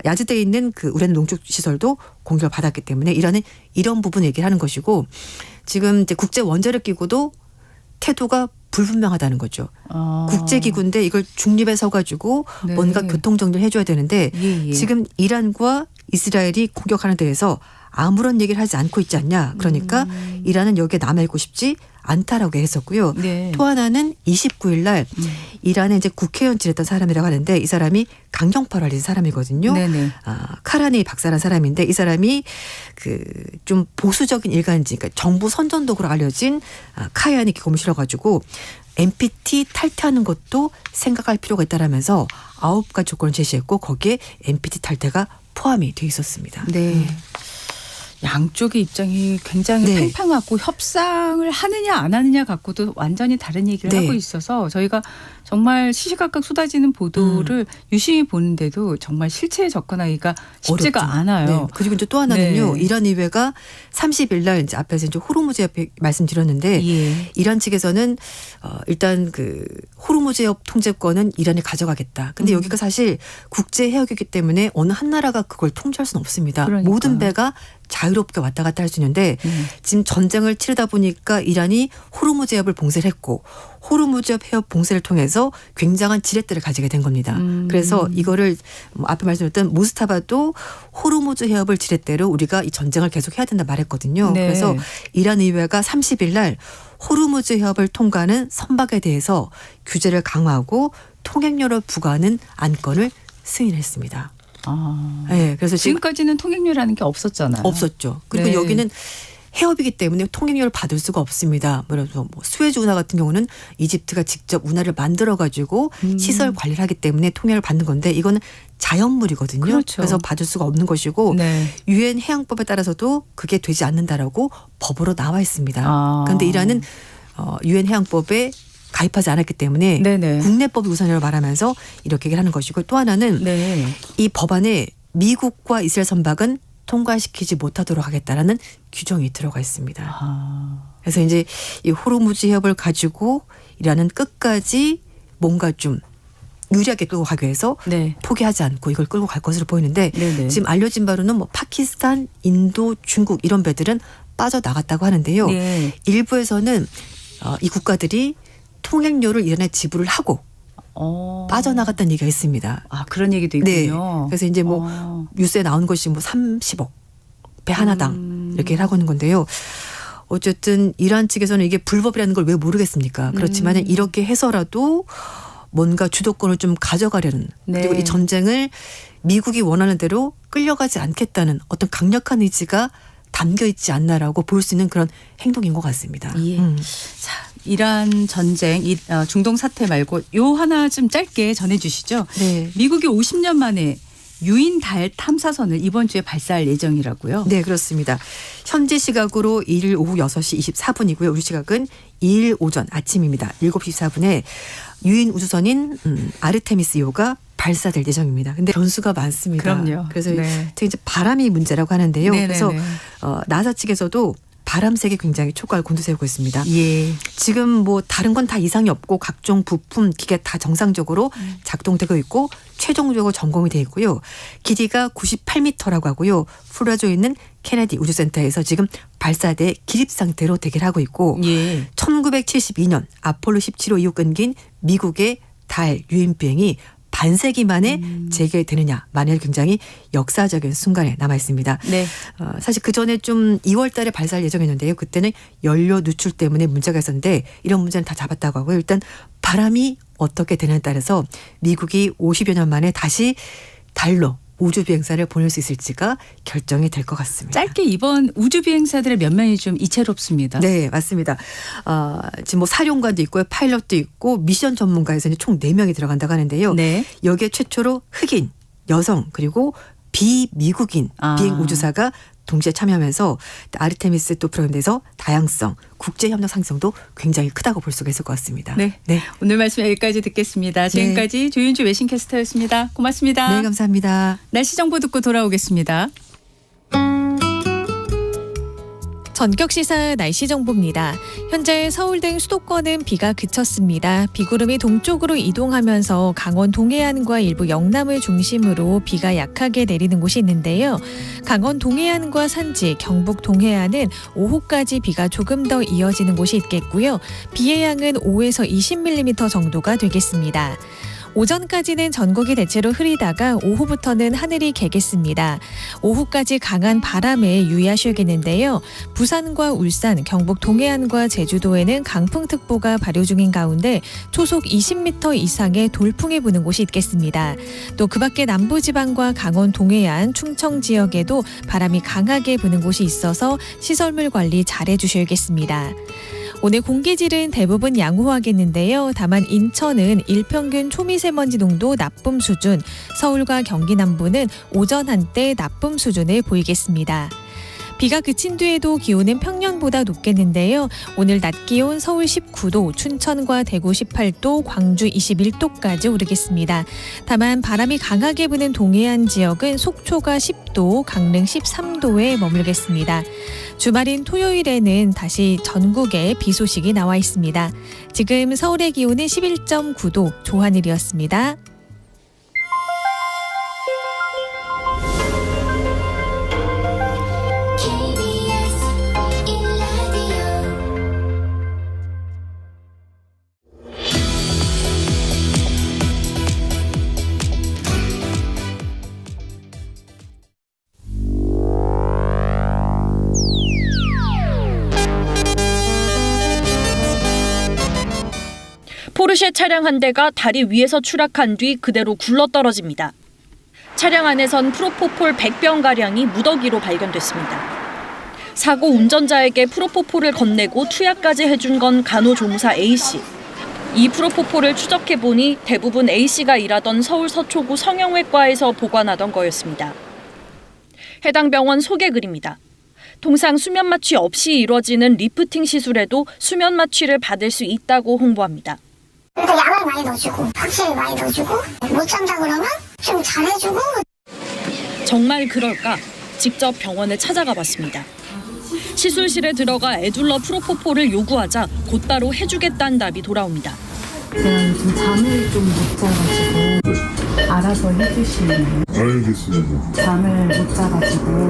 야즈대에 있는 그 우라늄 농축 시설도 공격을 받았기 때문에 이란은 이런 부분 얘기를 하는 것이고 지금 이제 국제 원자력 기구도 태도가 불분명하다는 거죠. 국제기구인데 이걸 중립에 서가지고 네. 뭔가 교통정리를 해줘야 되는데 예. 지금 이란과 이스라엘이 공격하는 데에서 아무런 얘기를 하지 않고 있지 않냐. 그러니까 이란은 여기에 남아있고 싶지 않다라고 했었고요. 네. 또 하나는 29일 날 이란에 이제 국회의원 지냈던 사람이라고 하는데 이 사람이 강경파를 알린 사람이거든요. 네네. 카라니 박사라는 사람인데 이 사람이 그 좀 보수적인 일간지, 그러니까 정부 선전독으로 알려진 카야니 기금을 실어가지고 NPT 탈퇴하는 것도 생각할 필요가 있다라면서 9가지 조건을 제시했고 거기에 NPT 탈퇴가 포함이 돼 있었습니다. 네. 양쪽의 입장이 굉장히 네. 팽팽하고 협상을 하느냐 안 하느냐 갖고도 완전히 다른 얘기를 네. 하고 있어서 저희가 정말 시시각각 쏟아지는 보도를 유심히 보는데도 정말 실체에 접근하기가 쉽지가 어렵죠. 않아요. 네. 그리고 이제 또 하나는요. 네. 이란 의회가 30일 날 이제 앞에서 이제 호르무즈 해협 말씀드렸는데 예. 이란 측에서는 일단 그 호르무즈 해협 통제권은 이란이 가져가겠다. 근데 여기가 사실 국제 해역이기 때문에 어느 한 나라가 그걸 통제할 수는 없습니다. 그러니까. 모든 배가 자유롭게 왔다 갔다 할 수 있는데 지금 전쟁을 치르다 보니까 이란이 호르무즈 해협을 봉쇄를 했고 호르무즈 해협 봉쇄를 통해서 굉장한 지렛대를 가지게 된 겁니다. 그래서 이거를 앞에 말씀드렸던 무스타바도 호르무즈 해협을 지렛대로 우리가 이 전쟁을 계속해야 된다 말했거든요. 네. 그래서 이란 의회가 30일 날 호르무즈 해협을 통과하는 선박에 대해서 규제를 강화하고 통행료를 부과하는 안건을 승인했습니다. 네, 그래서 지금까지는 통행료라는 게 없었잖아요. 없었죠. 그리고 네. 여기는 해협이기 때문에 통행료를 받을 수가 없습니다. 그래서 뭐 스웨즈 운하 같은 경우는 이집트가 직접 운하를 만들어 가지고 시설 관리를 하기 때문에 통행료를 받는 건데 이거는 자연물이거든요. 그렇죠. 그래서 받을 수가 없는 것이고 네. 유엔 해양법에 따라서도 그게 되지 않는다라고 법으로 나와 있습니다. 그런데 이란은 유엔 해양법에 가입하지 않았기 때문에 네네. 국내법이 우선이라고 말하면서 이렇게 얘기를 하는 것이고 또 하나는 네. 이 법안에 미국과 이스라엘 선박은 통과시키지 못하도록 하겠다라는 규정이 들어가 있습니다. 그래서 이제 이 호르무즈 해협을 가지고 이란은 끝까지 뭔가 좀 유리하게 끌고 가기 위해서 네. 포기하지 않고 이걸 끌고 갈 것으로 보이는데 네네. 지금 알려진 바로는 뭐 파키스탄, 인도, 중국 이런 배들은 빠져나갔다고 하는데요. 네. 일부에서는 이 국가들이 통행료를 이란에 지불을 하고 빠져나갔다는 얘기가 있습니다. 그런 얘기도 있군요. 네. 그래서 이제 뭐 뉴스에 나온 것이 뭐 30억 배 하나당 이렇게 하고 있는 건데요. 어쨌든 이란 측에서는 이게 불법이라는 걸 왜 모르겠습니까? 그렇지만 이렇게 해서라도 뭔가 주도권을 좀 가져가려는 네. 그리고 이 전쟁을 미국이 원하는 대로 끌려가지 않겠다는 어떤 강력한 의지가 담겨 있지 않나라고 볼 수 있는 그런 행동인 것 같습니다. 예. 자, 이란 전쟁, 중동 사태 말고 요 하나 좀 짧게 전해주시죠. 네. 미국이 50년 만에 유인 달 탐사선을 이번 주에 발사할 예정이라고요. 네, 그렇습니다. 현지 시각으로 2일 오후 6시 24분이고요. 우리 시각은 2일 오전 아침입니다. 7시 24분에 유인 우주선인 아르테미스호가 발사될 예정입니다. 근데 변수가 많습니다. 그럼요. 그래서 네. 특히 이제 바람이 문제라고 하는데요. 네네네. 그래서 나사 측에서도 바람색이 굉장히 촉각을 곤두세우고 있습니다. 예. 지금 뭐 다른 건 다 이상이 없고 각종 부품, 기계 다 정상적으로 작동되고 있고 최종적으로 점검이 되어 있고요. 길이가 98m라고 하고요. 플로라주에 있는 케네디 우주센터에서 지금 발사대 기립 상태로 대기를 하고 있고 예. 1972년 아폴로 17호 이후 끊긴 미국의 달 유인 비행이 반세기 만에 재개되느냐. 만일 굉장히 역사적인 순간에 남아 있습니다. 네. 사실 그 전에 좀 2월 달에 발사할 예정이었는데요. 그때는 연료 누출 때문에 문제가 있었는데 이런 문제는 다 잡았다고 하고요. 일단 바람이 어떻게 되느냐에 따라서 미국이 50여 년 만에 다시 달로 우주 비행사를 보낼 수 있을지가 결정이 될 것 같습니다. 짧게 이번 우주 비행사들의 면면이 좀 이채롭습니다. 네, 맞습니다. 지금 뭐 사령관도 있고요. 파일럿도 있고 미션 전문가에서 총 4명이 들어간다고 하는데요. 네. 여기에 최초로 흑인, 여성 그리고 비미국인 비행 우주사가 동시에 참여하면서 아르테미스 또 프로그램에서 다양성, 국제협력 상승도 굉장히 크다고 볼 수가 있을 것 같습니다. 네. 오늘 말씀 여기까지 듣겠습니다. 지금까지 조윤주 외신캐스터였습니다. 고맙습니다. 네, 감사합니다. 날씨 정보 듣고 돌아오겠습니다. 전격시사 날씨 정보입니다. 현재 서울 등 수도권은 비가 그쳤습니다. 비구름이 동쪽으로 이동하면서 강원 동해안과 일부 영남을 중심으로 비가 약하게 내리는 곳이 있는데요. 강원 동해안과 산지, 경북 동해안은 오후까지 비가 조금 더 이어지는 곳이 있겠고요. 비의 양은 5에서 20mm 정도가 되겠습니다. 오전까지는 전국이 대체로 흐리다가 오후부터는 하늘이 개겠습니다. 오후까지 강한 바람에 유의하셔야겠는데요. 부산과 울산, 경북 동해안과 제주도에는 강풍특보가 발효 중인 가운데 초속 20m 이상의 돌풍이 부는 곳이 있겠습니다. 또 그 밖에 남부지방과 강원 동해안, 충청 지역에도 바람이 강하게 부는 곳이 있어서 시설물 관리 잘 해주셔야겠습니다. 오늘 공기질은 대부분 양호하겠는데요. 다만 인천은 일평균 초미세먼지 농도 나쁨 수준, 서울과 경기 남부는 오전 한때 나쁨 수준을 보이겠습니다. 비가 그친 뒤에도 기온은 평년보다 높겠는데요. 오늘 낮 기온 서울 19도, 춘천과 대구 18도, 광주 21도까지 오르겠습니다. 다만 바람이 강하게 부는 동해안 지역은 속초가 10도, 강릉 13도에 머물겠습니다. 주말인 토요일에는 다시 전국에 비 소식이 나와 있습니다. 지금 서울의 기온은 11.9도, 조한일이었습니다. 포르쉐 차량 한 대가 다리 위에서 추락한 뒤 그대로 굴러떨어집니다. 차량 안에선 프로포폴 100병가량이 무더기로 발견됐습니다. 사고 운전자에게 프로포폴을 건네고 투약까지 해준 건 간호조무사 A씨. 이 프로포폴을 추적해보니 대부분 A씨가 일하던 서울 서초구 성형외과에서 보관하던 거였습니다. 해당 병원 소개 글입니다. 통상 수면 마취 없이 이루어지는 리프팅 시술에도 수면 마취를 받을 수 있다고 홍보합니다. 그러니까 약을 많이 넣어주고 확실히 많이 넣어주고 못 잔다 그러면 좀 잘해주고. 정말 그럴까? 직접 병원을 찾아가 봤습니다. 시술실에 들어가 에둘러 프로포폴을 요구하자 곧바로 해주겠다는 답이 돌아옵니다. 제가 요즘 잠을 좀 못 자가지고 알아서 해주시면. 알겠습니다. 잠을 못 자가지고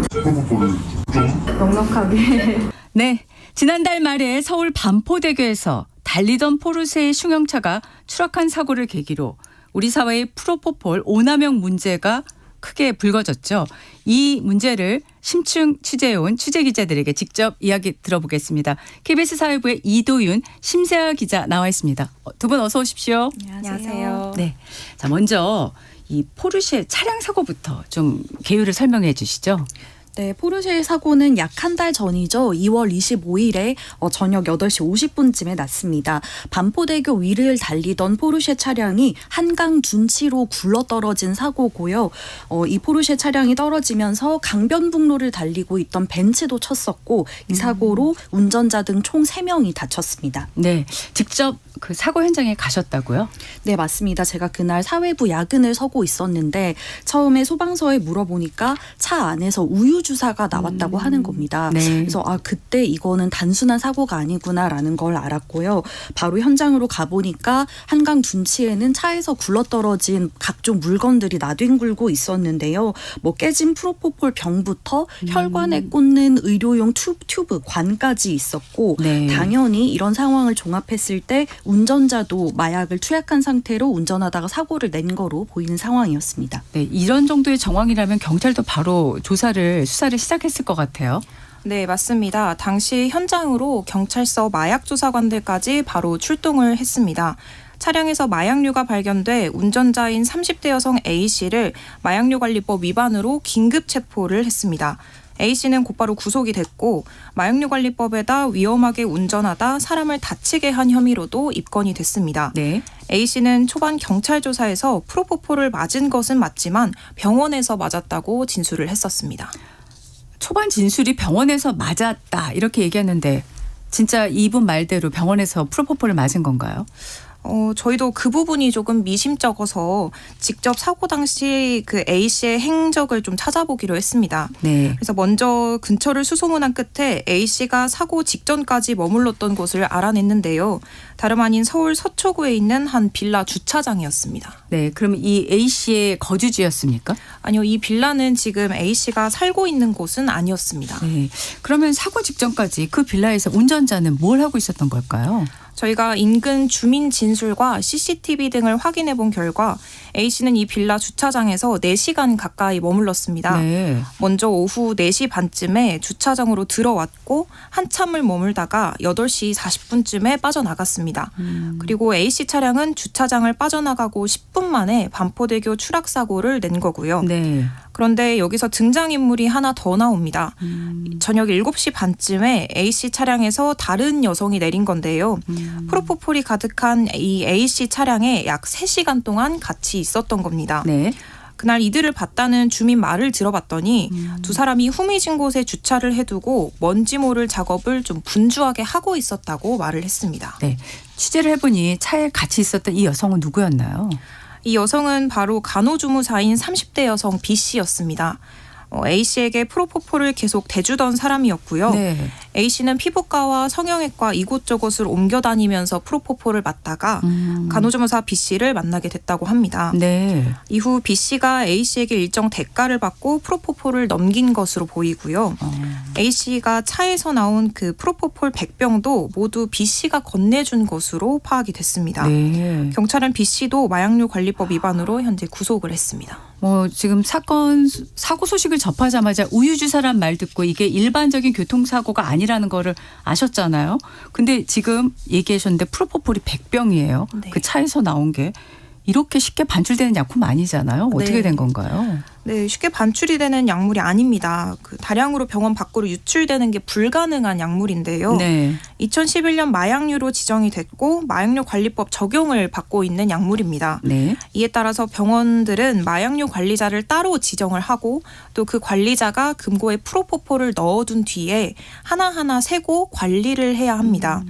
프로포폴을 좀 넉넉하게. 네, 지난달 말에 서울 반포대교에서 달리던 포르쉐의 흉형차가 추락한 사고를 계기로 우리 사회의 프로포폴 오남용 문제가 크게 불거졌죠. 이 문제를 심층 취재해온 취재기자들에게 직접 이야기 들어보겠습니다. KBS 사회부의 이도윤, 심세아 기자 나와 있습니다. 두 분 어서 오십시오. 안녕하세요. 네, 자 먼저 이 포르쉐 차량 사고부터 좀 개요를 설명해 주시죠. 네, 포르쉐 사고는 약 한 달 전이죠. 2월 25일에 저녁 8시 50분쯤에 났습니다. 반포대교 위를 달리던 포르쉐 차량이 한강 둔치로 굴러떨어진 사고고요. 이 포르쉐 차량이 떨어지면서 강변북로를 달리고 있던 벤츠도 쳤었고 이 사고로 운전자 등 총 3명이 다쳤습니다. 네, 직접 그 사고 현장에 가셨다고요? 네, 맞습니다. 제가 그날 사회부 야근을 서고 있었는데 처음에 소방서에 물어보니까 차 안에서 우유 주사가 나왔다고 하는 겁니다. 네. 그래서 그때 이거는 단순한 사고가 아니구나라는 걸 알았고요. 바로 현장으로 가보니까 한강 둔치에는 차에서 굴러떨어진 각종 물건들이 나뒹굴고 있었는데요. 뭐 깨진 프로포폴 병부터 혈관에 꽂는 의료용 튜브 관까지 있었고 네. 당연히 이런 상황을 종합했을 때 운전자도 마약을 투약한 상태로 운전하다가 사고를 낸 거로 보이는 상황이었습니다. 네, 이런 정도의 정황이라면 경찰도 바로 수사를 시작했을 것 같아요. 네, 맞습니다. 당시 현장으로 경찰서 마약조사관들까지 바로 출동을 했습니다. 차량에서 마약류가 발견돼 운전자인 30대 여성 A씨를 마약류관리법 위반으로 긴급 체포를 했습니다. A씨는 곧바로 구속이 됐고 마약류관리법에다 위험하게 운전하다 사람을 다치게 한 혐의로도 입건이 됐습니다. 네. A씨는 초반 경찰 조사에서 프로포폴을 맞은 것은 맞지만 병원에서 맞았다고 진술을 했었습니다. 초반 진술이 병원에서 맞았다 이렇게 얘기했는데 진짜 이분 말대로 병원에서 프로포폴을 맞은 건가요? 저희도 그 부분이 조금 미심쩍어서 직접 사고 당시 그 A씨의 행적을 좀 찾아보기로 했습니다. 네. 그래서 먼저 근처를 수소문한 끝에 A씨가 사고 직전까지 머물렀던 곳을 알아냈는데요. 다름 아닌 서울 서초구에 있는 한 빌라 주차장이었습니다. 네, 그럼 이 A씨의 거주지였습니까? 아니요, 이 빌라는 지금 A씨가 살고 있는 곳은 아니었습니다. 네, 그러면 사고 직전까지 그 빌라에서 운전자는 뭘 하고 있었던 걸까요? 저희가 인근 주민 진술과 CCTV 등을 확인해 본 결과 A씨는 이 빌라 주차장에서 4시간 가까이 머물렀습니다. 네. 먼저 오후 4시 반쯤에 주차장으로 들어왔고 한참을 머물다가 8시 40분쯤에 빠져나갔습니다. 그리고 A씨 차량은 주차장을 빠져나가고 10분 만에 반포대교 추락사고를 낸 거고요. 네. 그런데 여기서 등장인물이 하나 더 나옵니다. 저녁 7시 반쯤에 A씨 차량에서 다른 여성이 내린 건데요. 프로포폴이 가득한 이 A씨 차량에 약 3시간 동안 같이 있었던 겁니다. 네. 그날 이들을 봤다는 주민 말을 들어봤더니 두 사람이 후미진 곳에 주차를 해두고 먼지 모를 작업을 좀 분주하게 하고 있었다고 말을 했습니다. 네. 취재를 해보니 차에 같이 있었던 이 여성은 누구였나요? 이 여성은 바로 간호주무사인 30대 여성 B씨였습니다. A씨에게 프로포폴을 계속 대주던 사람이었고요. 네. A씨는 피부과와 성형외과 이곳저곳을 옮겨 다니면서 프로포폴을 맞다가 간호조무사 B씨를 만나게 됐다고 합니다. 네. 이후 B씨가 A씨에게 일정 대가를 받고 프로포폴을 넘긴 것으로 보이고요. A씨가 차에서 나온 그 프로포폴 100병도 모두 B씨가 건네준 것으로 파악이 됐습니다. 네. 경찰은 B씨도 마약류 관리법 위반으로 현재 구속을 했습니다. 지금 사고 소식을 접하자마자 우유주사란 말 듣고 이게 일반적인 교통사고가 아니라는 거를 아셨잖아요. 근데 지금 얘기하셨는데 프로포폴이 100병이에요. 네. 그 차에서 나온 게 이렇게 쉽게 반출되는 약품 아니잖아요. 어떻게 네. 된 건가요? 네, 쉽게 반출이 되는 약물이 아닙니다. 그 다량으로 병원 밖으로 유출되는 게 불가능한 약물인데요. 네. 2011년 마약류로 지정이 됐고 마약류 관리법 적용을 받고 있는 약물입니다. 네. 이에 따라서 병원들은 마약류 관리자를 따로 지정을 하고 또 그 관리자가 금고에 프로포폴을 넣어둔 뒤에 하나하나 세고 관리를 해야 합니다.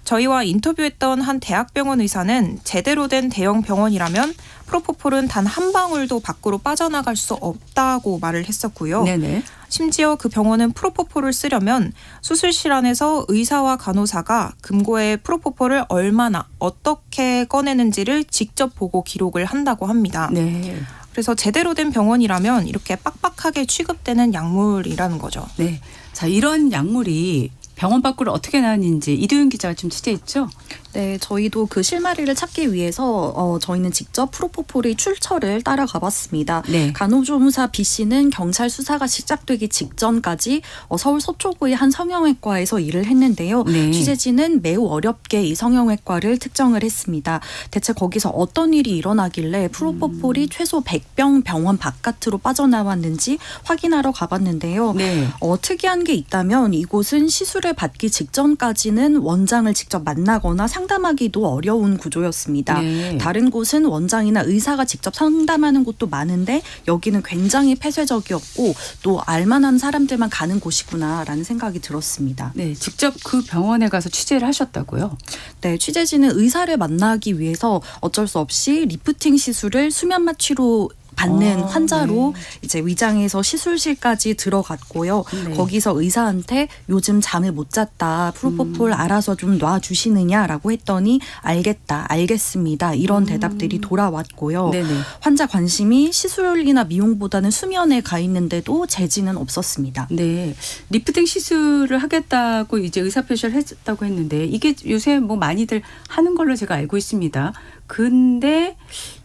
저희와 인터뷰했던 한 대학병원 의사는 제대로 된 대형 병원이라면 프로포폴은 단 한 방울도 밖으로 빠져나갈 수 없다고 말을 했었고요. 네네. 심지어 그 병원은 프로포폴을 쓰려면 수술실 안에서 의사와 간호사가 금고에 프로포폴을 얼마나 어떻게 꺼내는지를 직접 보고 기록을 한다고 합니다. 네. 그래서 제대로 된 병원이라면 이렇게 빡빡하게 취급되는 약물이라는 거죠. 네. 자, 이런 약물이 병원 밖으로 어떻게 나왔는지 이도윤 기자가 좀 취재했죠? 네, 저희도 그 실마리를 찾기 위해서 저희는 직접 프로포폴의 출처를 따라가 봤습니다. 네. 간호조무사 B씨는 경찰 수사가 시작되기 직전까지 서울 서초구의 한 성형외과에서 일을 했는데요. 네. 취재진은 매우 어렵게 이 성형외과를 특정을 했습니다. 대체 거기서 어떤 일이 일어나길래 프로포폴이 최소 100병 병원 바깥으로 빠져나왔는지 확인하러 가봤는데요. 네. 특이한 게 있다면 이곳은 시술을 받기 직전까지는 원장을 직접 만나거나 상담하기도 어려운 구조였습니다. 네. 다른 곳은 원장이나 의사가 직접 상담하는 곳도 많은데 여기는 굉장히 폐쇄적이었고 또 알만한 사람들만 가는 곳이구나라는 생각이 들었습니다. 네, 직접 그 병원에 가서 취재를 하셨다고요? 네, 취재진은 의사를 만나기 위해서 어쩔 수 없이 리프팅 시술을 수면 마취로 받는 환자로 이제 위장해서 시술실까지 들어갔고요. 네. 거기서 의사한테 요즘 잠을 못 잤다. 프로포폴 알아서 좀 놔주시느냐라고 했더니 알겠습니다. 이런 대답들이 돌아왔고요. 네네. 환자 관심이 시술이나 미용보다는 수면에 가 있는데도 제지는 없었습니다. 네, 리프팅 시술을 하겠다고 이제 의사표시를 했다고 했는데 이게 요새 뭐 많이들 하는 걸로 제가 알고 있습니다. 근데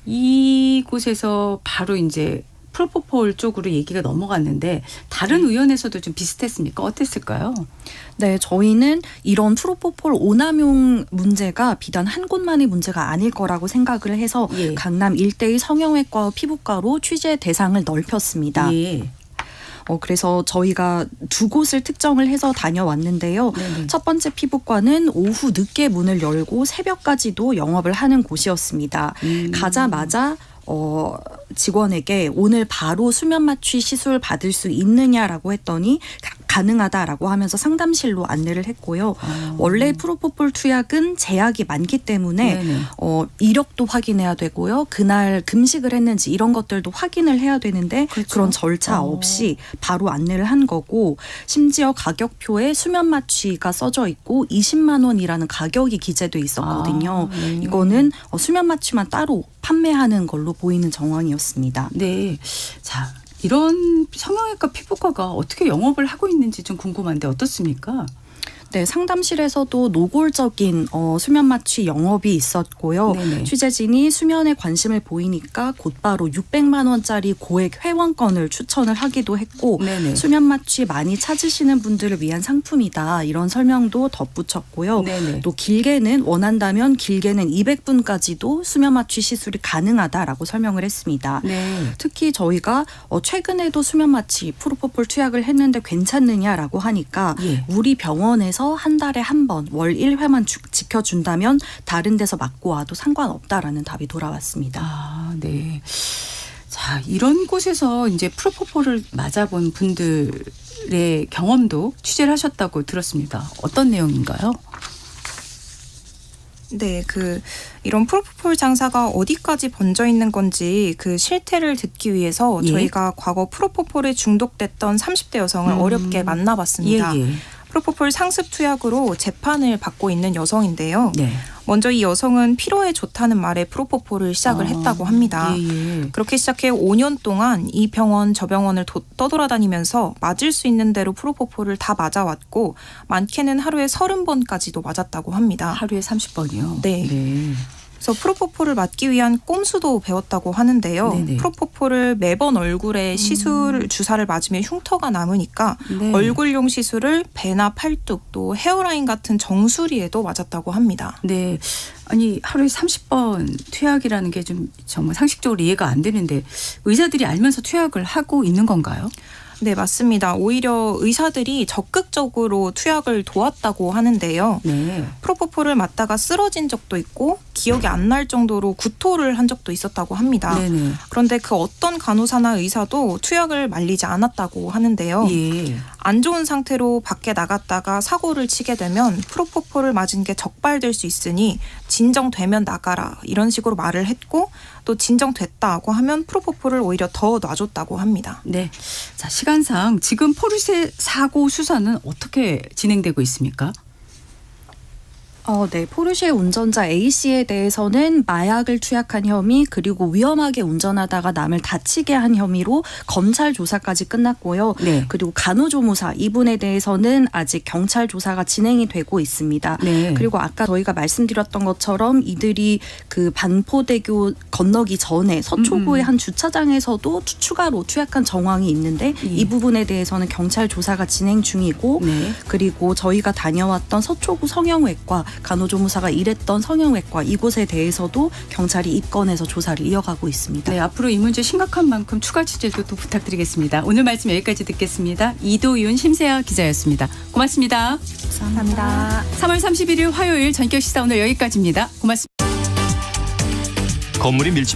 이곳에서 바로 이제 프로포폴 쪽으로 얘기가 넘어갔는데 다른 의원에서도 좀 비슷했습니까? 어땠을까요? 네, 저희는 이런 프로포폴 오남용 문제가 비단 한 곳만의 문제가 아닐 거라고 생각을 해서 강남 일대의 성형외과 피부과로 취재 대상을 넓혔습니다. 그래서 저희가 두 곳을 특정을 해서 다녀왔는데요. 첫 번째 피부과는 오후 늦게 문을 열고 새벽까지도 영업을 하는 곳이었습니다. 가자마자 직원에게 오늘 바로 수면 마취 시술 받을 수 있느냐라고 했더니 가능하다라고 하면서 상담실로 안내를 했고요. 원래 프로포폴 투약은 제약이 많기 때문에 이력도 확인해야 되고요. 그날 금식을 했는지 이런 것들도 확인을 해야 되는데 그런 절차 없이 바로 안내를 한 거고 심지어 가격표에 수면 마취가 써져 있고 20만 원이라는 가격이 기재돼 있었거든요. 이거는 수면 마취만 따로 판매하는 걸로 보이는 정황이었습니다. 네. 자, 이런 성형외과 피부과가 어떻게 영업을 하고 있는지 좀 궁금한데 어떻습니까? 네, 상담실에서도 노골적인 수면 마취 영업이 있었고요. 네네. 취재진이 수면에 관심을 보이니까 곧바로 600만 원짜리 고액 회원권을 추천을 하기도 했고 네네. 수면 마취 많이 찾으시는 분들을 위한 상품이다. 이런 설명도 덧붙였고요. 네네. 또 길게는 원한다면 길게는 200분까지도 수면 마취 시술이 가능하다라고 설명을 했습니다. 네. 특히 저희가 최근에도 수면 마취 프로포폴 투약을 했는데 괜찮느냐라고 하니까 우리 병원에서 한 달에 한 번 월 1회만 지켜준다면 다른 데서 맞고 와도 상관없다라는 답이 돌아왔습니다. 아, 네. 자, 이런 곳에서 이제 프로포폴을 맞아본 분들의 경험도 취재를 하셨다고 들었습니다. 어떤 내용인가요? 네, 이런 프로포폴 장사가 어디까지 번져 있는 건지 그 실태를 듣기 위해서 저희가 과거 프로포폴에 중독됐던 30대 여성을 어렵게 만나봤습니다. 프로포폴 상습 투약으로 재판을 받고 있는 여성인데요. 먼저 이 여성은 피로에 좋다는 말에 프로포폴을 시작을 했다고 합니다. 그렇게 시작해 5년 동안 이 병원 저 병원을 떠돌아다니면서 맞을 수 있는 대로 프로포폴을 다 맞아왔고 많게는 하루에 30번까지도 맞았다고 합니다. 하루에 30번이요? 네. 그래서 프로포폴을 맞기 위한 꼼수도 배웠다고 하는데요. 네네. 프로포폴을 매번 얼굴에 시술 주사를 맞으면 흉터가 남으니까 얼굴용 시술을 배나 팔뚝 또 헤어라인 같은 정수리에도 맞았다고 합니다. 네. 아니 하루에 30번 투약이라는 게 좀 정말 상식적으로 이해가 안 되는데 의사들이 알면서 투약을 하고 있는 건가요? 네, 맞습니다. 오히려 의사들이 적극적으로 투약을 도왔다고 하는데요. 프로포폴을 맞다가 쓰러진 적도 있고 기억이 안 날 정도로 구토를 한 적도 있었다고 합니다. 그런데 그 어떤 간호사나 의사도 투약을 말리지 않았다고 하는데요. 안 좋은 상태로 밖에 나갔다가 사고를 치게 되면 프로포폴을 맞은 게 적발될 수 있으니 진정되면 나가라 이런 식으로 말을 했고 또 진정됐다고 하면 프로포폴을 오히려 더 놔줬다고 합니다. 네. 자, 시간상 지금 포르쉐 사고 수사는 어떻게 진행되고 있습니까? 네. 포르쉐 운전자 A씨에 대해서는 마약을 투약한 혐의 그리고 위험하게 운전하다가 남을 다치게 한 혐의로 검찰 조사까지 끝났고요. 그리고 간호조무사 이분에 대해서는 아직 경찰 조사가 진행이 되고 있습니다. 그리고 아까 저희가 말씀드렸던 것처럼 이들이 그 반포대교 건너기 전에 서초구의 한 주차장에서도 추가로 투약한 정황이 있는데 이 부분에 대해서는 경찰 조사가 진행 중이고 그리고 저희가 다녀왔던 서초구 성형외과 간호조무사가 일했던 성형외과 이곳에 대해서도 경찰이 입건해서 조사를 이어가고 있습니다. 네, 앞으로 이 문제 심각한 만큼 추가 취재도 또 부탁드리겠습니다. 오늘 말씀 여기까지 듣겠습니다. 이도윤 심세아 기자였습니다. 고맙습니다. 감사합니다. 3월 31일 화요일 전격 시사 오늘 여기까지입니다. 고맙습니다. 건물이 밀집